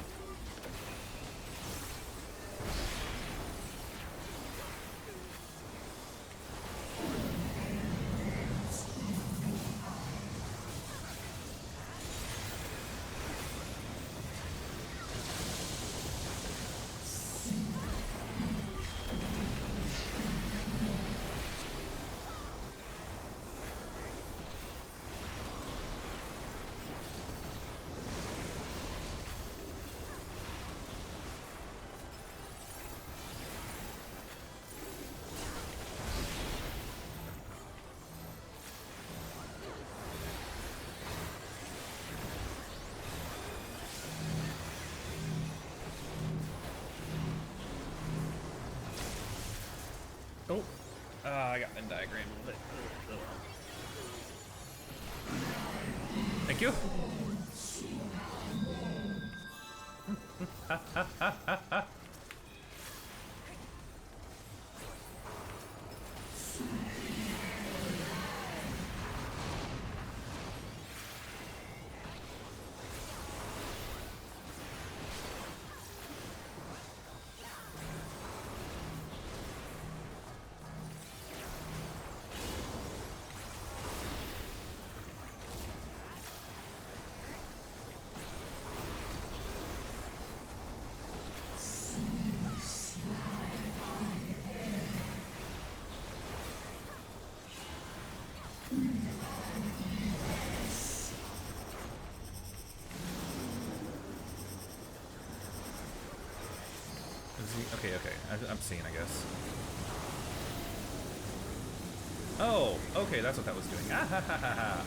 Oh, I got Venn diagram a little bit. Thank you. Is he? Okay, okay. I'm seeing, I guess. Oh, okay, that's what that was doing. Ah ha ha ha ha.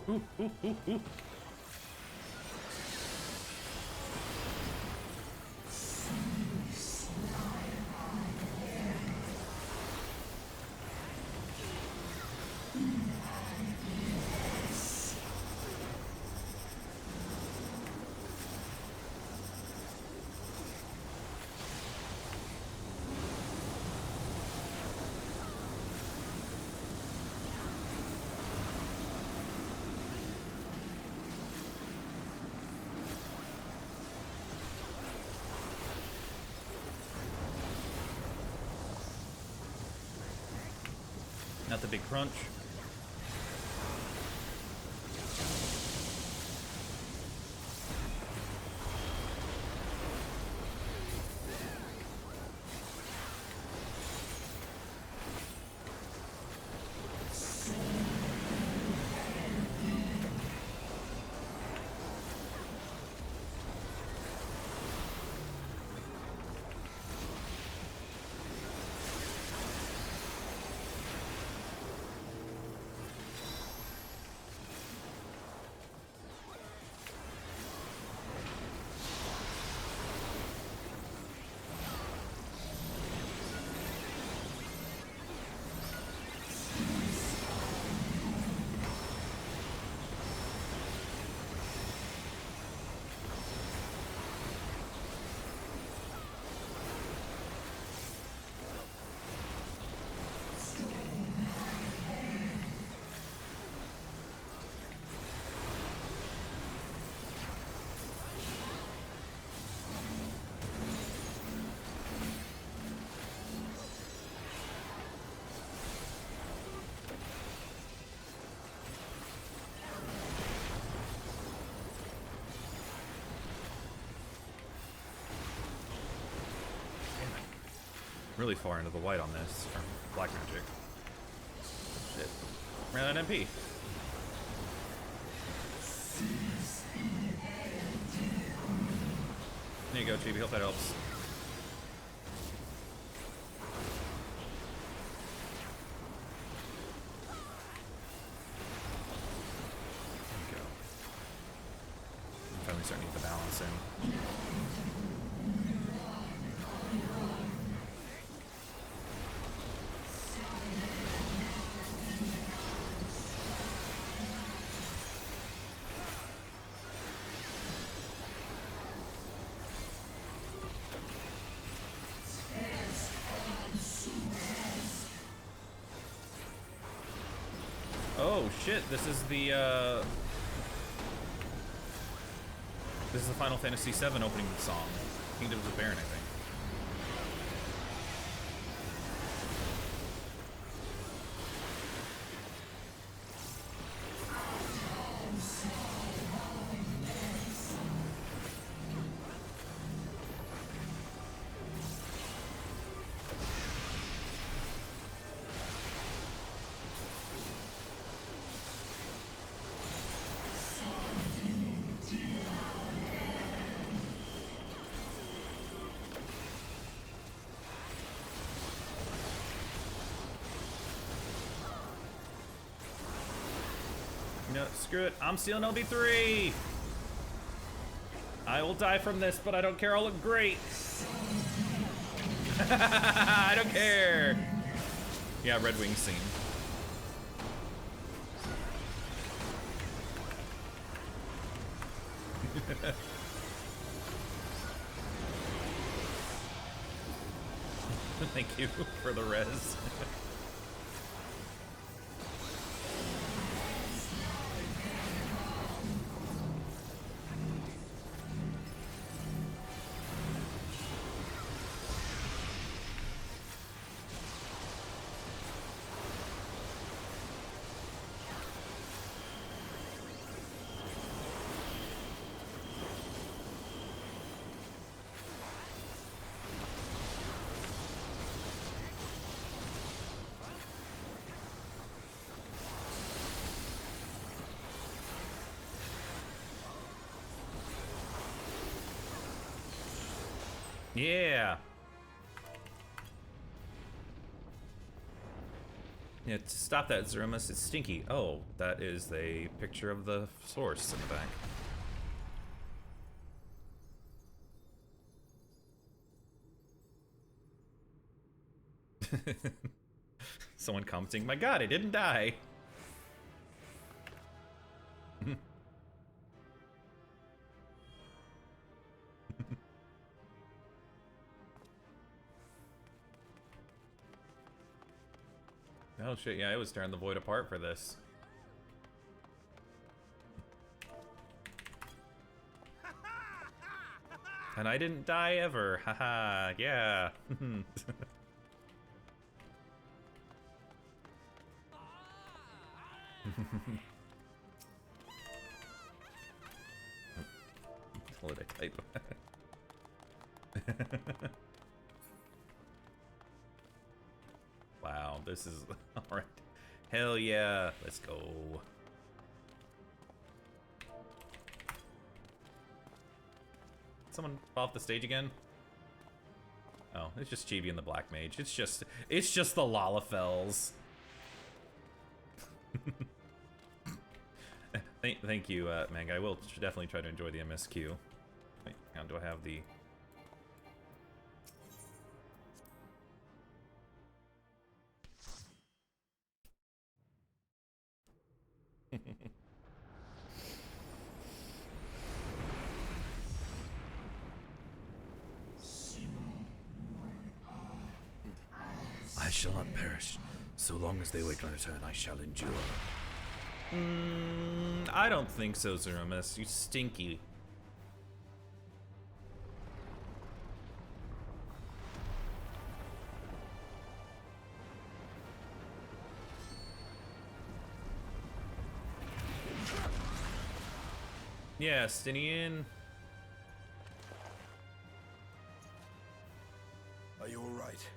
Ooh, ooh, ooh, ooh. Not the big crunch. Really far into the white on this from black magic. Shit. Ran out of MP. There you go, Chibi. Hope that helps. There you go. I'm finally starting to get the balance in. Oh shit, this is the Final Fantasy VII opening song. Kingdoms of Baron, I think. No, screw it. I'm stealing LB3. I will die from this, but I don't care. I'll look great. I don't care. Yeah, Red Wing scene. Thank you for the res. Yeah. Yeah, to stop that, Zeromus, it's stinky. Oh, that is a picture of the source in the back. Someone commenting, my god, I didn't die. Oh shit, yeah, I was tearing the void apart for this. And I didn't die ever. Haha, yeah. What did I type? Wow, this is alright. Hell yeah, let's go. Someone fall off the stage again? Oh, it's just Chibi and the Black Mage. It's just the Lalafels. Thank you, Manga. I will definitely try to enjoy the MSQ. Wait, how do I have the... I shall not perish. So long as they wait my return, I shall endure. I don't think so, Zeromus. You stinky. Yeah, Stinian. Are you alright?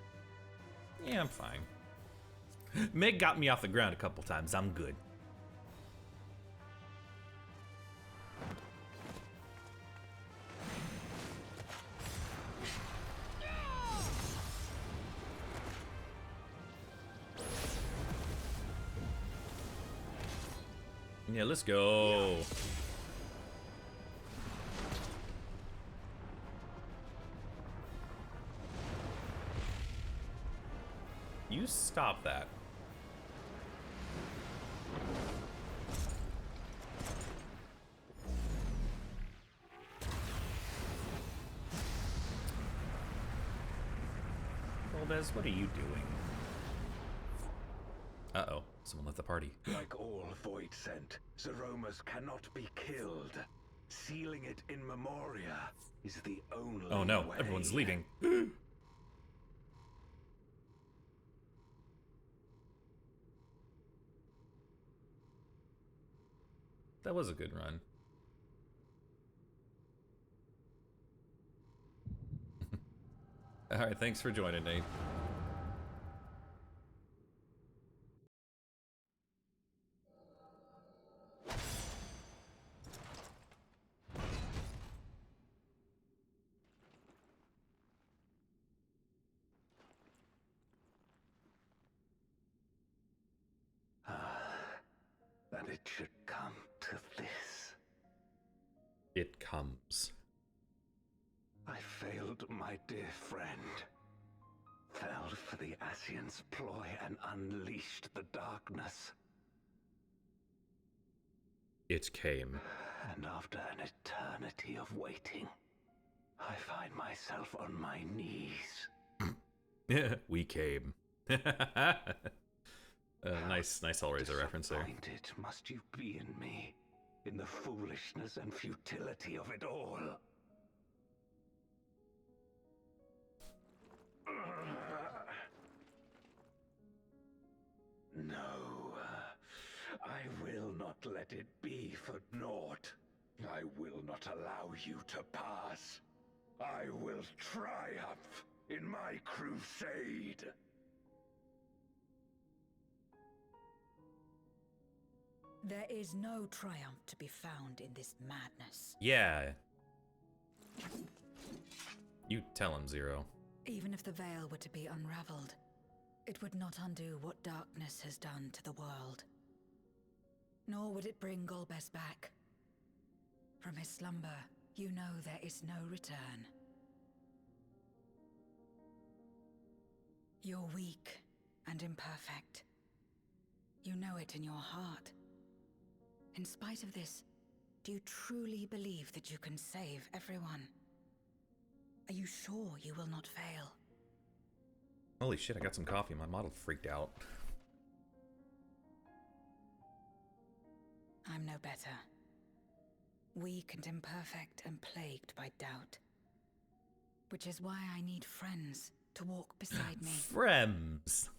Yeah, I'm fine. Meg got me off the ground a couple times. I'm good. Yeah, let's go. You stop that. Golbez, what are you doing? Uh-oh, someone left the party. Like all void sent, Zeromus cannot be killed. Sealing it in Memoria is the only Oh no, way. everyone's leaving. That was a good run. Alright, thanks for joining, Nate. That it should come to this. It comes. I failed my dear friend. Fell for the Ascians' ploy and unleashed the darkness. It came. And after an eternity of waiting, I find myself on my knees. Yeah, we came. Nice Hellraiser reference there. Disappointed must you be in me, in the foolishness and futility of it all. No, I will not let it be for naught. I will not allow you to pass. I will triumph in my crusade. There is no triumph to be found in this madness. Yeah. You tell him, Zero. Even if the veil were to be unraveled, it would not undo what darkness has done to the world. Nor would it bring Golbez back. From his slumber, you know there is no return. You're weak and imperfect. You know it in your heart. In spite of this, do you truly believe that you can save everyone? Are you sure you will not fail? Holy shit, I got some coffee. My model freaked out. I'm no better. Weak and imperfect and plagued by doubt. Which is why I need friends to walk beside me. Friends!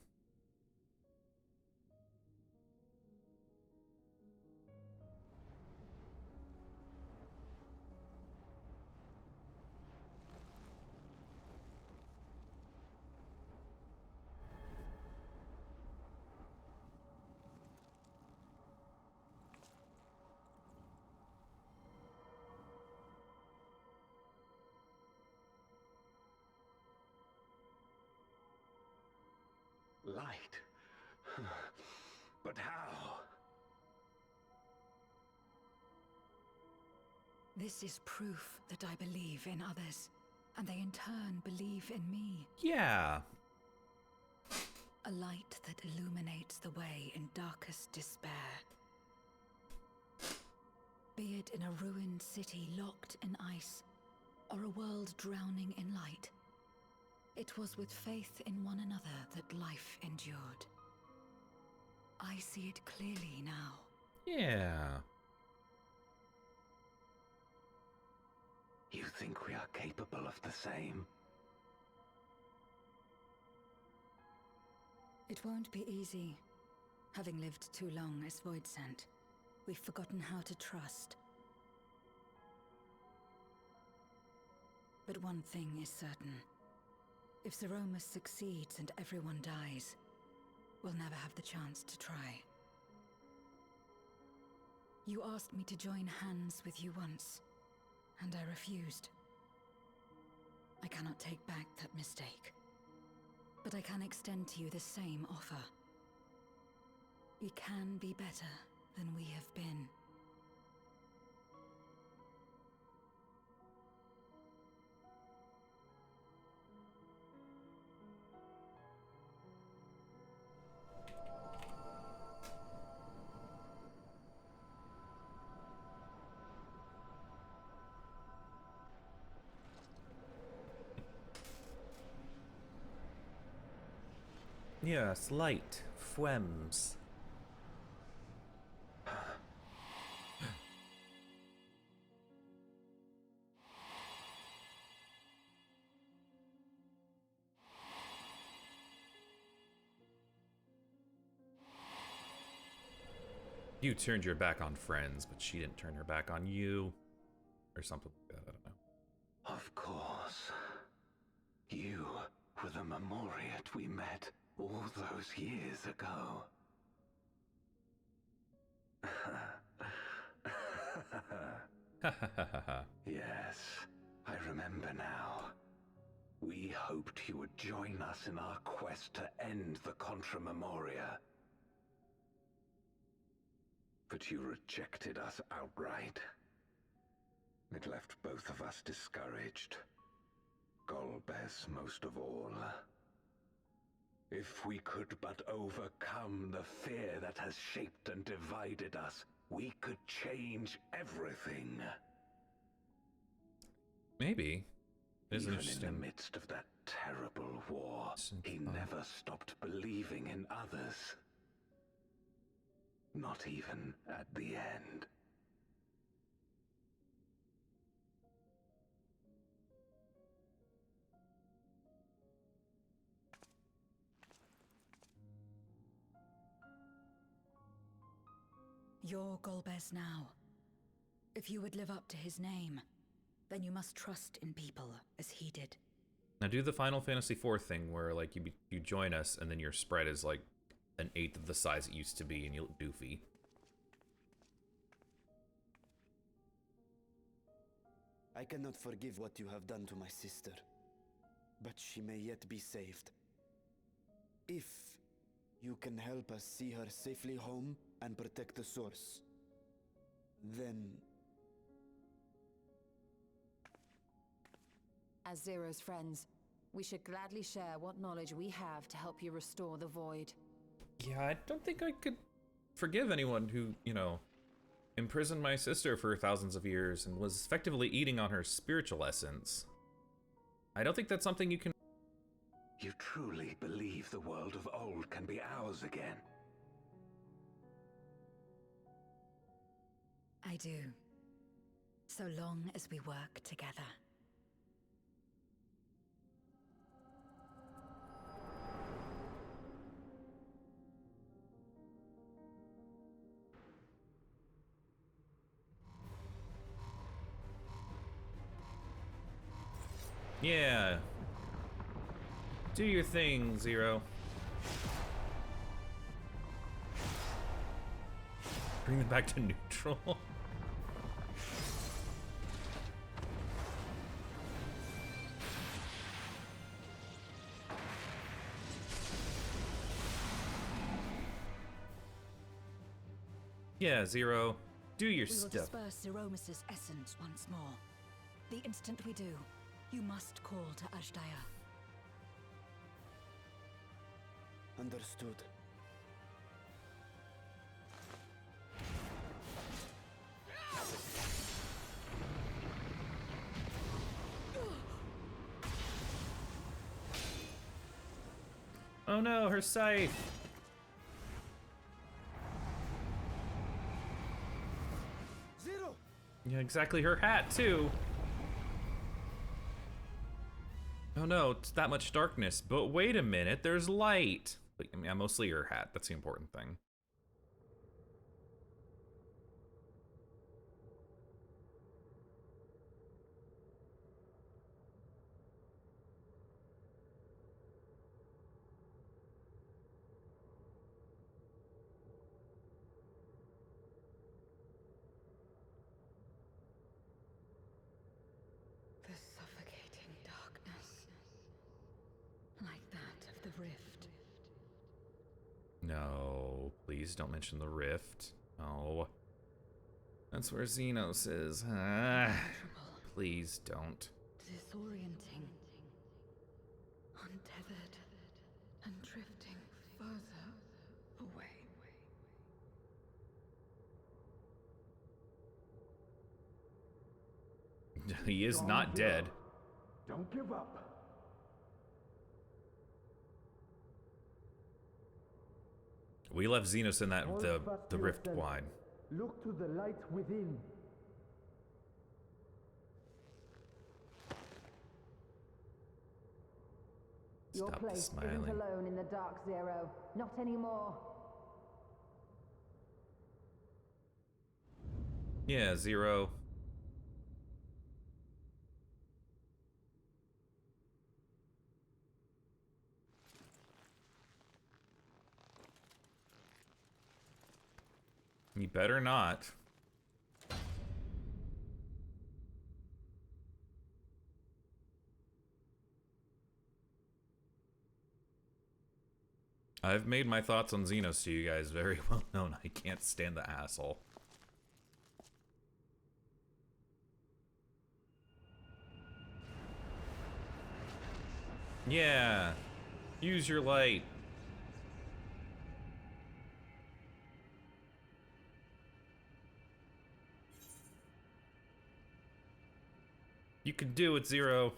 Light? But how? This is proof that I believe in others, and they in turn believe in me. Yeah. A light that illuminates the way in darkest despair. Be it in a ruined city locked in ice, or a world drowning in light. It was with faith in one another that life endured. I see it clearly now. Yeah. You think we are capable of the same? It won't be easy. Having lived too long as Voidsent, we've forgotten how to trust. But one thing is certain. If Zeromus succeeds and everyone dies, we'll never have the chance to try. You asked me to join hands with you once, and I refused. I cannot take back that mistake, but I can extend to you the same offer. We can be better than we have been. Yes, light. Fwems. You turned your back on friends, but she didn't turn her back on you. Or something like that, I don't know. Of course. You were the Memoriat we met all those years ago. Yes, I remember now. We hoped you would join us in our quest to end the Contra Memoria. But you rejected us outright. It left both of us discouraged. Golbez most of all. If we could but overcome the fear that has shaped and divided us, we could change everything. Maybe. It's Even interesting. in the midst of that terrible war, he never stopped believing in others. Not even at the end. You're Golbez now. If you would live up to his name, then you must trust in people as he did. Now do the Final Fantasy IV thing where like you join us and then your spread is like an eighth of the size it used to be and you look goofy. I cannot forgive what you have done to my sister. but she may yet be saved. If you can help us see her safely home and protect the source, then... As Zero's friends, we should gladly share what knowledge we have to help you restore the void. Yeah, I don't think I could forgive anyone who, you know, imprisoned my sister for thousands of years and was effectively eating on her spiritual essence. I don't think that's something you can... You truly believe the world of old can be ours again? I do. So long as we work together. Yeah. Do your thing, Zero. Bring them back to neutral. Yeah, Zero. Do your We will stuff. disperse Zeromus's essence once more. The instant we do, you must call to Ashdaya. Understood. Oh no, her scythe! Zero! Yeah, exactly, her hat too! Oh no, it's that much darkness, but wait a minute, there's light! But, I mean, mostly her hat, that's the important thing. The suffocating darkness. Like that of the rift. No, please don't mention the rift. Oh. That's where Xenos is. Ah, please don't. Disorienting. Untethered. And drifting further away. He is not dead. Don't give up. We left Xenos in that the rift wide. Look to the light within. Stop the smiling. alone in the dark, Zero. Not anymore. Yeah, Zero. You better not. I've made my thoughts on Xenos to you guys very well known. I can't stand the asshole. Yeah. Use your light. You can do it, Zero.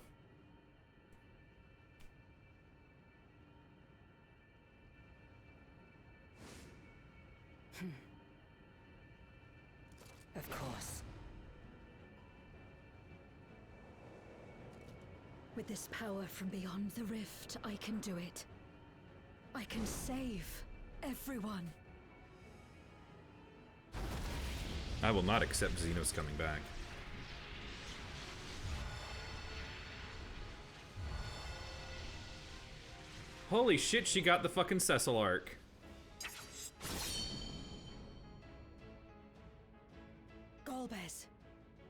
Of course. With this power from beyond the rift, I can do it. I can save everyone. I will not accept Xenos coming back. Holy shit, she got the fucking Cecil arc. Golbez,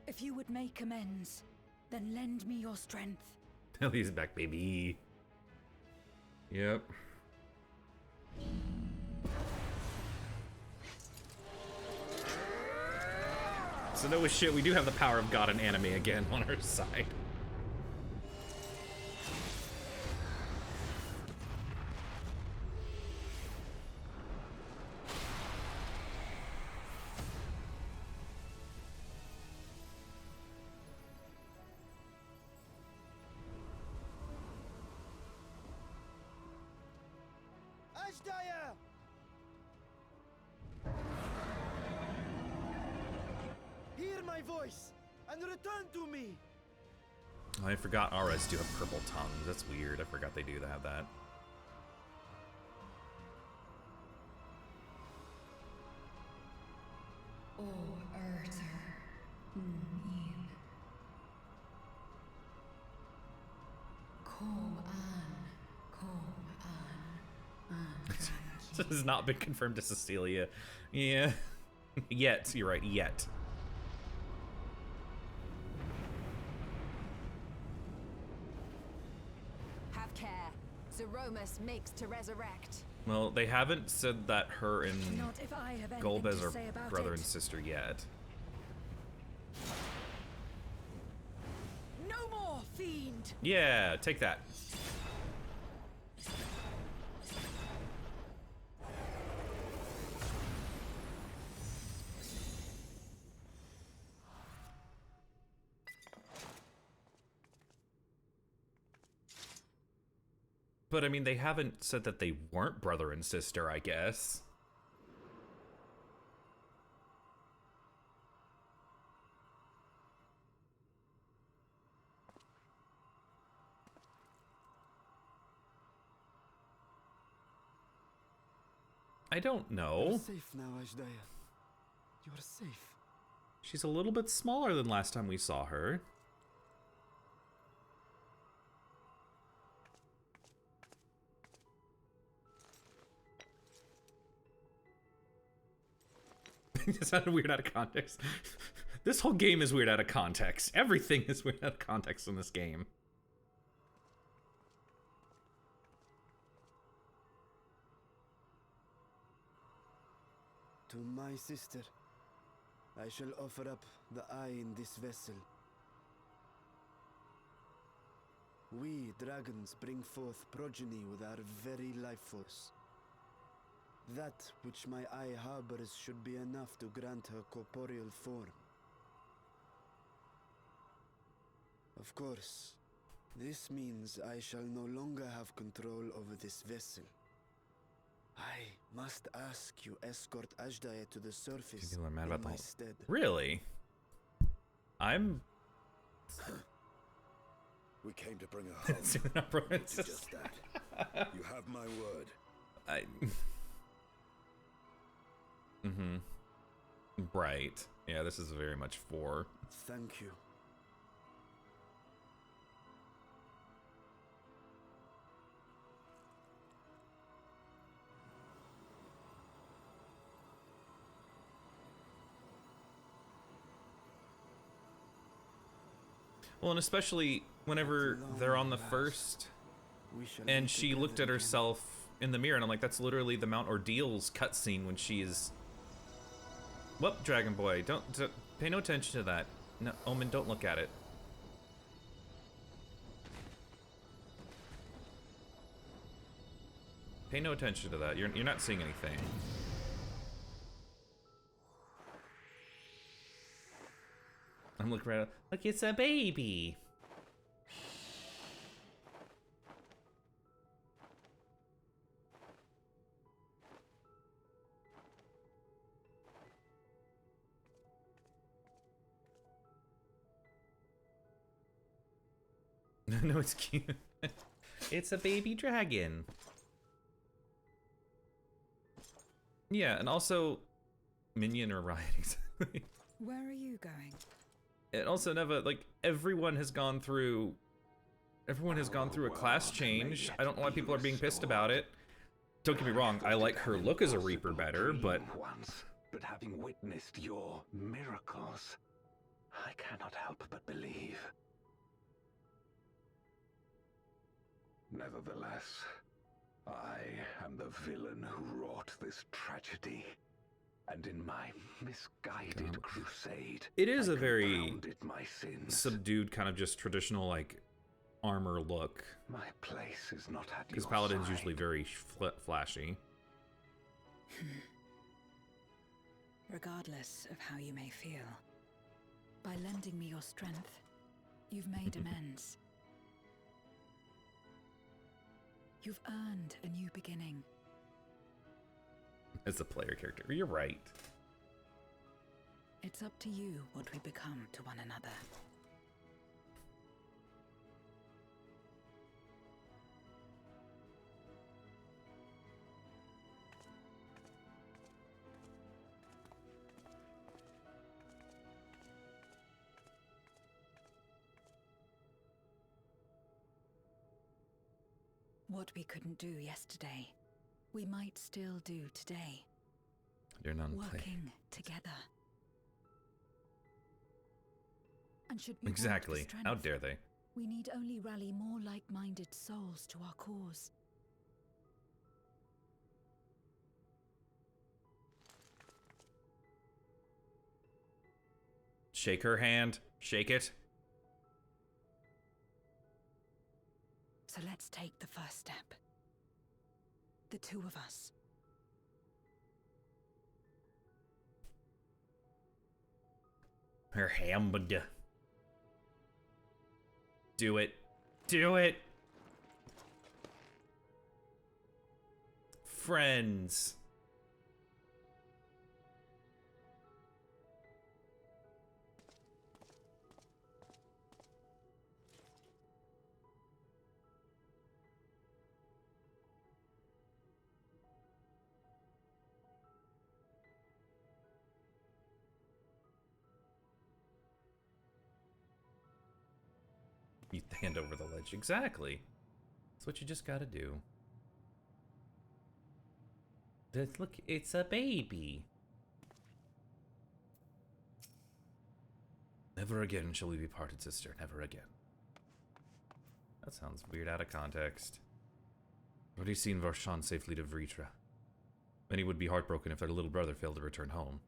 if you would make amends, then lend me your strength. Ellie's back, baby. Yep. So no shit, we do have the power of God and anime again on our side. Ashdaya! Hear my voice and return to me! I forgot Auras do have purple tongues. That's weird. I forgot they do have that. O Urter, Nim. Kom an. This has not been confirmed to Cecilia. Yeah. Yet, you're right, yet. Have care. Zeromus makes to resurrect. Well, they haven't said that her and Not if I have anything Golbez to are say about brother it. and sister yet. No more, fiend! Yeah, take that. But I mean, they haven't said that they weren't brother and sister, I guess. I don't You're know. safe now, Ashdaya. You're safe. She's a little bit smaller than last time we saw her. It sounded weird out of context. This whole game is weird out of context. Everything is weird out of context in this game. To my sister, I shall offer up the eye in this vessel. We, dragons, bring forth progeny with our very life force. That which my eye harbors should be enough to grant her corporeal form. Of course, this means I shall no longer have control over this vessel. I must ask you escort Ashdaya to the surface People are mad in about the my whole... stead. Really? I'm... We came to bring her home. It's just that. You have my word. I... Mm-hmm. Right. Yeah, this is very much for... Thank you. Well, and especially whenever they're on the first, and she looked at herself in the mirror, and I'm like, that's literally the Mount Ordeal's cutscene when she's... Well, Dragon Boy, don't pay no attention to that. No, Omen, don't look at it. Pay no attention to that. You're not seeing anything. I'm looking right up. Look, it's a baby. No, it's cute. It's a baby dragon. Yeah, and also Minion or Riot, exactly. Where are you going? And also, Neva, like, everyone has gone through a class change. I don't know why people are being pissed about it. Don't get me wrong, I like her look as a Reaper better, but... Once, but having witnessed your miracles, I cannot help but believe. Nevertheless, I am the villain who wrought this tragedy. And in my misguided crusade, it is I a very compounded my sins. subdued, kind of just traditional, like, armor look. My place is not at because your Paladin's side. usually very flashy. Regardless of how you may feel, by lending me your strength, you've made amends. You've earned a new beginning. As a player character, you're right. It's up to you what we become to one another. What we couldn't do yesterday, we might still do today. You're none Working together. And should we exactly. want the strength, How dare they? we need only rally more like-minded souls to our cause. Shake her hand. Shake it. So let's take the first step. The two of us. Her hamburger. Do it. Do it. Friends. You hand over the ledge. Exactly. That's what you just gotta do. Look, it's a baby. Never again shall we be parted, sister. Never again. That sounds weird out of context. Already seen Varshan safely to Vritra. Many would be heartbroken if their little brother failed to return home.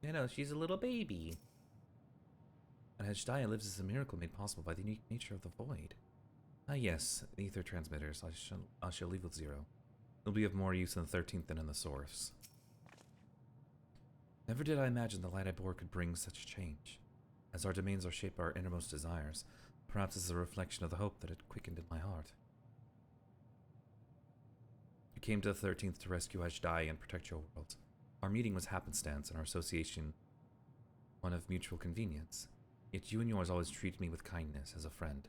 You know, she's a little baby. And Ashdaya lives as a miracle made possible by the unique nature of the void. Ah yes, the ether transmitters. I shall leave with Zero. They'll be of more use in the 13th than in the source. Never did I imagine the light I bore could bring such change. As our domains are shaped by our innermost desires, perhaps it's a reflection of the hope that had quickened in my heart. You came to the 13th to rescue Ashdaya and protect your world. Our meeting was happenstance and our association one of mutual convenience. Yet you and yours always treated me with kindness as a friend.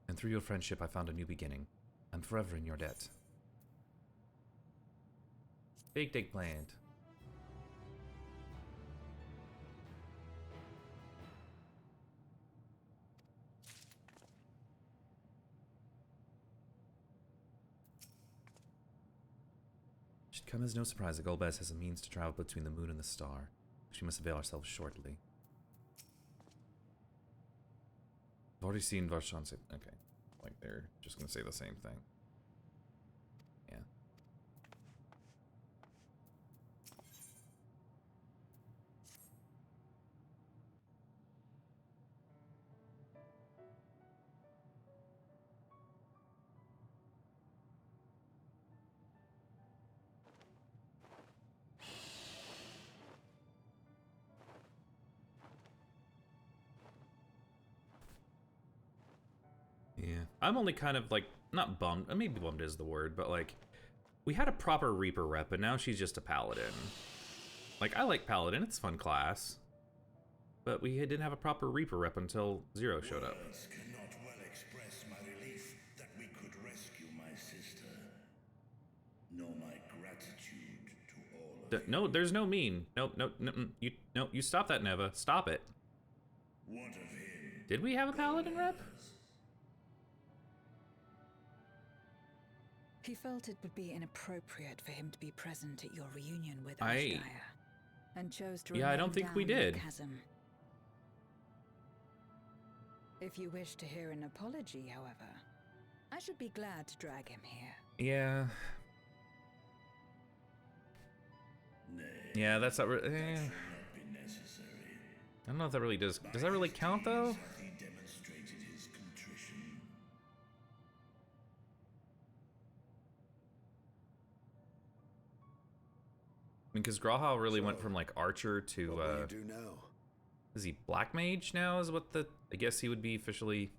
And through your friendship I found a new beginning. I'm forever in your debt. Big dig plant. Should come as no surprise that Golbez has a means to travel between the moon and the star. We must avail ourselves shortly. I've already seen Varshan say... Okay. Like, they're just gonna say the same thing. Yeah. Yeah. I'm only kind of, like, not bummed. Maybe bummed is the word, but, like, we had a proper Reaper rep, and now she's just a Paladin. Like, I like Paladin. It's a fun class. But we didn't have a proper Reaper rep until Zero showed up. Words cannot well express my relief that we could rescue my sister. Nor my gratitude to all of you. No, there's no mean. No, you stop that, Neva. Stop it. What of him? Did we have a Paladin rep? He felt it would be inappropriate for him to be present at your reunion with I Ashdaya, and chose to Yeah, I don't remain think we down in the did. chasm. If you wish to hear an apology, however, I should be glad to drag him here. Yeah. Yeah, that's not really. I don't know if that really does. Does that really count, though? He demonstrated his contrition. I mean, because Graha really went from like archer to. What will you do now? Is he black mage now? Is what the? I guess he would be officially.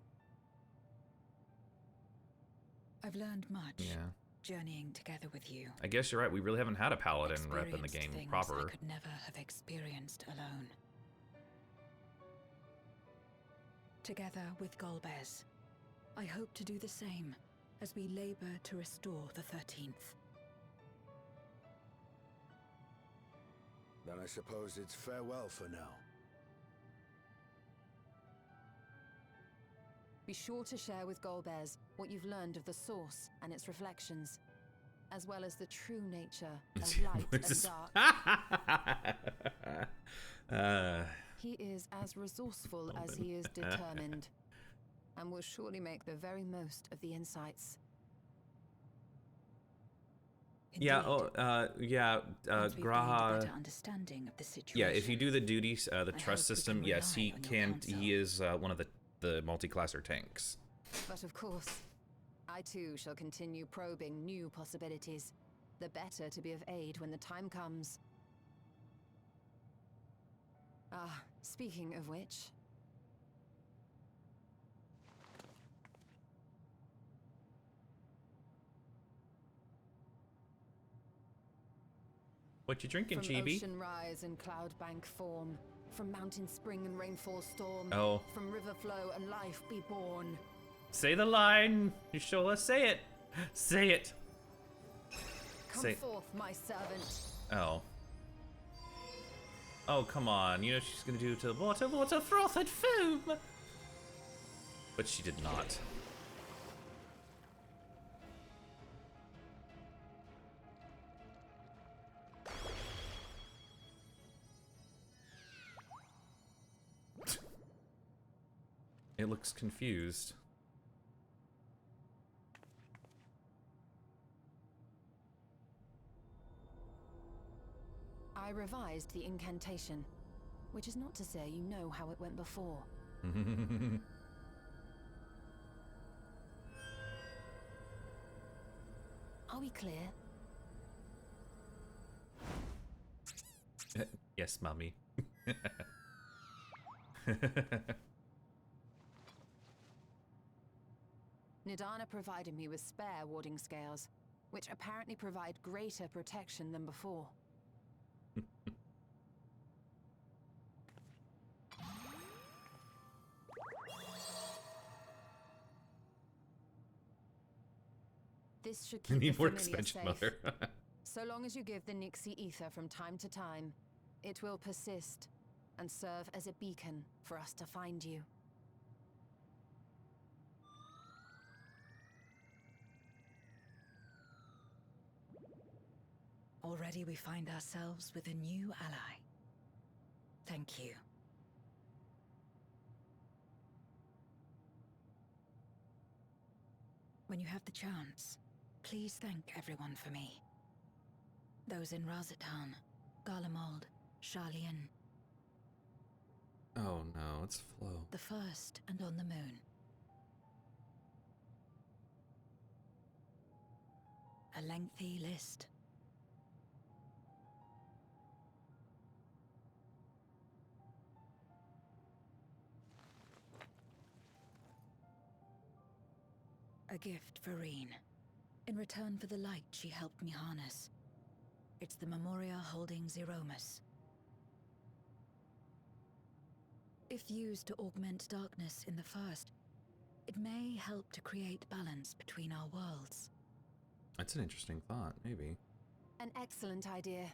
I've learned much. Yeah. Journeying together with you. I guess you're right. We really haven't had a paladin rep in the game Things proper. I could never have experienced alone. Together with Golbez, I hope to do the same as we labor to restore the 13th. Then I suppose it's farewell for now. Be sure to share with Golbez what you've learned of the Source and its reflections, as well as the true nature of light and dark. He is as resourceful as he is determined, and will surely make the very most of the insights. Yeah, Graha. Better understanding of the situation. Yeah, if you do the duties, the trust system, yes, he can. He is one of the multi-classer tanks. But of course, I too shall continue probing new possibilities, the better to be of aid when the time comes. Ah, speaking of which... What you drinking, From Chibi? ocean rise and cloud bank form, from mountain spring and rainfall storm, Oh. from river flow and life be born. Say the line. You sure? Say it. Say it. Come forth, my servant. Oh. Oh, come on. You know she's gonna do to water, froth and foam. But she did not. It looks confused. I revised the incantation, which is not to say you know how it went before. Are we clear? Yes, mummy. Nidana provided me with spare warding scales, which apparently provide greater protection than before. This should keep Need the more familiar expansion, safe. mother. So long as you give the Nixie ether from time to time, it will persist and serve as a beacon for us to find you. Already we find ourselves with a new ally. Thank you. When you have the chance, please thank everyone for me. Those in Razatan, Garlemald, Sharlayan. Oh no, it's Flo. The first and on the moon. A lengthy list. A gift for Reen. In return for the light she helped me harness. It's the Memoria holding Zeromus. If used to augment darkness in the first, it may help to create balance between our worlds. That's an interesting thought, maybe. An excellent idea.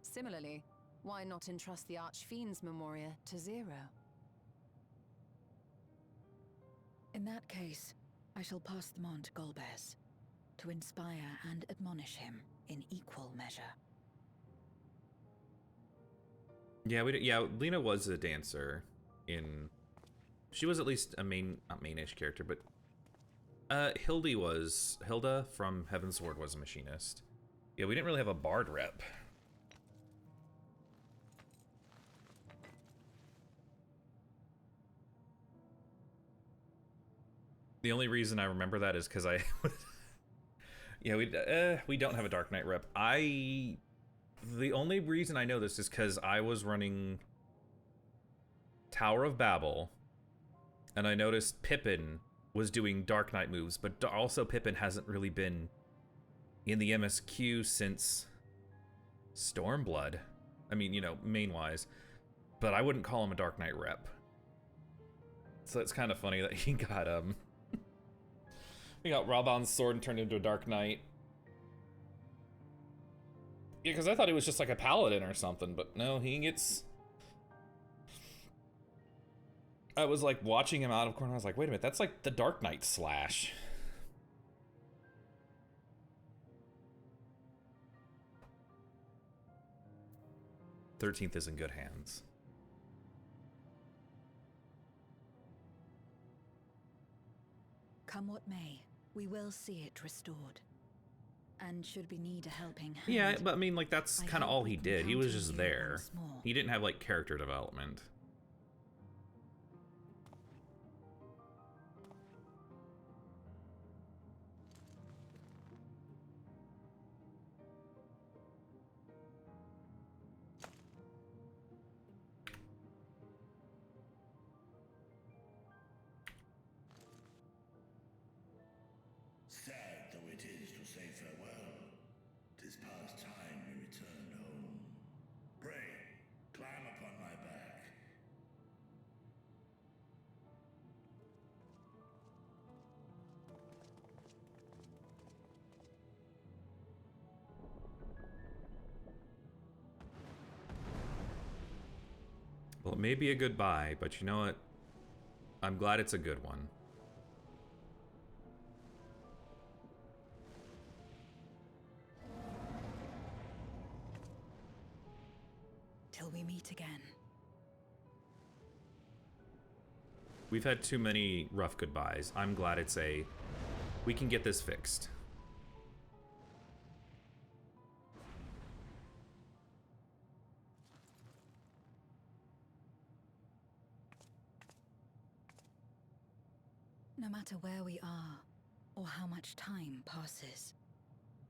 Similarly, why not entrust the Archfiend's Memoria to Zero? In that case, I shall pass them on to Golbez, to inspire and admonish him in equal measure. Yeah, Lena was a dancer in She was at least a not mainish character, but Hilda from Heaven's Sword was a machinist. Yeah, we didn't really have a bard rep. The only reason I remember that is because I, yeah, we don't have a Dark Knight rep. The only reason I know this is because I was running Tower of Babel, and I noticed Pippin was doing Dark Knight moves, but also Pippin hasn't really been in the MSQ since Stormblood. I mean, you know, main-wise. But I wouldn't call him a Dark Knight rep. So it's kind of funny that he got, he got Raban's sword and turned into a Dark Knight. Yeah, because I thought he was just like a paladin or something, but no, he gets... I was like watching him out of corner, I was like, wait a minute, that's like the Dark Knight slash. "13th is in good hands." Come what may, we will see it restored. And should we need a helping hand... Yeah, but I mean, like, that's kind of all he did. He was just there. once more. He didn't have, like, character development. Sad though it is to say farewell, 'tis past time we returned home. Pray, climb upon my back. Well, it may be a goodbye, but you know what? I'm glad it's a good one. Till we meet again. We've had too many rough goodbyes. I'm glad it's a... we can get this fixed. No matter where we are, or how much time passes,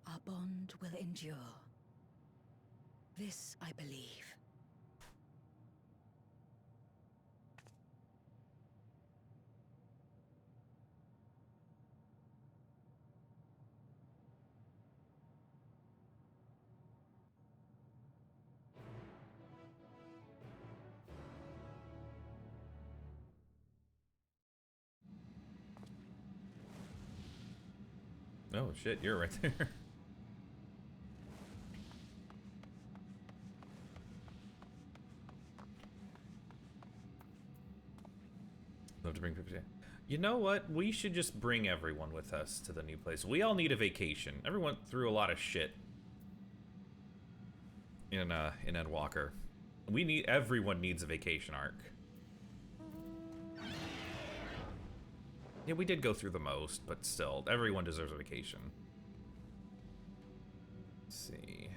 our bond will endure. This I believe. Oh shit, you're right there. Love to bring people. You know what? We should just bring everyone with us to the new place. We all need a vacation. Everyone went through a lot of shit in Endwalker. Everyone needs a vacation arc. Yeah, we did go through the most, but still, everyone deserves a vacation. Let's see.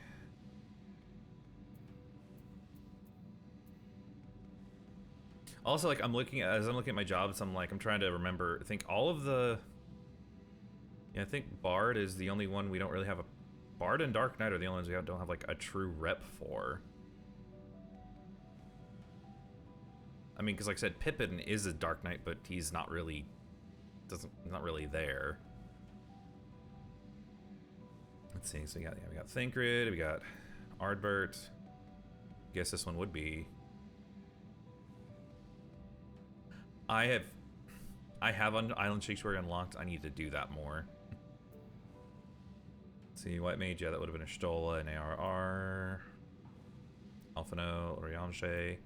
Also, like, as I'm looking at my jobs, I'm trying to remember, I think all of the... Yeah, I think Bard is the only one we don't really have a... Bard and Dark Knight are the only ones we don't have, like, a true rep for. I mean, because like I said, Pippin is a Dark Knight, but he's not really... not really there. Let's see, so we got Thancred, we got Ardbert. Guess this one would be... I have Island Shakespeare unlocked. I need to do that more. Let's see, White Mage, yeah, that would have been a Stola, an ARR. Alphino, Oriange.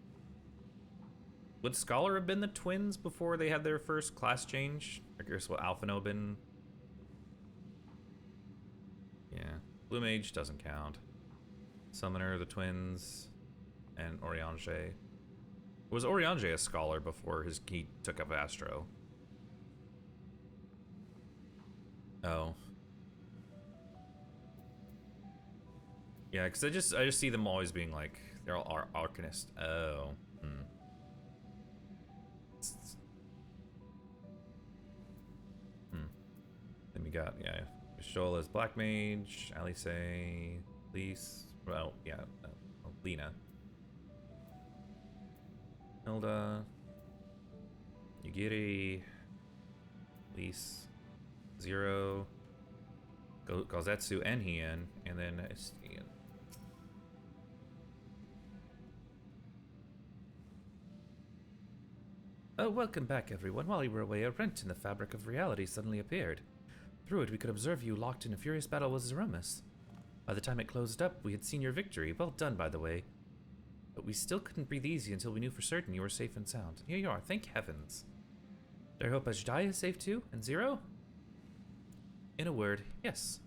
Would Scholar have been the twins before they had their first class change? I guess what Alphino been? Yeah. Blue Mage doesn't count. Summoner, the twins, and Oriange. Was Oriange a scholar before he took up Astro? Oh. Yeah, because I just see them always being like, they're all arcanists. Oh. Then we got, yeah, Vishola's Black Mage, Alice, Lise, well, yeah, Lena. Hilda, Yugiri, Lise, Zero, Gozetsu, and Hien, and then Estian. Oh, welcome back, everyone. While you were away, a rent in the fabric of reality suddenly appeared. Through it, we could observe you locked in a furious battle with Zeromus. By the time it closed up, we had seen your victory. Well done, by the way. But we still couldn't breathe easy until we knew for certain you were safe and sound. Here you are, thank heavens. Do I hope Ajdai is safe too? And Zero? In a word, yes.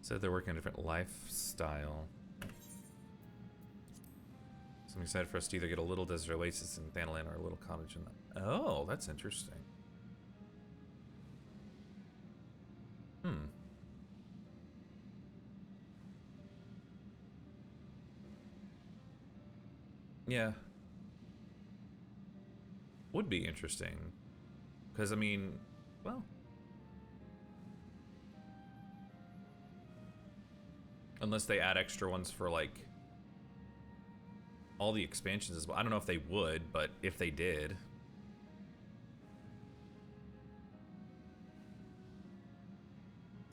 So they're working a different lifestyle. So I'm excited for us to either get a little desert oasis in Thanalan or a little cottage in that. Oh, that's interesting. Yeah. Would be interesting. Because, I mean, well. Unless they add extra ones for, like, all the expansions as well. I don't know if they would, but if they did.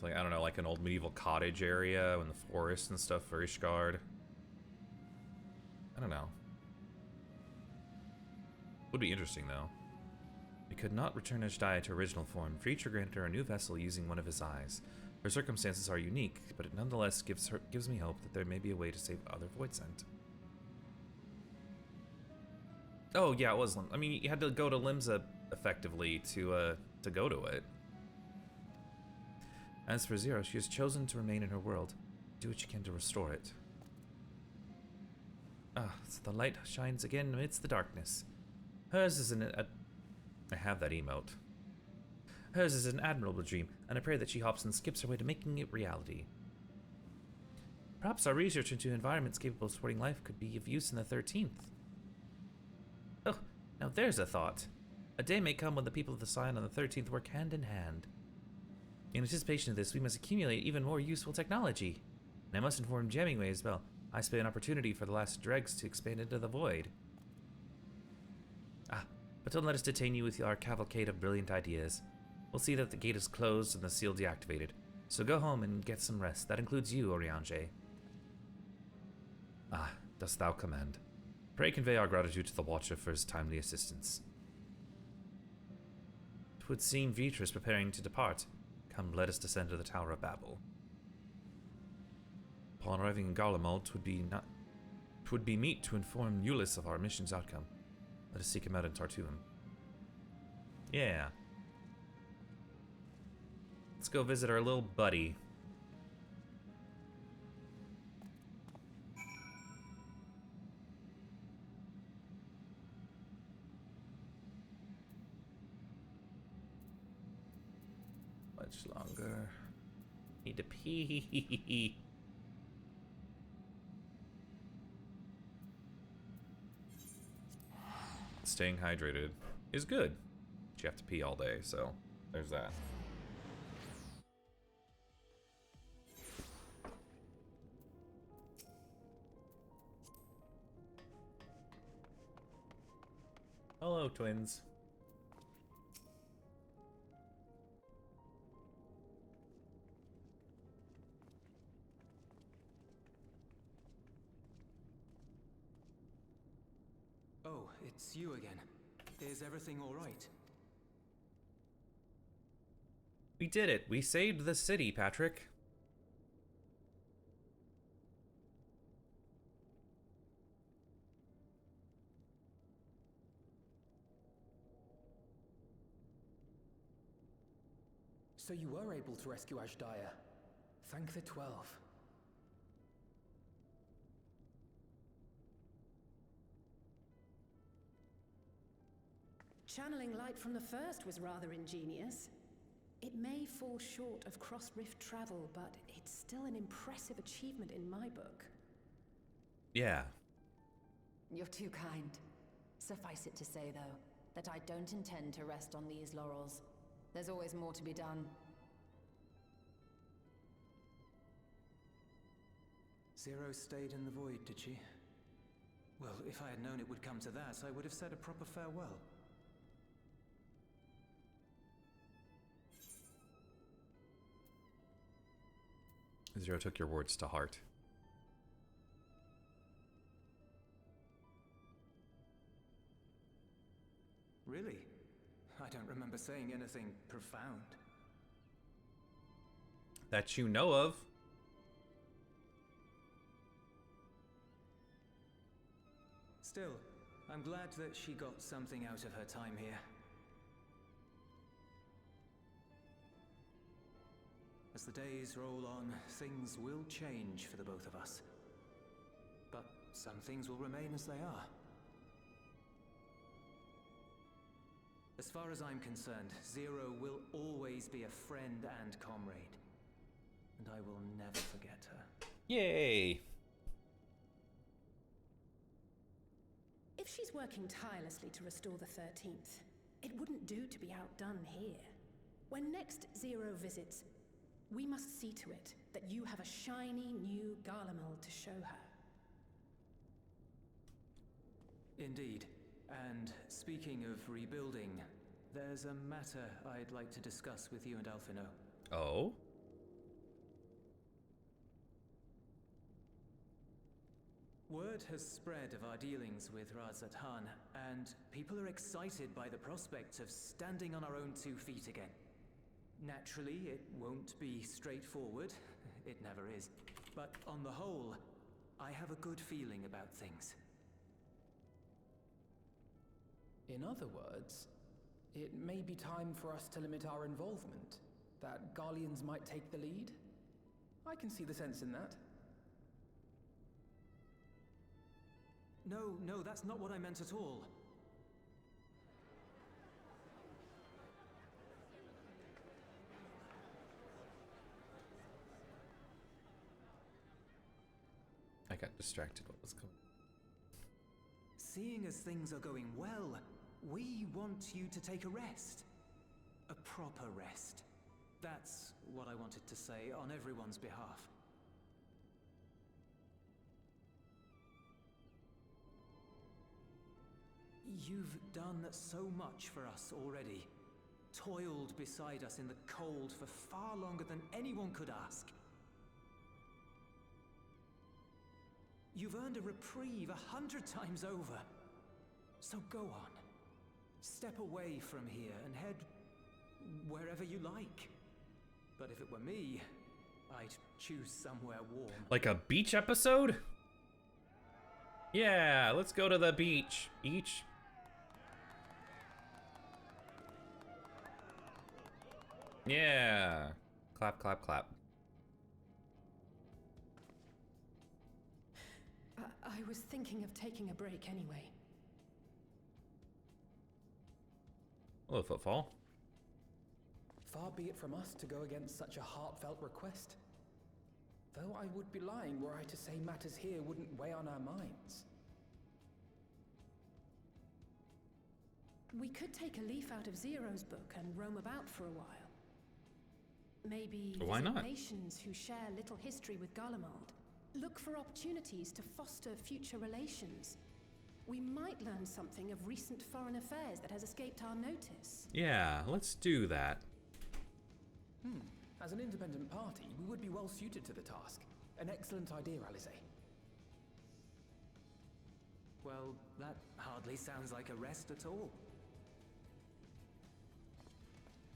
Like, I don't know, like an old medieval cottage area in the forest and stuff for Ishgard. I don't know. Would be interesting, though. We could not return Ajdai to original form. Preacher granted her a new vessel using one of his eyes. Her circumstances are unique, but it nonetheless gives me hope that there may be a way to save other Voidsent. Oh, yeah, it was. I mean, you had to go to Limsa, effectively, to go to it. As for Zero, she has chosen to remain in her world. Do what you can to restore it. Ah, so the light shines again amidst the darkness. Hers is I have that emote. Hers is an admirable dream, and I pray that she hops and skips her way to making it reality. Perhaps our research into environments capable of supporting life could be of use in the 13th. Oh, now there's a thought. A day may come when the people of the Scion on the 13th work hand in hand. In anticipation of this, we must accumulate even more useful technology. And I must inform Jammingway as well. I spy an opportunity for the last dregs to expand into the void. Ah, but don't let us detain you with our cavalcade of brilliant ideas. We'll see that the gate is closed and the seal deactivated. So go home and get some rest. That includes you, Oriange. Ah, dost thou command? Pray convey our gratitude to the Watcher for his timely assistance. 'Twould seem Vitra is preparing to depart. Come, let us descend to the Tower of Babel. Upon arriving in Garlemald, 'twould be meet to inform Ulyss of our mission's outcome. Let us seek him out in Tartuum. Yeah. Let's go visit our little buddy. Much longer. Need to pee. Staying hydrated is good. But you have to pee all day, so there's that. Hello, twins. Oh, it's you again. Is everything all right? We did it. We saved the city, Patrick. So you were able to rescue Ajdaya. Thank the 12. Channeling light from the first was rather ingenious. It may fall short of cross-rift travel, but it's still an impressive achievement in my book. Yeah. You're too kind. Suffice it to say, though, that I don't intend to rest on these laurels. There's always more to be done. Zero stayed in the void, did she? Well, if I had known it would come to that, I would have said a proper farewell. Zero took your words to heart. Really? I don't remember saying anything profound. That you know of. Still, I'm glad that she got something out of her time here. As the days roll on, things will change for the both of us. But some things will remain as they are. As far as I'm concerned, Zero will always be a friend and comrade. And I will never forget her. Yay! If she's working tirelessly to restore the 13th, it wouldn't do to be outdone here. When next Zero visits, we must see to it that you have a shiny new Garlemald to show her. Indeed. And speaking of rebuilding, there's a matter I'd like to discuss with you and Alphino. Oh? Word has spread of our dealings with Razat Han, and people are excited by the prospect of standing on our own 2 feet again. Naturally, it won't be straightforward. It never is. But on the whole, I have a good feeling about things. In other words, it may be time for us to limit our involvement, that Garleans might take the lead. I can see the sense in that. No, that's not what I meant at all. I got distracted. What was going on? Seeing as things are going well, we want you to take a rest. A proper rest. That's what I wanted to say on everyone's behalf. You've done so much for us already. Toiled beside us in the cold for far longer than anyone could ask. You've earned a reprieve 100 times over. So go on. Step away from here and head wherever you like. But if it were me, I'd choose somewhere warm. Like a beach episode? Yeah, let's go to the beach. Each. Yeah. Clap, clap, clap. I was thinking of taking a break anyway. Hello, Footfall. Far be it from us to go against such a heartfelt request. Though I would be lying were I to say matters here wouldn't weigh on our minds. We could take a leaf out of Zero's book and roam about for a while. Maybe Why visit not? nations who share little history with Garlemald. Look for opportunities to foster future relations. We might learn something of recent foreign affairs that has escaped our notice. Yeah, let's do that. As an independent party, we would be well suited to the task. An excellent idea, Alize. Well, that hardly sounds like a rest at all.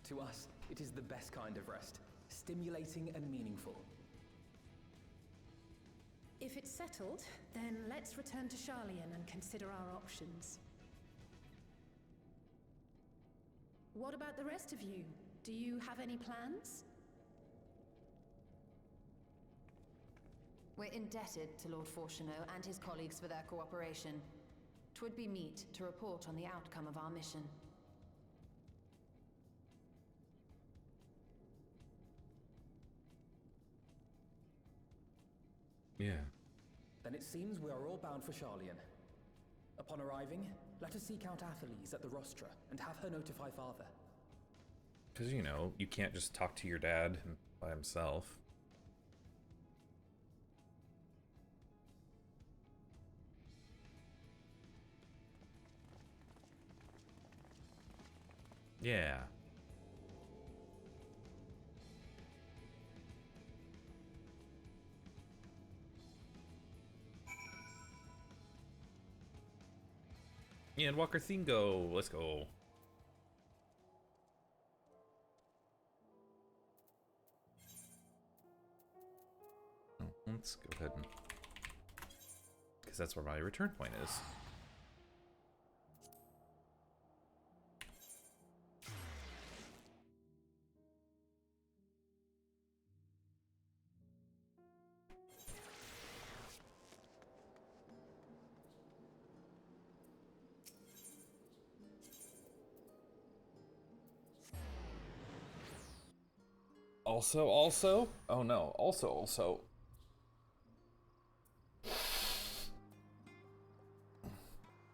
To us, it is the best kind of rest. Stimulating and meaningful. If it's settled, then let's return to Sharlayan and consider our options. What about the rest of you? Do you have any plans? We're indebted to Lord Fortuneau and his colleagues for their cooperation. 'Twould be meet to report on the outcome of our mission. Yeah. Then it seems we are all bound for Charlian. Upon arriving, let us seek out Atheles at the rostra and have her notify father. Because, you know, you can't just talk to your dad by himself. Yeah. Yeah, Endwalker Thingo, let's go. Let's go ahead and... because that's where my return point is. Also, oh no, also.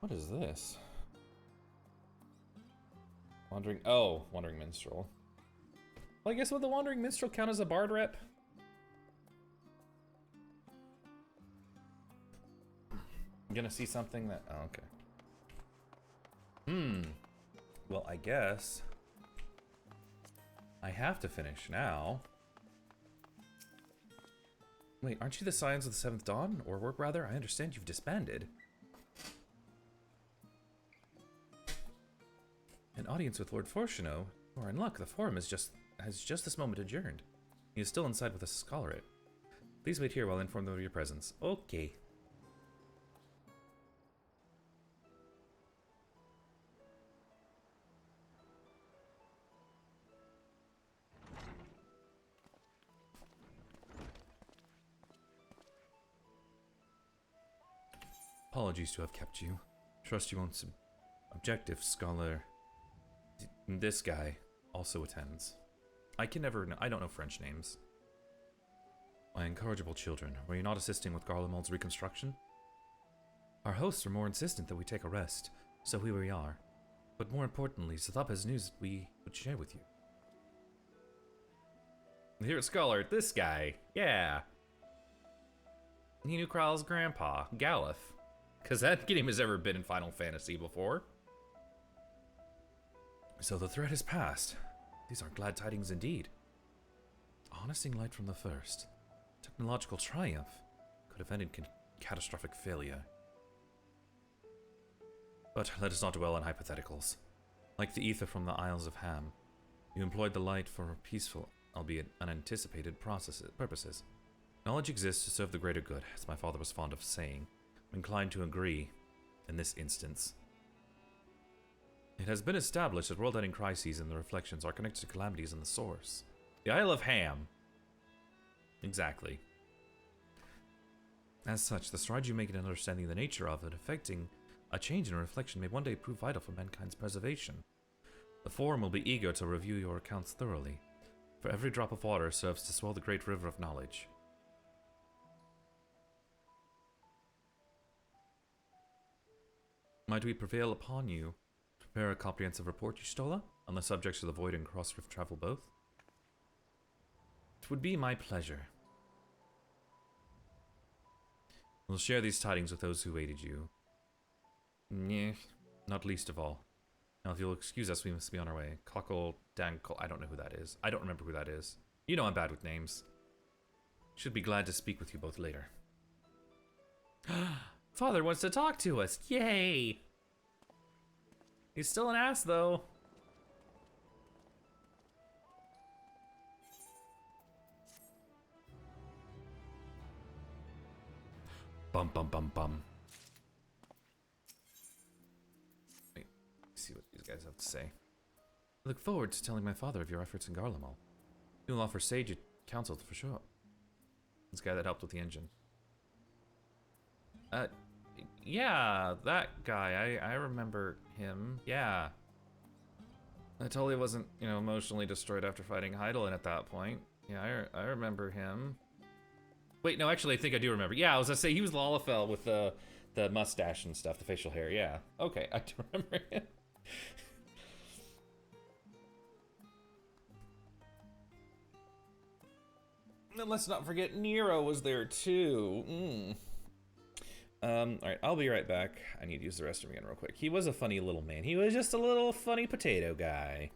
What is this? Wandering Minstrel. Well, I guess would the Wandering Minstrel count as a bard rep? I'm gonna see something that, oh, okay. Well, I guess I have to finish now. Wait, aren't you the Scions of the Seventh Dawn? Or work rather? I understand you've disbanded. An audience with Lord Fortuno? You are in luck. The forum has just this moment adjourned. He is still inside with a scholarate. Please wait here while I inform them of your presence. Okay. Apologies to have kept you. Trust you won't objective scholar. This guy also attends. I don't know French names. My incorrigible children, were you not assisting with Garlemald's reconstruction? Our hosts are more insistent that we take a rest, so here we are. But more importantly, Zathop has news that we would share with you. Here at Scholar, this guy. Yeah. He knew Kral's grandpa, Galif. Because that game has ever been in Final Fantasy before. So the threat has passed. These are glad tidings indeed. A harnessing light from the first. Technological triumph could have ended catastrophic failure. But let us not dwell on hypotheticals. Like the ether from the Isles of Ham, you employed the light for peaceful, albeit unanticipated purposes. Knowledge exists to serve the greater good, as my father was fond of saying. I'm inclined to agree in this instance. It has been established that world-ending crises and the reflections are connected to calamities in the source. The Isle of Ham. Exactly. As such, the strides you make in understanding the nature of it, affecting a change in reflection, may one day prove vital for mankind's preservation. The Forum will be eager to review your accounts thoroughly, for every drop of water serves to swell the great river of knowledge. Might we prevail upon you to prepare a comprehensive report, Y'shtola, on the subjects of the Void and Crossrift travel both? It would be my pleasure. We'll share these tidings with those who aided you. Nyeh, not least of all. Now, if you'll excuse us, we must be on our way. Cockle, Dankle, I don't know who that is. I don't remember who that is. You know I'm bad with names. Should be glad to speak with you both later. Father wants to talk to us. Yay! He's still an ass, though. Bum bum bum bum. Wait, let's see what these guys have to say. I look forward to telling my father of your efforts in Garlemald. He will offer sage counsel for sure. This guy that helped with the engine. Yeah, that guy. I remember him. Yeah. I totally wasn't, emotionally destroyed after fighting Heidelin at that point. Yeah, I remember him. Wait, no, actually, I think I do remember. Yeah, I was gonna say he was Lalafell with the mustache and stuff, the facial hair. Yeah. Okay, I do remember him. And let's not forget Nero was there too. Alright, I'll be right back. I need to use the restroom again real quick. He was a funny little man. He was just a little funny potato guy.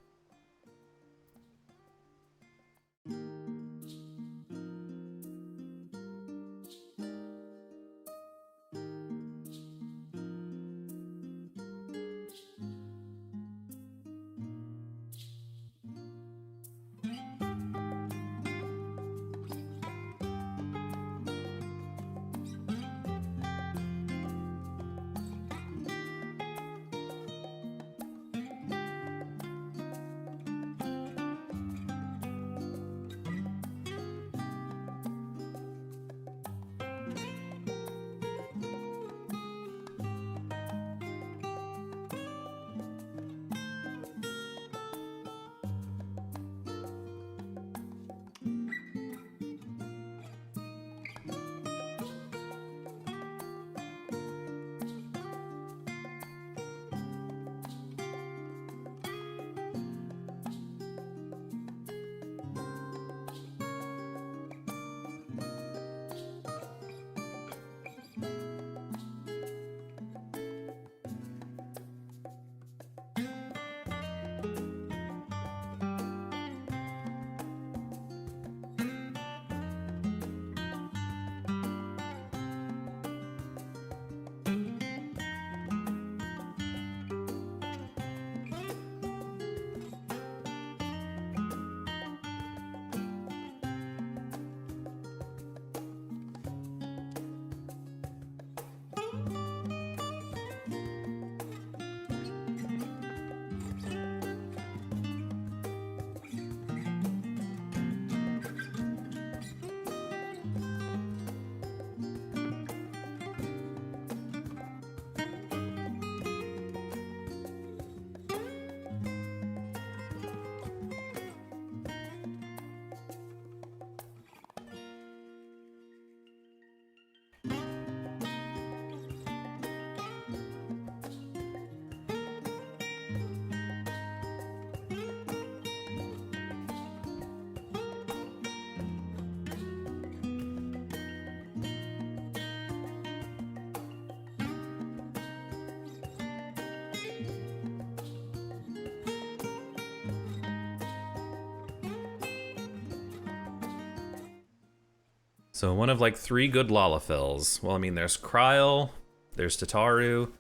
So one of like 3 good Lalafells. Well, I mean, there's Kryl, there's Tataru,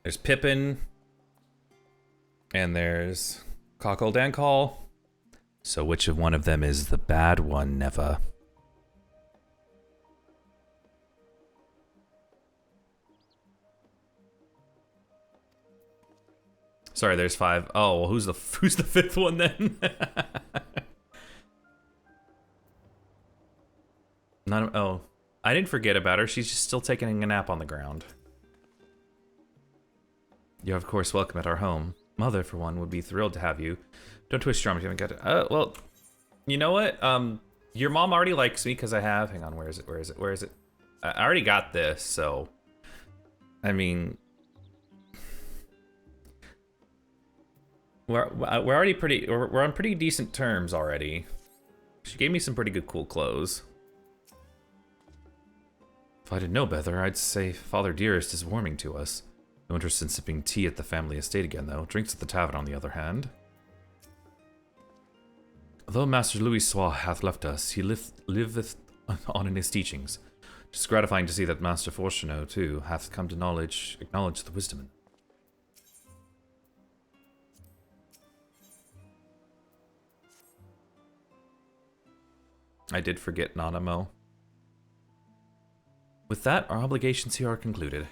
there's Pippin, and there's Cockle Dankall. So which of one of them is the bad one, Neva? Sorry, there's 5. Oh, well, who's the 5th one then? Oh, I didn't forget about her. She's just still taking a nap on the ground. You're of course welcome at our home. Mother, for one, would be thrilled to have you. Don't twist your arm if you haven't got it. Well, you know what? Your mom already likes me because I have. Hang on, where is it? I already got this, so. I mean, we're already pretty. We're on pretty decent terms already. She gave me some pretty good, cool clothes. If I didn't know better, I'd say Father Dearest is warming to us. No interest in sipping tea at the family estate again, though. Drinks at the tavern, on the other hand. Although Master Louis Soir hath left us, he liveth on in his teachings. It's gratifying to see that Master Fortuno, too, hath come to acknowledge the wisdom in them. I did forget Nanamo. With that, our obligations here are concluded.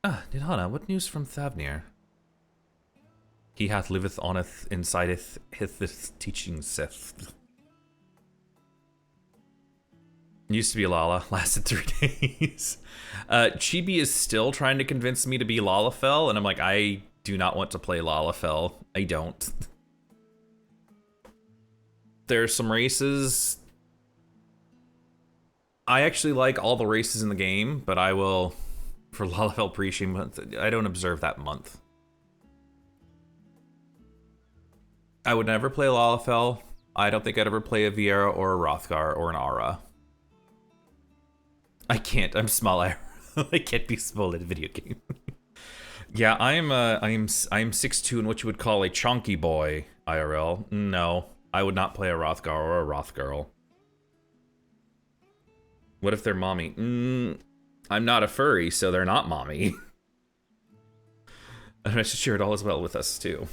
Ah, Nidhana, what news from Thavnir? He hath liveth oneth insideth hitheth teaching seth. Used to be Lala, lasted 3 days. Chibi is still trying to convince me to be Lalafell, and I'm like, I do not want to play Lalafell. I don't. There's some races. I actually like all the races in the game, but I will, for Lalafell Pre-Stream month, I don't observe that month. I would never play Lalafell. I don't think I'd ever play a Viera or a Rothgar or an Aura. I can't. I'm small. I can't be small in a video game. Yeah, I'm 6'2" and what you would call a chunky boy, IRL. No, I would not play a Rothgar or a Rothgirl. What if they're mommy? I'm not a furry, so they're not mommy. And I should share it all as well with us, too.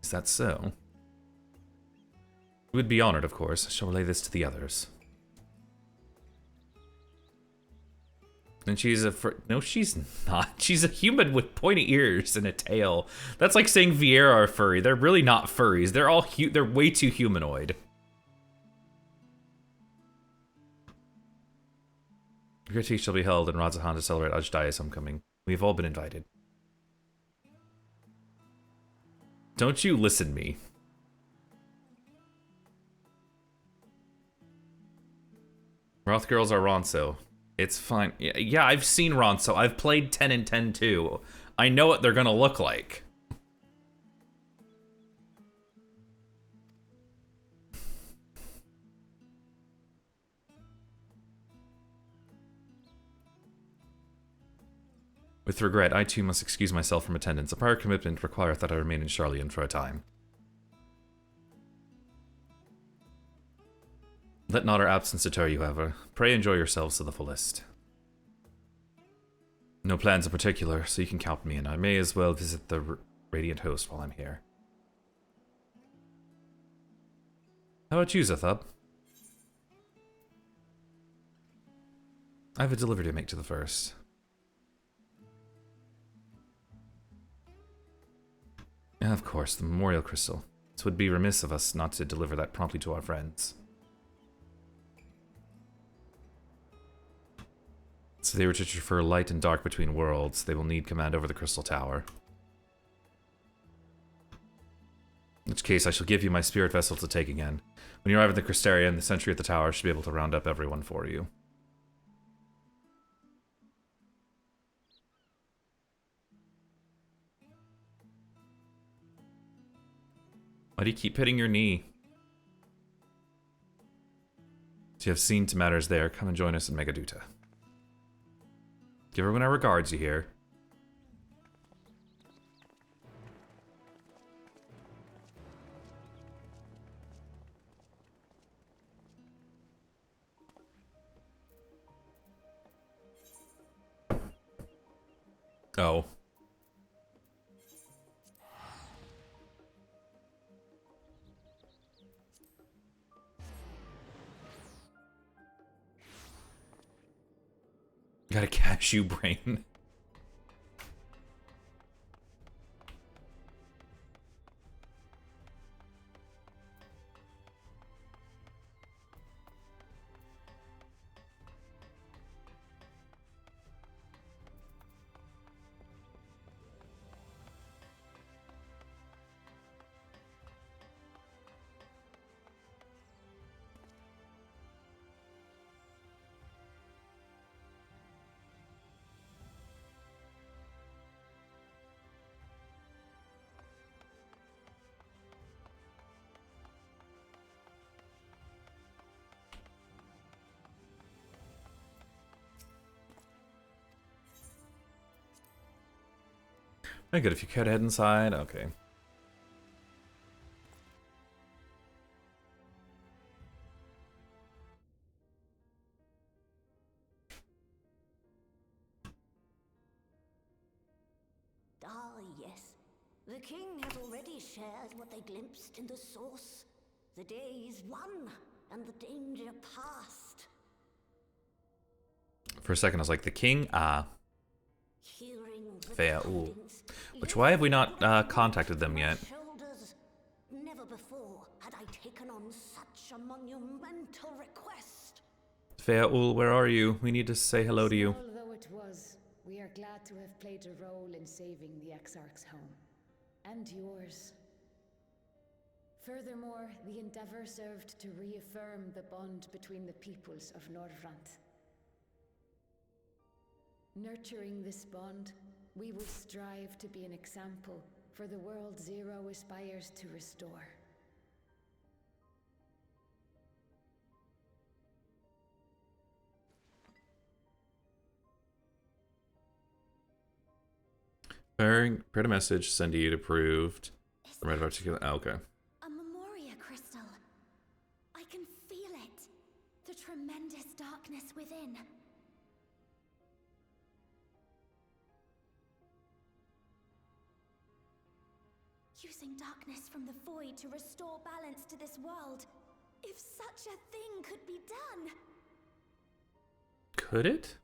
Is that so? We would be honored, of course. I shall relay this to the others. And she's a no, she's not. She's a human with pointy ears and a tail. That's like saying Viera are furry. They're really not furries. They're all they're way too humanoid. A critique shall be held in Radzahan to celebrate Ajdai's homecoming. We've all been invited. Don't you listen me. Roth girls are Ronso. It's fine. Yeah, I've seen Ronso. I've played 10 and 10 too. I know what they're gonna look like. With regret, I too must excuse myself from attendance. A prior commitment requireth that I remain in Charlian for a time. Let not our absence deter you, however. Pray enjoy yourselves to the fullest. No plans in particular, so you can count me in. I may as well visit the Radiant Host while I'm here. How about you, Zethub? I have a delivery to make to the first. Yeah, of course, the Memorial Crystal. It would be remiss of us not to deliver that promptly to our friends. So they were to prefer light and dark between worlds. They will need command over the Crystal Tower. In which case, I shall give you my spirit vessel to take again. When you arrive at the Crystarian, the sentry at the tower should be able to round up everyone for you. Why do you keep hitting your knee? So you have seen to matters there. Come and join us in Megaduta. Give everyone our regards, you hear? Oh. Got a cashew brain. Very good. If you care to head inside, okay. Ah, yes. The king has already shared what they glimpsed in the source. The day is won, and the danger past. For a second, I was like, the king? Hearing the Fair. Ooh. tidings, Which, why have we not contacted them yet? shoulders. Never before had I taken on such a monumental request. Fairul, where are you? We need to say hello to you. Small though it was, we are glad to have played a role in saving the Exarch's home. And yours. Furthermore, the endeavor served to reaffirm the bond between the peoples of Norvrant. Nurturing this bond, we will strive to be an example for the world Zero aspires to restore. Print a message, send to you to approved. Right about to oh, okay. A Memoria crystal. I can feel it. The tremendous darkness within. Using darkness from the void to restore balance to this world. If such a thing could be done. Could it?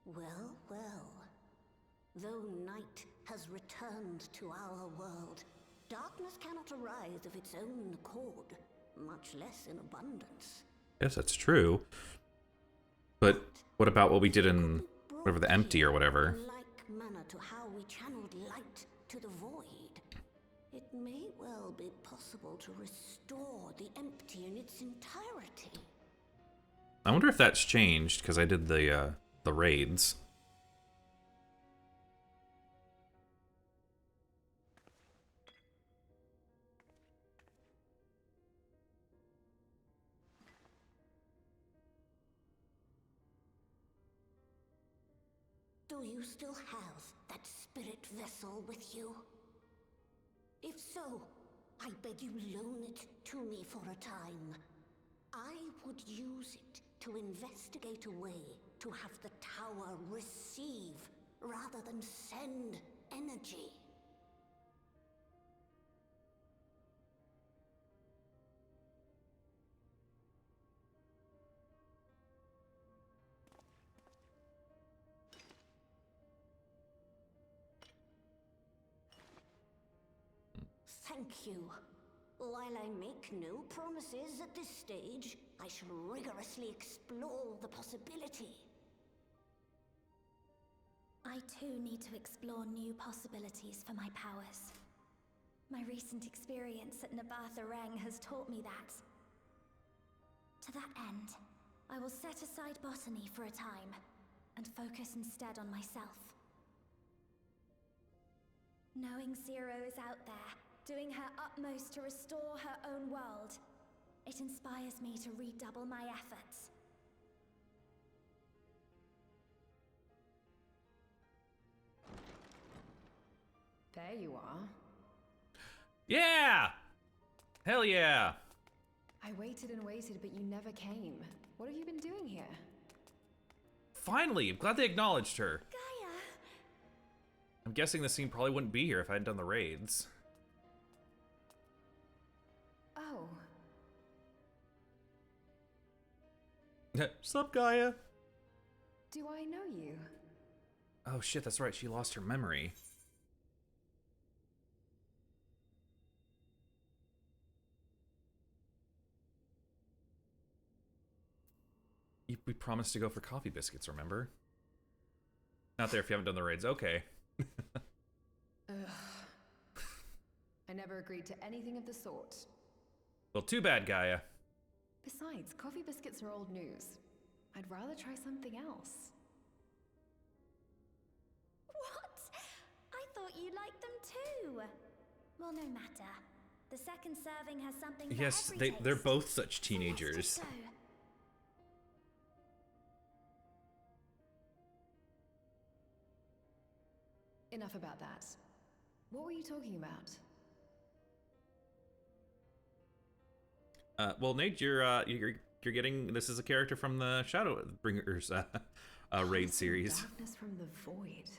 Well, well. Though night has returned to our world, darkness cannot arise of its own accord, much less in abundance. Yes, that's true. But what about what we did in whatever, the empty or whatever? In like manner to how we channeled light to the void, it may well be possible to restore the empty in its entirety. I wonder if that's changed because I did the raids. Do you still have that spirit vessel with you? If so, I beg you loan it to me for a time. I would use it to investigate a way to have the tower receive rather than send energy. Thank you. While I make no promises at this stage, I shall rigorously explore the possibility. I too need to explore new possibilities for my powers. My recent experience at Nabatha Reng has taught me that. To that end, I will set aside botany for a time, and focus instead on myself. Knowing Zero is out there, doing her utmost to restore her own world, it inspires me to redouble my efforts. There you are. Yeah! Hell yeah! I waited and waited, but you never came. What have you been doing here? Finally! I'm glad they acknowledged her. Gaia! I'm guessing this scene probably wouldn't be here if I hadn't done the raids. Oh. Sup, Gaia? Do I know you? Oh shit, that's right, she lost her memory. We promised to go for coffee biscuits, remember? Not there if you haven't done the raids. Okay. Ugh. I never agreed to anything of the sort. Well, too bad, Gaia. Besides, coffee biscuits are old news. I'd rather try something else. What? I thought you liked them too. Well, no matter. The second serving has something for Yes, every they're taste. both such So teenagers. let's just go. Enough about that. What were you talking about? Well, Nate, you're getting, this is a character from the Shadowbringers raid series. Darkness from the void.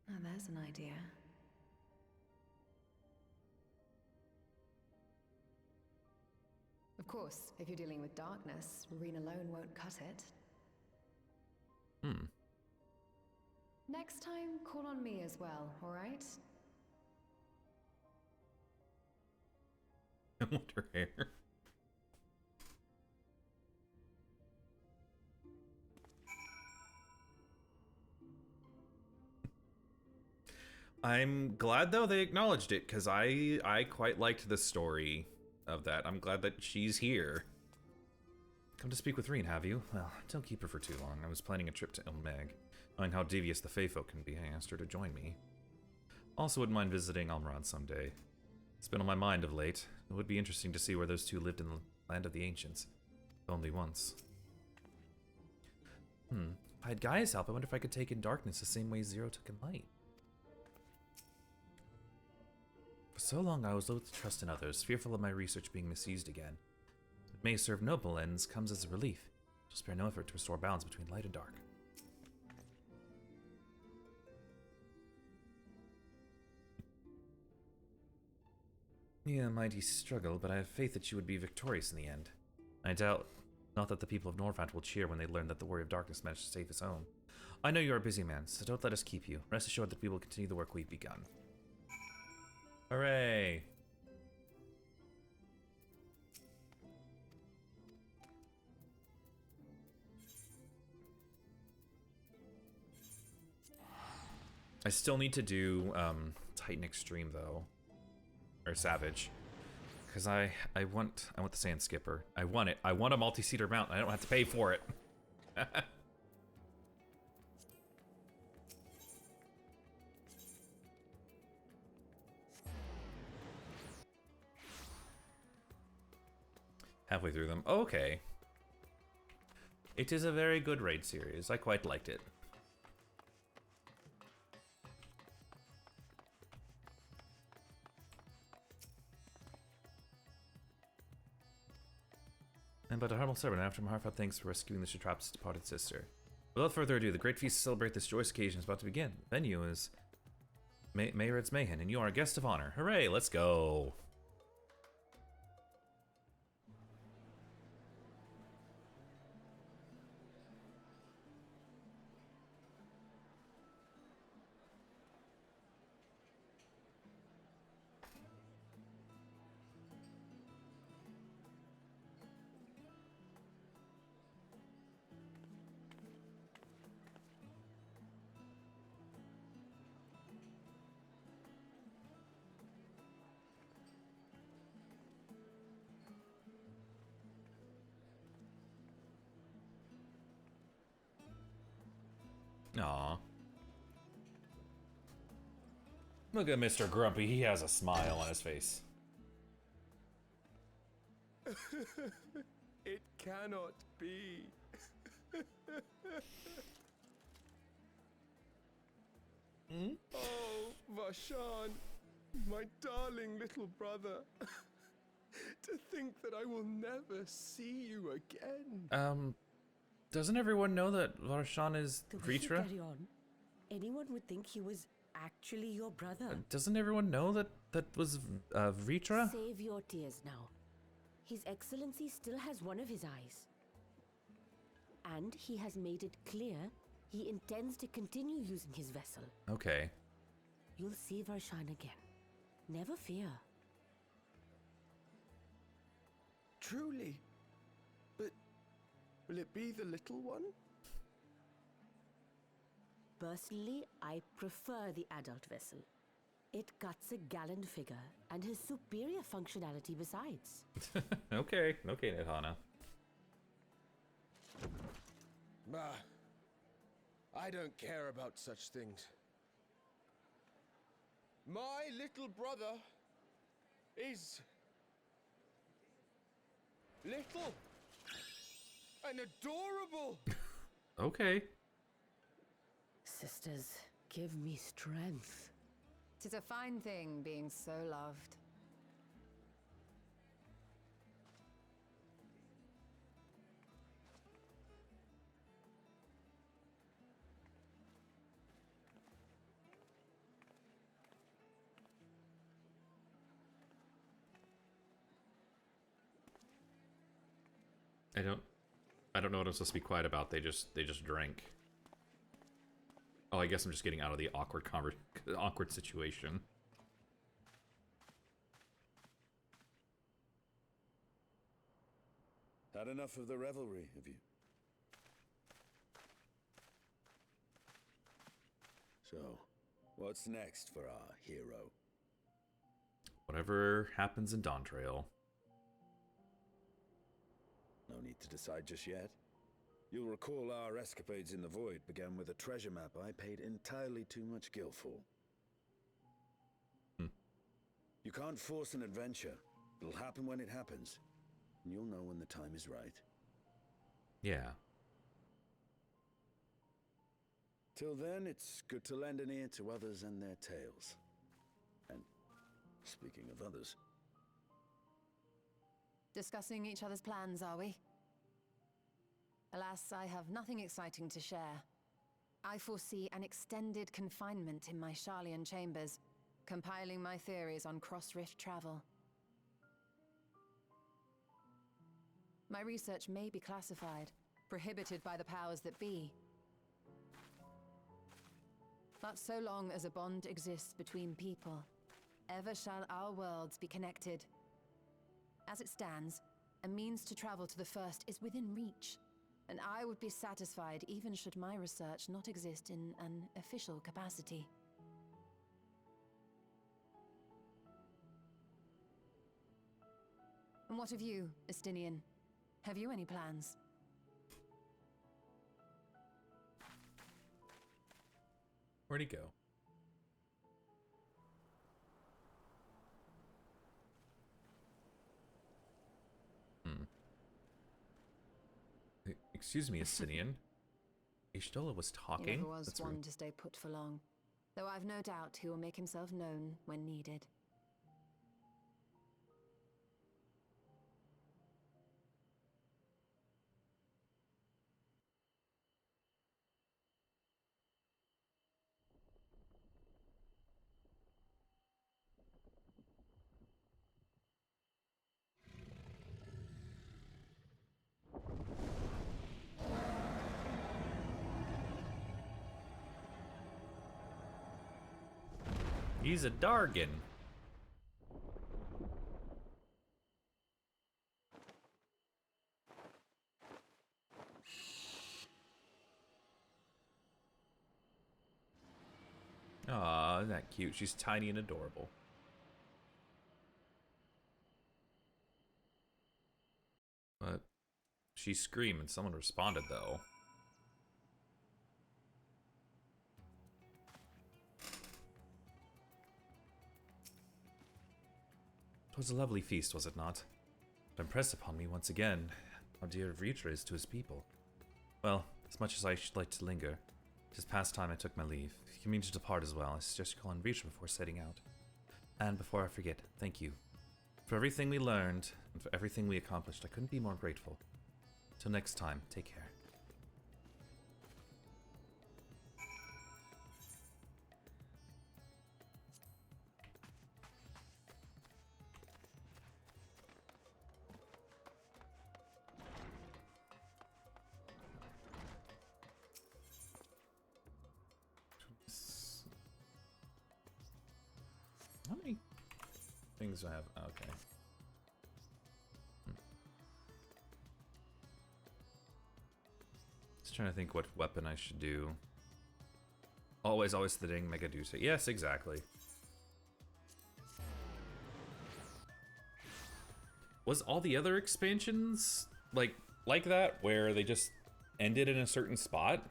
Now there's an idea. Of course, if you're dealing with darkness, Marine alone won't cut it. Next time, call on me as well, alright? I want her hair. I'm glad though they acknowledged it, because I quite liked the story of that. I'm glad that she's here. Come to speak with Reen, have you? Well, don't keep her for too long. I was planning a trip to Ilmeg. Knowing how devious the Fae folk can be, I asked her to join me. Also wouldn't mind visiting Almrod someday. It's been on my mind of late. It would be interesting to see where those two lived in the land of the ancients. Only once. If I had Gaia's help, I wonder if I could take in darkness the same way Zero took in light. For so long I was loath to trust in others, fearful of my research being misused again. It may serve noble ends, comes as a relief. It will spare no effort to restore balance between light and dark. Yeah, a mighty struggle, but I have faith that you would be victorious in the end. I doubt not that the people of Norvant will cheer when they learn that the Warrior of Darkness managed to save his home. I know you are a busy man, so don't let us keep you. Rest assured that we will continue the work we've begun. Hooray! I still need to do Titan Extreme though, or Savage, because I want the Sand Skipper. I want it. I want a multi-seater mount. I don't have to pay for it. Halfway through them. Okay. It is a very good raid series. I quite liked it. And but a humble servant, after my heartfelt thanks for rescuing the Shatrap's departed sister. Without further ado, the great feast to celebrate this joyous occasion is about to begin. The venue is Mayred's Mayhem, and you are a guest of honor. Hooray, let's go! Aw. Look at Mr. Grumpy, he has a smile on his face. It cannot be. Oh, Varshan, my darling little brother. To think that I will never see you again. Doesn't everyone know that Varshan is Vritra? Carry on. Anyone would think he was actually your brother. Doesn't everyone know that was Vritra? Save your tears now. His Excellency still has one of his eyes. And he has made it clear he intends to continue using his vessel. Okay. You'll see Varshan again. Never fear. Truly? But will it be the little one? Personally, I prefer the adult vessel. It cuts a gallant figure and has superior functionality besides. Okay, Nirvana. Bah, I don't care about such things. My little brother is little and adorable. Okay. Sisters, give me strength. 'Tis a fine thing being so loved. I don't know what I'm supposed to be quiet about. They just drank. Oh, I guess I'm just getting out of the awkward situation. Had enough of the revelry, have you? So, What's next for our hero? Whatever happens in Dawn Trail. No need to decide just yet. You'll recall our escapades in the Void began with a treasure map I paid entirely too much gil for. You can't force an adventure. It'll happen when it happens. And you'll know when the time is right. Yeah. Till then, it's good to lend an ear to others and their tales. And speaking of others... Discussing each other's plans, are we? Alas, I have nothing exciting to share. I foresee an extended confinement in my Sharlayan chambers, compiling my theories on cross-rift travel. My research may be classified, prohibited by the powers that be. But so long as a bond exists between people, ever shall our worlds be connected. As it stands, a means to travel to the First is within reach, and I would be satisfied even should my research not exist in an official capacity. And what of you, Estinian? Have you any plans? Where'd he go? Excuse me, Estinian. Ishtola was talking? He never was That's one rude. to stay put for long, though I've no doubt he will make himself known when needed. He's a Dargan. Aw, isn't that cute? She's tiny and adorable. But she screamed and someone responded, though. Twas a lovely feast, was it not? It impressed upon me once again how dear Vritra is to his people. Well, as much as I should like to linger, 'tis past time I took my leave. If you mean to depart as well, I suggest you call on Vritra before setting out. And before I forget, thank you. For everything we learned, and for everything we accomplished, I couldn't be more grateful. Till next time, take care. How many things do I have? Okay. Just trying to think what weapon I should do. Always the dang Megadusa. Yes, exactly. Was all the other expansions like that, where they just ended in a certain spot?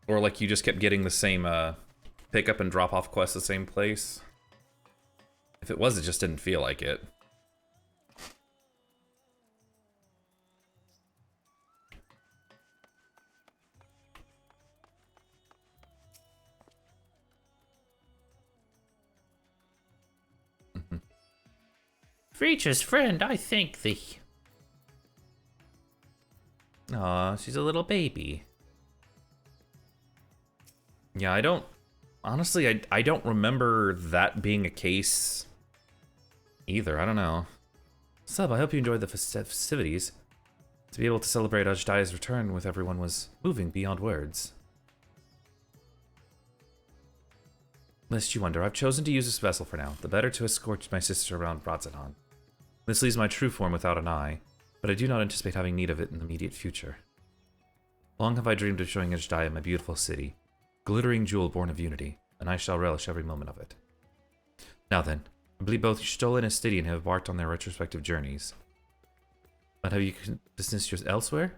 Or like you just kept getting the same pick up and drop off quests the same place? If it was, it just didn't feel like it. Vreetra's friend, I thank thee. Aw, she's a little baby. Yeah, I don't... Honestly, I don't remember that being a case either. I don't know. Sub, I hope you enjoyed the festivities. To be able to celebrate Ajdaya's return with everyone was moving beyond words. Lest you wonder, I've chosen to use this vessel for now, the better to escort my sister around Bratzadan. This leaves my true form without an eye, but I do not anticipate having need of it in the immediate future. Long have I dreamed of showing Ajdaia my beautiful city, glittering jewel born of unity, and I shall relish every moment of it. Now then, I believe both Stola and Astidian have embarked on their retrospective journeys. But have you business yours elsewhere?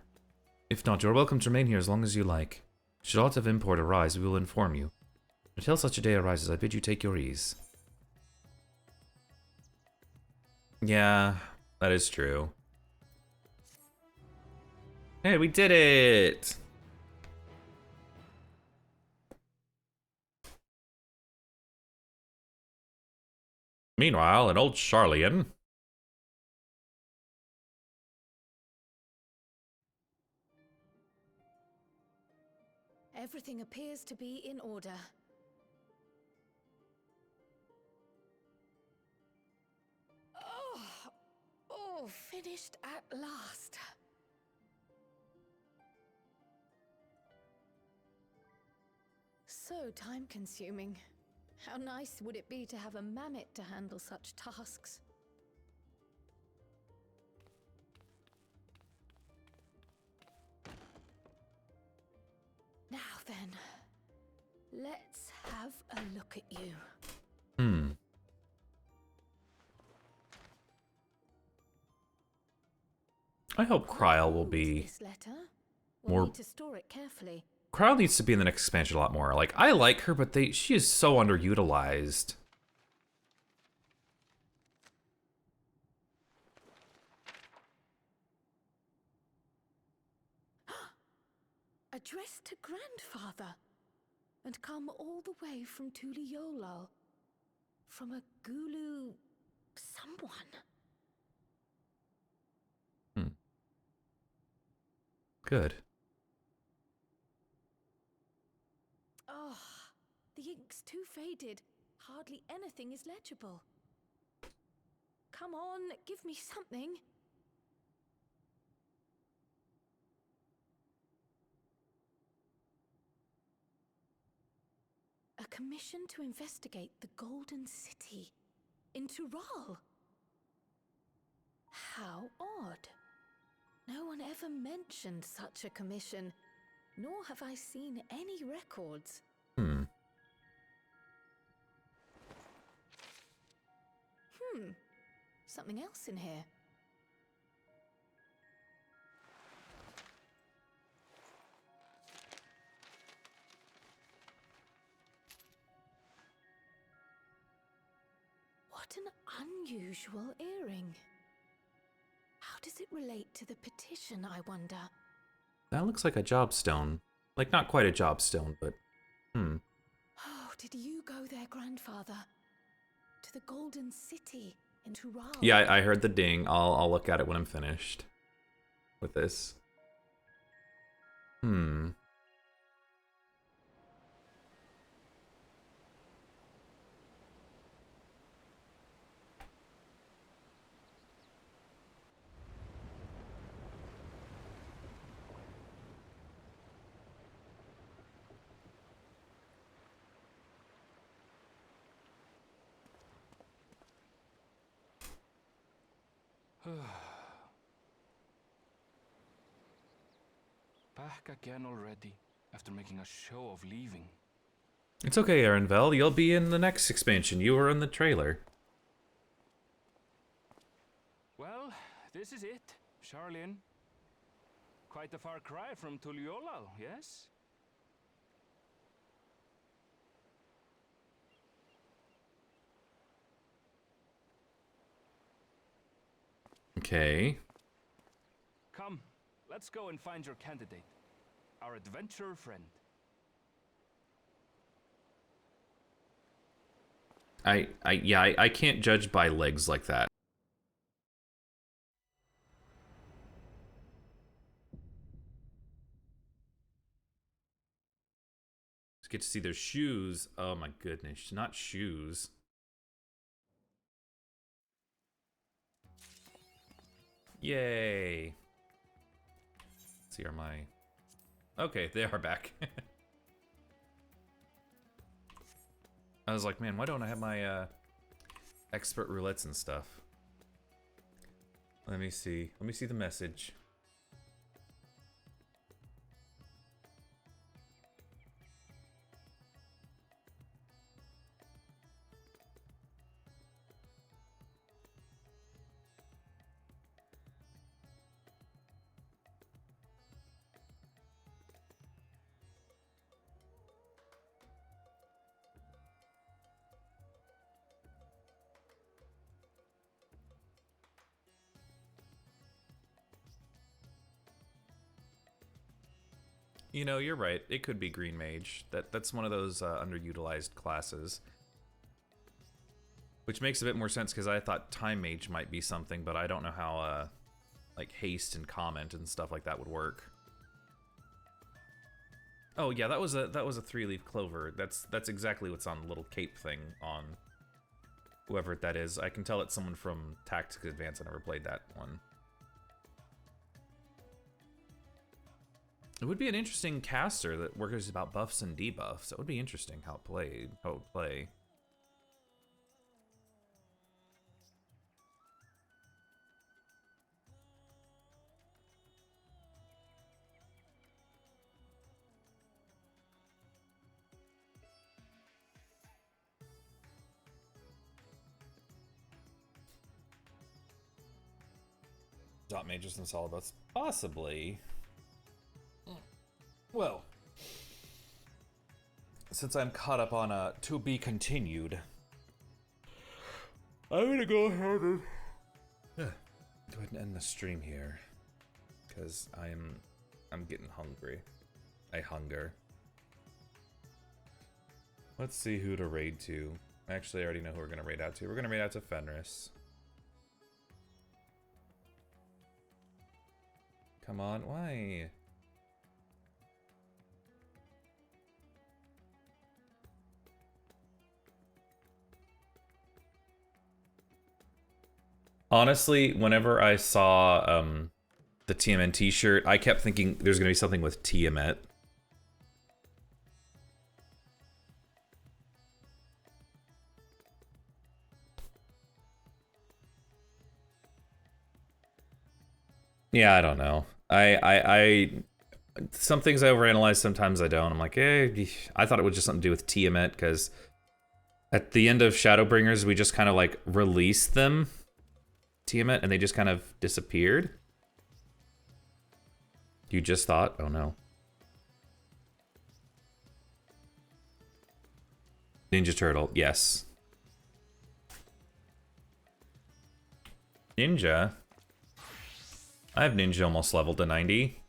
If not, you are welcome to remain here as long as you like. Should aught of import arise, we will inform you. Until such a day arises, I bid you take your ease. Yeah, that is true. Hey, we did it! Meanwhile, an old Charlian. Everything appears to be in order. Oh, finished at last. So time-consuming. How nice would it be to have a mammoth to handle such tasks? Now then, let's have a look at you. I hope Kryl will be This letter. more. We'll need to store it carefully. Kryl needs to be in the next expansion a lot more. Like, I like her, but she is so underutilized. Addressed to grandfather, and come all the way from Tuliolal, from a Gulu someone. Good. Oh, the ink's too faded. Hardly anything is legible. Come on, give me something. A commission to investigate the Golden City in Tural. How odd. No one ever mentioned such a commission, nor have I seen any records. Something else in here. What an unusual earring. How does it relate to the petition, I wonder? That looks like a job stone. Like, not quite a job stone, but... Oh, did you go there, grandfather? To the Golden City in Tural? Yeah, I heard the ding. I'll look at it when I'm finished with this. Back again already, after making a show of leaving. It's okay, Erenvel. You'll be in the next expansion. You were in the trailer. Well, this is it, Charlian. Quite a far cry from Tuliolal, yes? Okay. Come, let's go and find your candidate, our adventurer friend. I can't judge by legs like that. Just get to see their shoes. Oh my goodness, not shoes. Yay. Let's see, are my... Okay, they are back. I was like, man, why don't I have my expert roulettes and stuff? Let me see. Let me see the message. You know, you're right. It could be Green Mage. That's one of those underutilized classes. Which makes a bit more sense because I thought Time Mage might be something, but I don't know how like haste and comment and stuff like that would work. Oh yeah, that was a 3-leaf clover. That's exactly what's on the little cape thing on whoever that is. I can tell it's someone from Tactics Advance. I never played that one. It would be an interesting caster that works about buffs and debuffs. That would be interesting how it would play. Dot mages and solid buffs, possibly. Well, since I'm caught up on to be continued, I'm gonna go ahead and go ahead and end the stream here because I'm getting hungry. I hunger. Let's see who to raid to. Actually, I already know who we're gonna raid out to. We're gonna raid out to Fenris. Come on, why? Honestly, whenever I saw the TMNT shirt, I kept thinking there's gonna be something with Tiamat. Yeah, I don't know. Some things I overanalyze, sometimes I don't. I'm like, I thought it was just something to do with Tiamat, because at the end of Shadowbringers, we just kind of like released them, Tiamat, and they just kind of disappeared. You just thought? Oh no. Ninja Turtle, yes. Ninja? I have Ninja almost leveled to 90.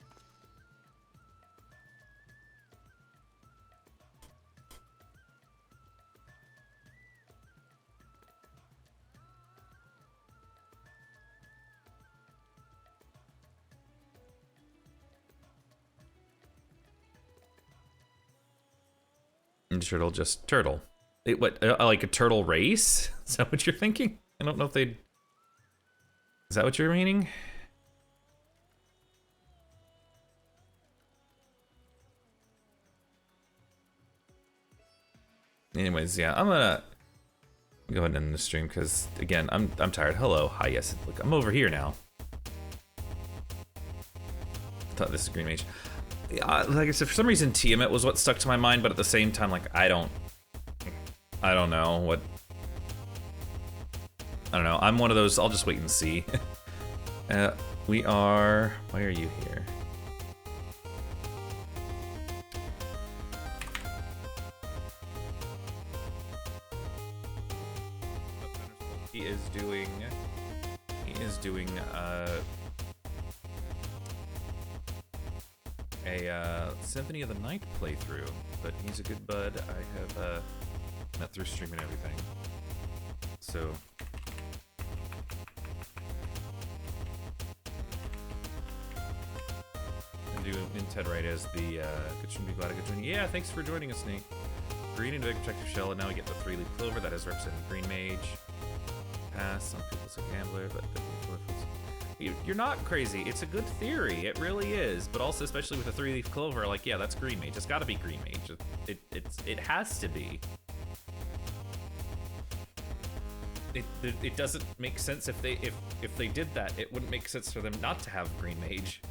Ninja Turtle, just turtle. What, like a turtle race? Is that what you're thinking? I don't know if they'd... Is that what you're meaning? Anyways, yeah, I'm gonna go ahead and end the stream because, again, I'm tired. Hello, hi, yes, look, I'm over here now. I thought this is Green Mage. Like I said, for some reason, Tiamat was what stuck to my mind, but at the same time, like, I don't know what. I don't know. I'm one of those. I'll just wait and see. We are. Why are you here? He is doing a Symphony of the Night playthrough, but he's a good bud. I have met through stream and everything. So and do Inted right as the good should be glad I could join you. Yeah, thanks for joining us, Nate. Green and big protective shell, and now we get the 3-leaf clover that is representing Green Mage. Pass. Some people say gambler, but you're not crazy. It's a good theory. It really is. But also, especially with a 3-leaf clover, like, yeah, that's Green Mage. It's got to be Green Mage. It has to be. It doesn't make sense if they did that. It wouldn't make sense for them not to have Green Mage.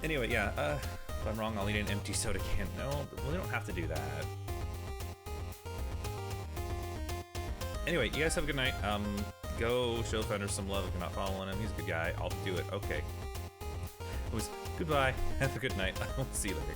Anyway, yeah. If I'm wrong, I'll eat an empty soda can. No, but we don't have to do that. Anyway, you guys have a good night. Go show Fender some love if you're not following him. He's a good guy. I'll do it. Okay. It was goodbye. Have a good night. I will see you later.